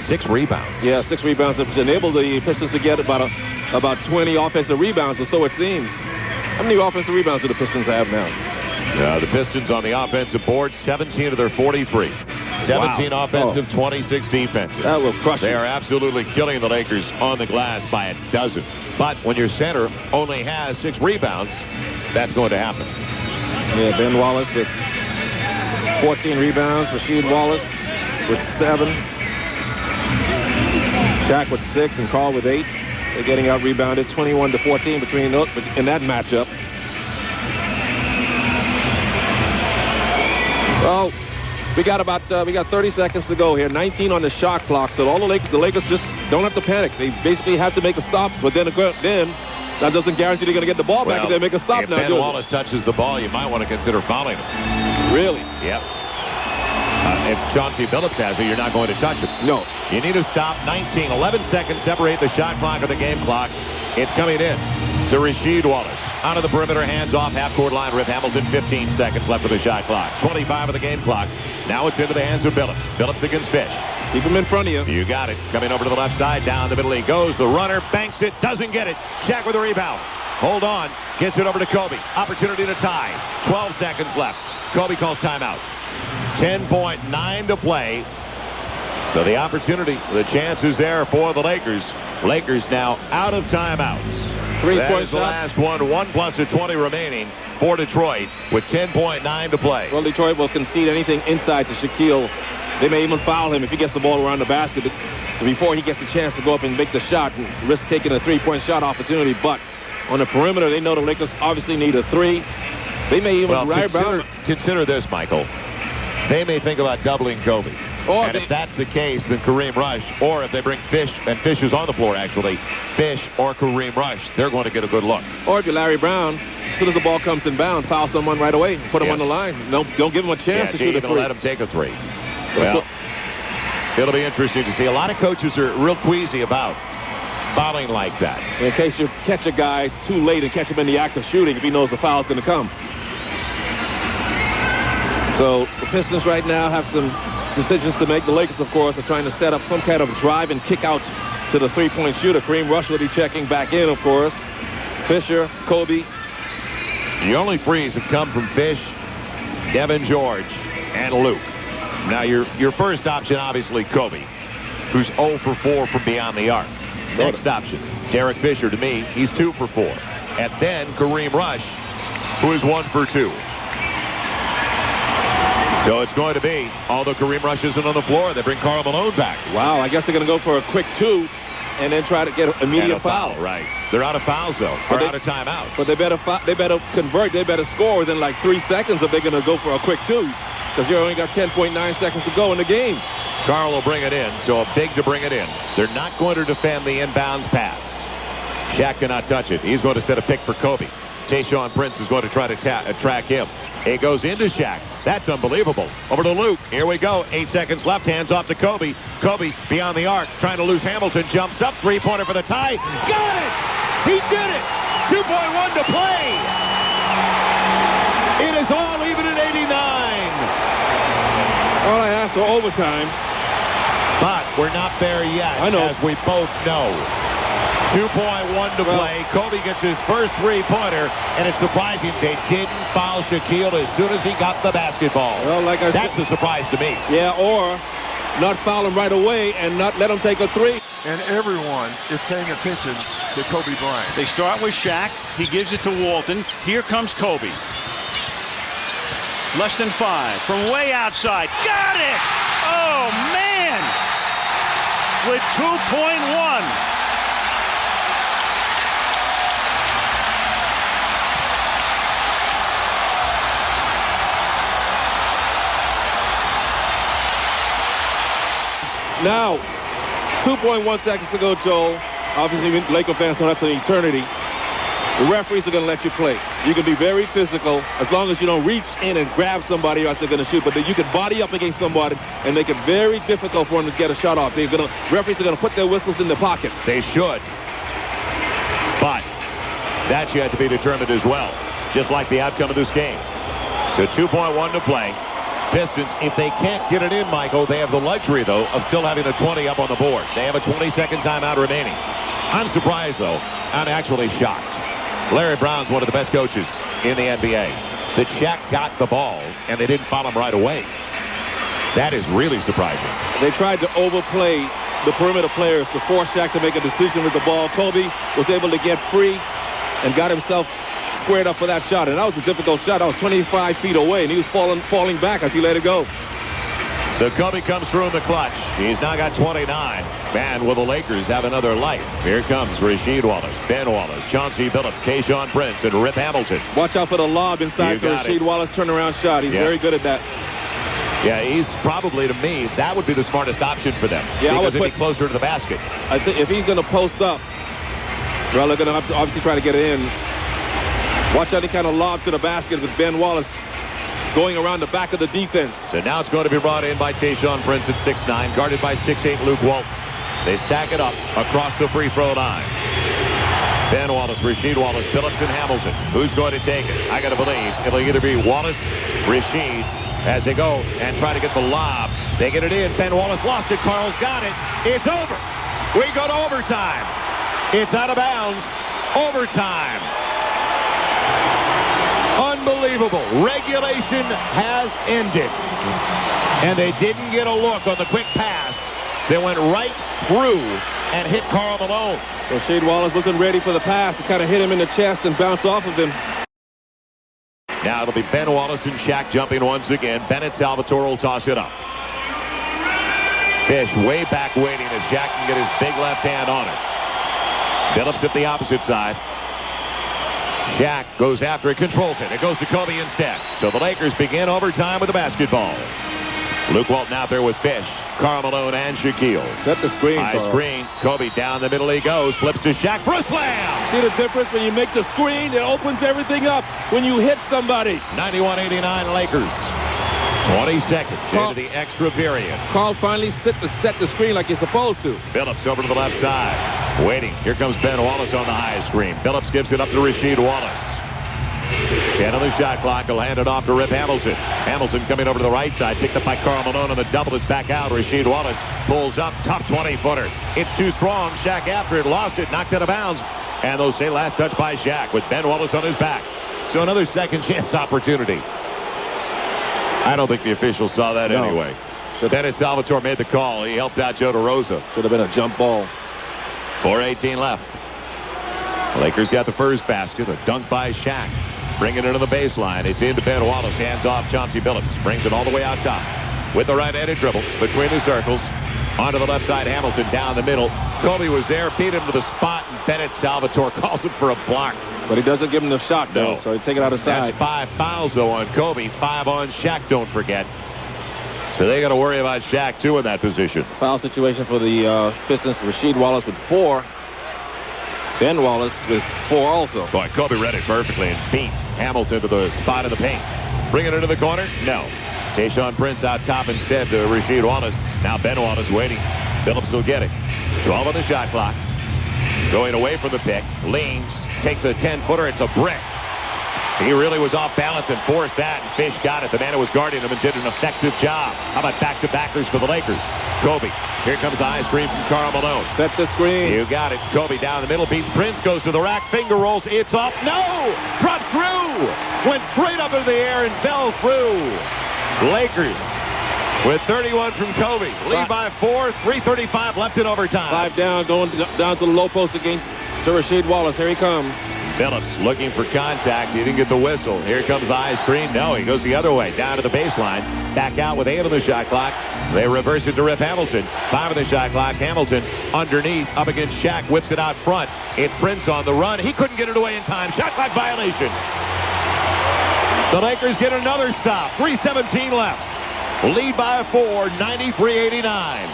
6 rebounds. Yeah, 6 rebounds have enabled the Pistons to get about 20 offensive rebounds, or so it seems. How many offensive rebounds do the Pistons have now? The Pistons on the offensive board, 17 of their 43. 17 offensive, 26 defensive. That will crush They you. are absolutely killing the Lakers on the glass by a dozen. But when your center only has 6 rebounds, that's going to happen. Yeah, Ben Wallace with 14 rebounds. Rasheed Wallace with 7. Shaq with 6 and Karl with 8. They're getting out rebounded 21-14 between those in that matchup. Well, we got 30 seconds to go here. 19 on the shot clock, so all the Lakers just don't have to panic. They basically have to make a stop, but then that doesn't guarantee they're going to get the ball back if they make a stop now. If Ben Wallace touches the ball, you might want to consider fouling him. Really? Yep. If Chauncey Billups has it, you're not going to touch it. No. You need to stop. 19, 11 seconds separate the shot clock and the game clock. It's coming in to Rasheed Wallace. Out of the perimeter, hands off, half-court line, Rip Hamilton. 15 seconds left of the shot clock. 25 of the game clock. Now it's into the hands of Billups. Billups against Fish. Keep him in front of you. You got it. Coming over to the left side, down the middle he goes. The runner banks it, doesn't get it. Shaq with a rebound. Hold on. Gets it over to Kobe. Opportunity to tie. 12 seconds left. Kobe calls timeout. 10.9 to play. So the opportunity, the chance is there for the Lakers. Lakers now out of timeouts. That is the last one. 1 plus a 20 remaining for Detroit with 10.9 to play. Well, Detroit will concede anything inside to Shaquille. They may even foul him if he gets the ball around the basket before he gets a chance to go up and make the shot and risk taking a three-point shot opportunity. But on the perimeter, they know the Lakers obviously need a 3. They may even consider this, Michael. They may think about doubling Kobe. And if that's the case, then Kareem Rush, or if they bring Fish, and Fish is on the floor actually, Fish or Kareem Rush, they're going to get a good look. Or if you're Larry Brown, as soon as the ball comes inbound, foul someone right away, put him on the line. Don't give him a chance to shoot a 3. Let him take a 3. Well, it'll be interesting to see. A lot of coaches are real queasy about fouling like that. In case you catch a guy too late and catch him in the act of shooting if he knows the foul's going to come. So the Pistons right now have some decisions to make. The Lakers, of course, are trying to set up some kind of drive and kick out to the three-point shooter. Kareem Rush will be checking back in, of course. Fisher, Kobe, The only threes have come from Fish, Devin George, and Luke. Now, your first option, obviously, Kobe, who's 0 for 4 from beyond the arc. Next option, Derek Fisher. To me, he's 2 for 4. And then Kareem Rush, who is 1 for 2. So it's going to be, although Kareem Rush isn't on the floor, they bring Karl Malone back. Wow, I guess they're going to go for a quick 2 and then try to get an immediate foul. Right. They're out of fouls, though. Or out of timeouts. But they better convert. They better score within like 3 seconds if they're going to go for a quick 2. Because you only got 10.9 seconds to go in the game. Karl will bring it in, so a big to bring it in. They're not going to defend the inbounds pass. Shaq cannot touch it. He's going to set a pick for Kobe. Tayshaun Prince is going to try to track him. It goes into Shaq. That's unbelievable. Over to Luke. Here we go. 8 seconds left. Hands off to Kobe. Kobe beyond the arc. Trying to lose Hamilton. Jumps up. Three-pointer for the tie. Got it! He did it! 2.1 to play. It is all even at 89. All I asked for overtime. But we're not there yet, I know. as we both know. 2.1 to play. Kobe gets his first three-pointer, and it's surprising they didn't foul Shaquille as soon as he got the basketball. Well, like I That's said, a surprise to me. Yeah, or not foul him right away and not let him take a 3. And everyone is paying attention to Kobe Bryant. They start with Shaq. He gives it to Walton. Here comes Kobe. Less than 5 from way outside. Got it! Oh, man! With 2.1. Now, 2.1 seconds to go, Joel. Obviously, Laker fans know that's an eternity. The referees are going to let you play. You can be very physical as long as you don't reach in and grab somebody or else they're going to shoot. But then you can body up against somebody and make it very difficult for them to get a shot off. Referees are going to put their whistles in their pocket. They should. But that's yet to be determined as well, just like the outcome of this game. So 2.1 to play. Pistons, if they can't get it in, Michael, they have the luxury, though, of still having a 20 up on the board. They have a 20-second timeout remaining. I'm surprised, though. I'm actually shocked. Larry Brown's one of the best coaches in the NBA. That Shaq got the ball, and they didn't foul him right away. That is really surprising. They tried to overplay the perimeter players to force Shaq to make a decision with the ball. Kobe was able to get free and got himself squared up for that shot, and that was a difficult shot. That was 25 feet away, and he was falling back as he let it go. So Kobe comes through in the clutch. He's now got 29. Man, will the Lakers have another life? Here comes Rasheed Wallace, Ben Wallace, Chauncey Billups, Tayshaun Prince, and Rip Hamilton. Watch out for the lob inside to Rasheed Wallace turnaround shot. He's very good at that. Yeah, he's probably, to me, that would be the smartest option for them. Yeah, because it'd be closer to the basket. I think if he's going to post up, well, they're going to obviously try to get it in. Watch any kind of lob to the basket with Ben Wallace going around the back of the defense. So now it's going to be brought in by Tayshaun Prince at 6'9", guarded by 6'8" Luke Walton. They stack it up across the free throw line. Ben Wallace, Rasheed Wallace, Billups, and Hamilton. Who's going to take it? I got to believe it'll either be Wallace, Rasheed, as they go and try to get the lob. They get it in. Ben Wallace lost it. Karl's got it. It's over. We go to overtime. It's out of bounds. Overtime. Unbelievable. Regulation has ended. And they didn't get a look on the quick pass. They went right through and hit Karl Malone. Rasheed Wallace wasn't ready for the pass. It kind of hit him in the chest and bounced off of him. Now it'll be Ben Wallace and Shaq jumping once again. Bennett Salvatore will toss it up. Fish way back waiting as Shaq can get his big left hand on it. Billups at the opposite side. Shaq goes after it, controls it. It goes to Kobe instead. So the Lakers begin overtime with the basketball. Luke Walton out there with Fish, Karl Malone, and Shaquille. Set the screen, High screen. Kobe down the middle he goes. Flips to Shaq for a slam. See the difference? When you make the screen, it opens everything up. When you hit somebody. 91-89 Lakers. 20 seconds into the extra period. Karl finally set the screen like he's supposed to. Billups over to the left side. Waiting. Here comes Ben Wallace on the high screen. Billups gives it up to Rasheed Wallace. 10 on the shot clock. He'll hand it off to Rip Hamilton. Hamilton coming over to the right side. Picked up by Karl Malone on the double. It's back out. Rasheed Wallace pulls up. Top 20-footer. It's too strong. Shaq after it. Lost it. Knocked out of bounds. And they'll say last touch by Shaq with Ben Wallace on his back. So another second chance opportunity. I don't think the officials saw that anyway. So Bennett Salvatore made the call. He helped out Joe DeRosa. Should have been a jump ball. 4:18 left. Lakers got the first basket. A dunk by Shaq. Bringing it into the baseline. It's into Ben Wallace. Hands off Chauncey Billups. Brings it all the way out top. With the right-handed dribble between the circles. Onto the left side. Hamilton down the middle. Kobe was there. Beat him to the spot. And Bennett Salvatore calls him for a block. But he doesn't give him the shot, though. No. So he take it out of sight. That's 5 fouls, though, on Kobe. 5 on Shaq, don't forget. So they got to worry about Shaq, too, in that position. Foul situation for the Pistons. Rasheed Wallace with 4. Ben Wallace with 4 also. Boy, Kobe read it perfectly and beat Hamilton to the spot in the paint. Bring it into the corner? No. Tayshaun Prince out top instead to Rasheed Wallace. Now Ben Wallace waiting. Billups will get it. 12 on the shot clock. Going away from the pick. Leans. Takes a 10-footer. It's a brick. He really was off balance and forced that. And Fish got it. The man who was guarding him and did an effective job. How about back-to-backers for the Lakers? Kobe. Here comes the high screen from Karl Malone. Set the screen. You got it. Kobe down the middle. Beats Prince. Goes to the rack. Finger rolls. It's off. No! Dropped through. Went straight up into the air and fell through. Lakers with 31 from Kobe. Lead by 4. 3:35 left in overtime. 5 down. Going down to the low post against to Rasheed Wallace. Here he comes. Billups looking for contact. He didn't get the whistle. Here comes the high screen. No, he goes the other way. Down to the baseline. Back out with 8 on the shot clock. They reverse it to Rip Hamilton. 5 on the shot clock. Hamilton underneath. Up against Shaq. Whips it out front. It's Prince on the run. He couldn't get it away in time. Shot clock violation. The Lakers get another stop. 3:17 left. Lead by 4. 93-89.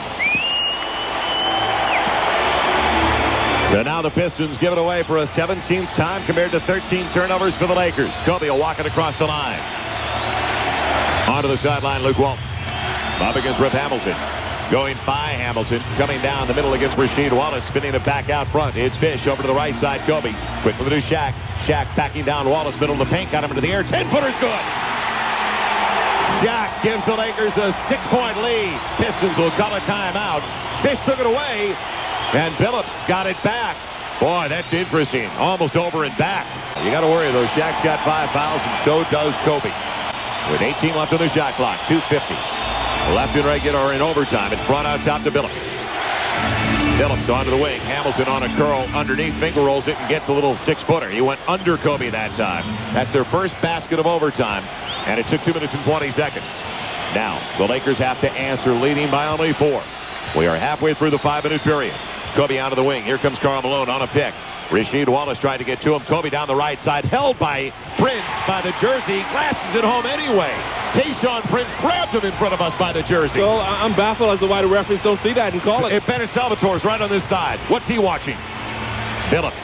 So now the Pistons give it away for a 17th time compared to 13 turnovers for the Lakers. Kobe will walk it across the line. Onto the sideline, Luke Walton. Up against Rip Hamilton. Going by Hamilton. Coming down the middle against Rasheed Wallace. Spinning it back out front. It's Fish over to the right side. Kobe. Quick with it to Shaq. Shaq backing down Wallace. Middle of the paint. Got him into the air. 10-footer's good. Shaq gives the Lakers a 6-point lead. Pistons will call a timeout. Fish took it away. And Billups got it back. Boy, that's interesting. Almost over and back. You got to worry, though. Shaq's got 5 fouls, and so does Kobe. With 18 left on the shot clock. 2:50. Left in regular in overtime. It's brought out top to Billups. Billups onto the wing. Hamilton on a curl underneath. Finger rolls it and gets a little 6-footer. He went under Kobe that time. That's their first basket of overtime. And it took 2 minutes and 20 seconds. Now, the Lakers have to answer, leading by only 4. We are halfway through the 5-minute period. Kobe out of the wing. Here comes Karl Malone on a pick. Rasheed Wallace tried to get to him. Kobe down the right side. Held by Prince by the jersey. Glasses it home anyway. Tayshaun Prince grabbed him in front of us by the jersey. So I'm baffled as to why the referees don't see that and call it. If Bennett Salvatore's right on this side. What's he watching? Billups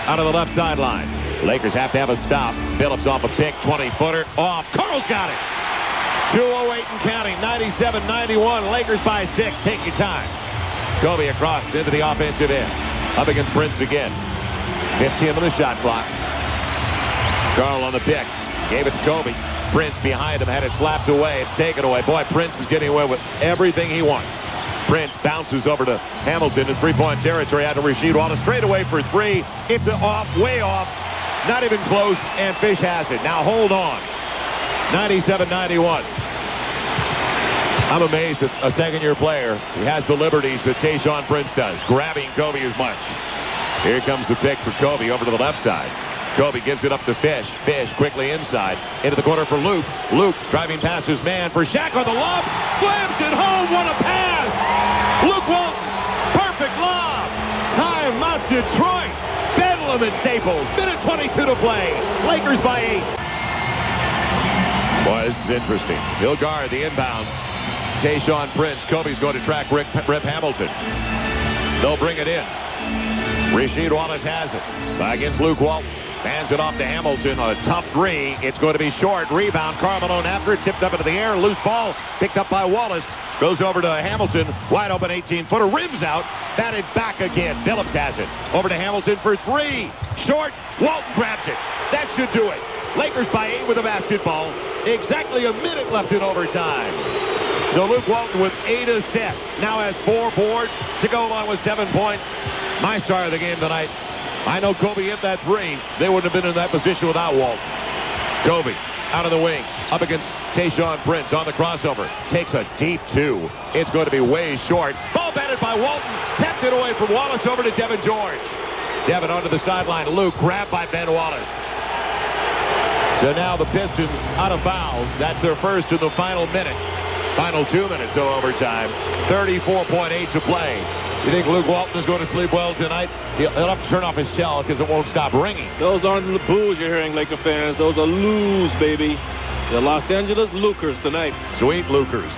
out of the left sideline. Lakers have to have a stop. Billups off a pick. 20-footer. Off. Karl's got it. 2:08 and counting. 97-91. Lakers by 6. Take your time. Kobe across into the offensive end. Up against Prince again. 15 on the shot clock. Karl on the pick. Gave it to Kobe. Prince behind him. Had it slapped away. It's taken away. Boy, Prince is getting away with everything he wants. Prince bounces over to Hamilton in 3-point territory out to Rasheed Wallace. Straight away for 3. It's off. Way off. Not even close. And Fish has it. Now hold on. 97-91. I'm amazed that a second-year player who has the liberties that Tayshaun Prince does, grabbing Kobe as much. Here comes the pick for Kobe over to the left side. Kobe gives it up to Fish. Fish quickly inside. Into the corner for Luke. Luke driving past his man for Shaq on the lob. Slams it home. What a pass. Luke Walton. Perfect lob. Time out Detroit. Bedlam at Staples. Minute 22 to play. Lakers by 8. Boy, this is interesting. He'll guard the inbounds. Tayshaun Prince. Kobe's going to track Rip Hamilton. They'll bring it in. Rasheed Wallace has it. Against Luke Walton. Hands it off to Hamilton. A tough 3. It's going to be short. Rebound. Karl Malone after it. Tipped up into the air. Loose ball. Picked up by Wallace. Goes over to Hamilton. Wide open 18-footer. Rims out. Batted back again. Billups has it. Over to Hamilton for 3. Short. Walton grabs it. That should do it. Lakers by 8 with a basketball. Exactly a minute left in overtime. So Luke Walton with 8 assists. Now has 4 boards to go along with 7 points. My star of the game tonight. I know Kobe hit that 3. They wouldn't have been in that position without Walton. Kobe out of the wing, up against Tayshaun Prince on the crossover. Takes a deep two. It's going to be way short. Ball batted by Walton. Tapped it away from Wallace over to Devin George. Devin onto the sideline. Luke grabbed by Ben Wallace. So now the Pistons out of fouls. That's their first in the final minute. Final 2 minutes of overtime. 34.8 to play. You think Luke Walton is going to sleep well tonight? He'll have to turn off his shell because it won't stop ringing. Those aren't the boos you're hearing, Laker fans. Those are Luz, baby. The Los Angeles Lukers tonight. Sweet Lukers.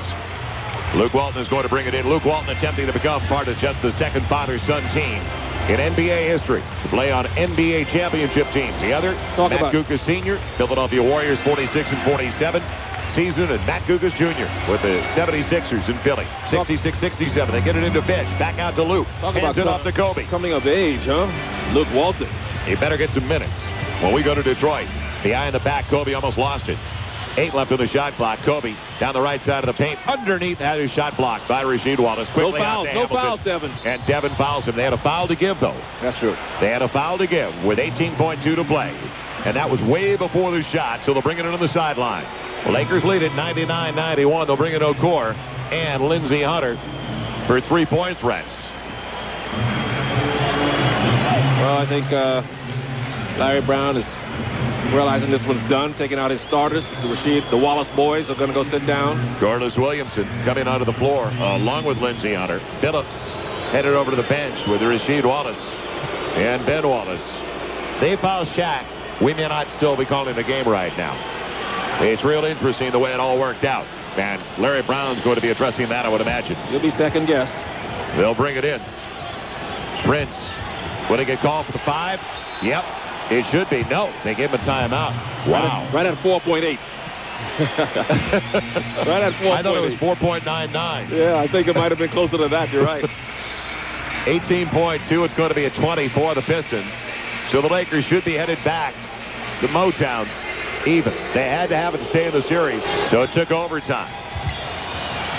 Luke Walton is going to bring it in. Luke Walton attempting to become part of just the second father-son team in NBA history to play on NBA championship teams. The other, Matt Kukas Sr., Philadelphia Warriors 46 and 47 season, and Matt Kukas Jr. with the 76ers in Philly. 66-67. They get it into Fish. Back out to Luke. Hands it off to Kobe. Coming of age, huh? Luke Walton. He better get some minutes. When we go to Detroit, the eye in the back, Kobe almost lost it. 8 left on the shot clock. Kobe down the right side of the paint. Underneath had his shot blocked by Rasheed Wallace. Quickly no fouls, Devin. And Devin fouls him. They had a foul to give, though. That's true. They had a foul to give with 18.2 to play. And that was way before the shot, so they'll bring it in on the sideline. Lakers lead at 99-91. They'll bring in Okor and Lindsey Hunter for three-point threats. Well, I think Larry Brown is realizing this one's done, taking out his starters. The Wallace boys are going to go sit down. Corliss Williamson coming onto the floor along with Lindsey Hunter. Phillips headed over to the bench with Rasheed Wallace and Ben Wallace. They foul Shaq. We may not still be calling the game right now. It's real interesting the way it all worked out. And Larry Brown's going to be addressing that, I would imagine. He'll be second guessed. They'll bring it in. Prince. Will he get called for the 5? Yep. It should be. No. They gave him a timeout. Wow. Right at 4.8. Right at 4.8. I thought it was 4.99. Yeah, I think it might have been closer to that. You're right. 18.2. It's going to be a 20 for the Pistons. So the Lakers should be headed back to Motown even. They had to have it to stay in the series, so it took overtime.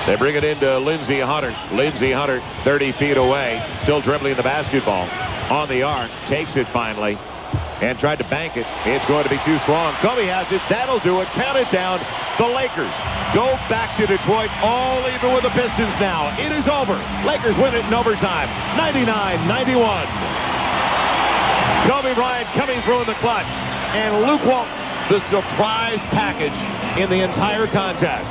They bring it into Lindsey Hunter. Lindsey Hunter 30 feet away, still dribbling the basketball on the arc, takes it finally and tried to bank it. It's going to be too strong. Kobe has it. That'll do it. Count it down. The Lakers go back to Detroit, all even with the Pistons now. It is over. Lakers win it in overtime, 99-91. Kobe Bryant coming through in the clutch, and Luke Walton, the surprise package in the entire contest.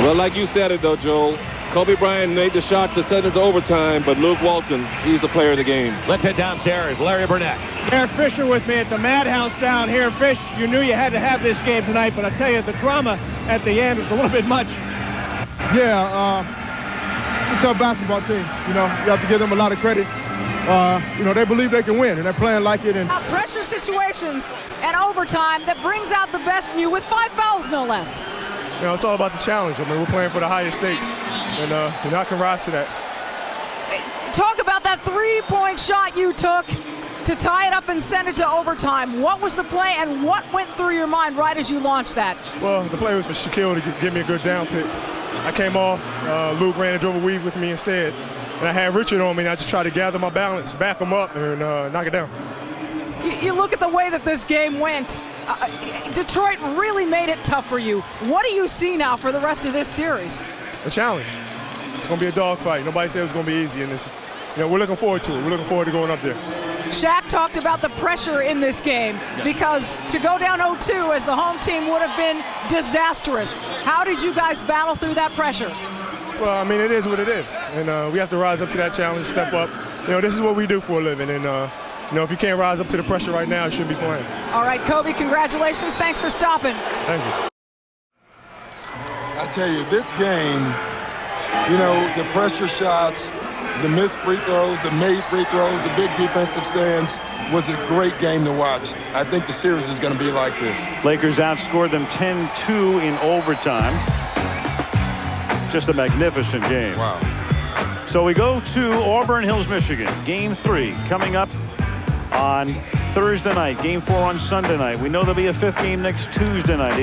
Well, like you said it, though, Joel. Kobe Bryant made the shot to send it to overtime, but Luke Walton, he's the player of the game. Let's head downstairs. Larry Burnett. Eric Fisher with me at the Madhouse down here. Fish, you knew you had to have this game tonight, but I tell you, the drama at the end was a little bit much. Yeah, it's a tough basketball team. You know, you have to give them a lot of credit. You know, they believe they can win, and they're playing like it. And pressure situations and overtime that brings out the best in you with 5 fouls, no less. you know, it's all about the challenge. I mean, we're playing for the highest stakes, and you know, I can rise to that. Talk about that three-point shot you took to tie it up and send it to overtime. What was the play, and what went through your mind right as you launched that? Well, the play was for Shaquille to give me a good down pick. I came off, Luke ran and drove a weave with me instead, and I had Richard on me, and I just tried to gather my balance, back him up, and knock it down. You look at the way that this game went. Detroit really made it tough for you. What do you see now for the rest of this series? A challenge. It's going to be a dogfight. Nobody said it was going to be easy in this. You know, we're looking forward to it. We're looking forward to going up there. Shaq talked about the pressure in this game because to go down 0-2 as the home team would have been disastrous. How did you guys battle through that pressure? Well, I mean, it is what it is. And we have to rise up to that challenge, step up. You know, this is what we do for a living. And, you know, if you can't rise up to the pressure right now, you shouldn't be playing. All right, Kobe, congratulations. Thanks for stopping. Thank you. I tell you, this game, you know, the pressure shots, the missed free throws, the made free throws, the big defensive stands was a great game to watch. I think the series is going to be like this. Lakers outscored them 10-2 in overtime. Just a magnificent game. Wow. So we go to Auburn Hills, Michigan. Game 3 coming up on Thursday night. Game 4 on Sunday night. We know there'll be a 5th game next Tuesday night.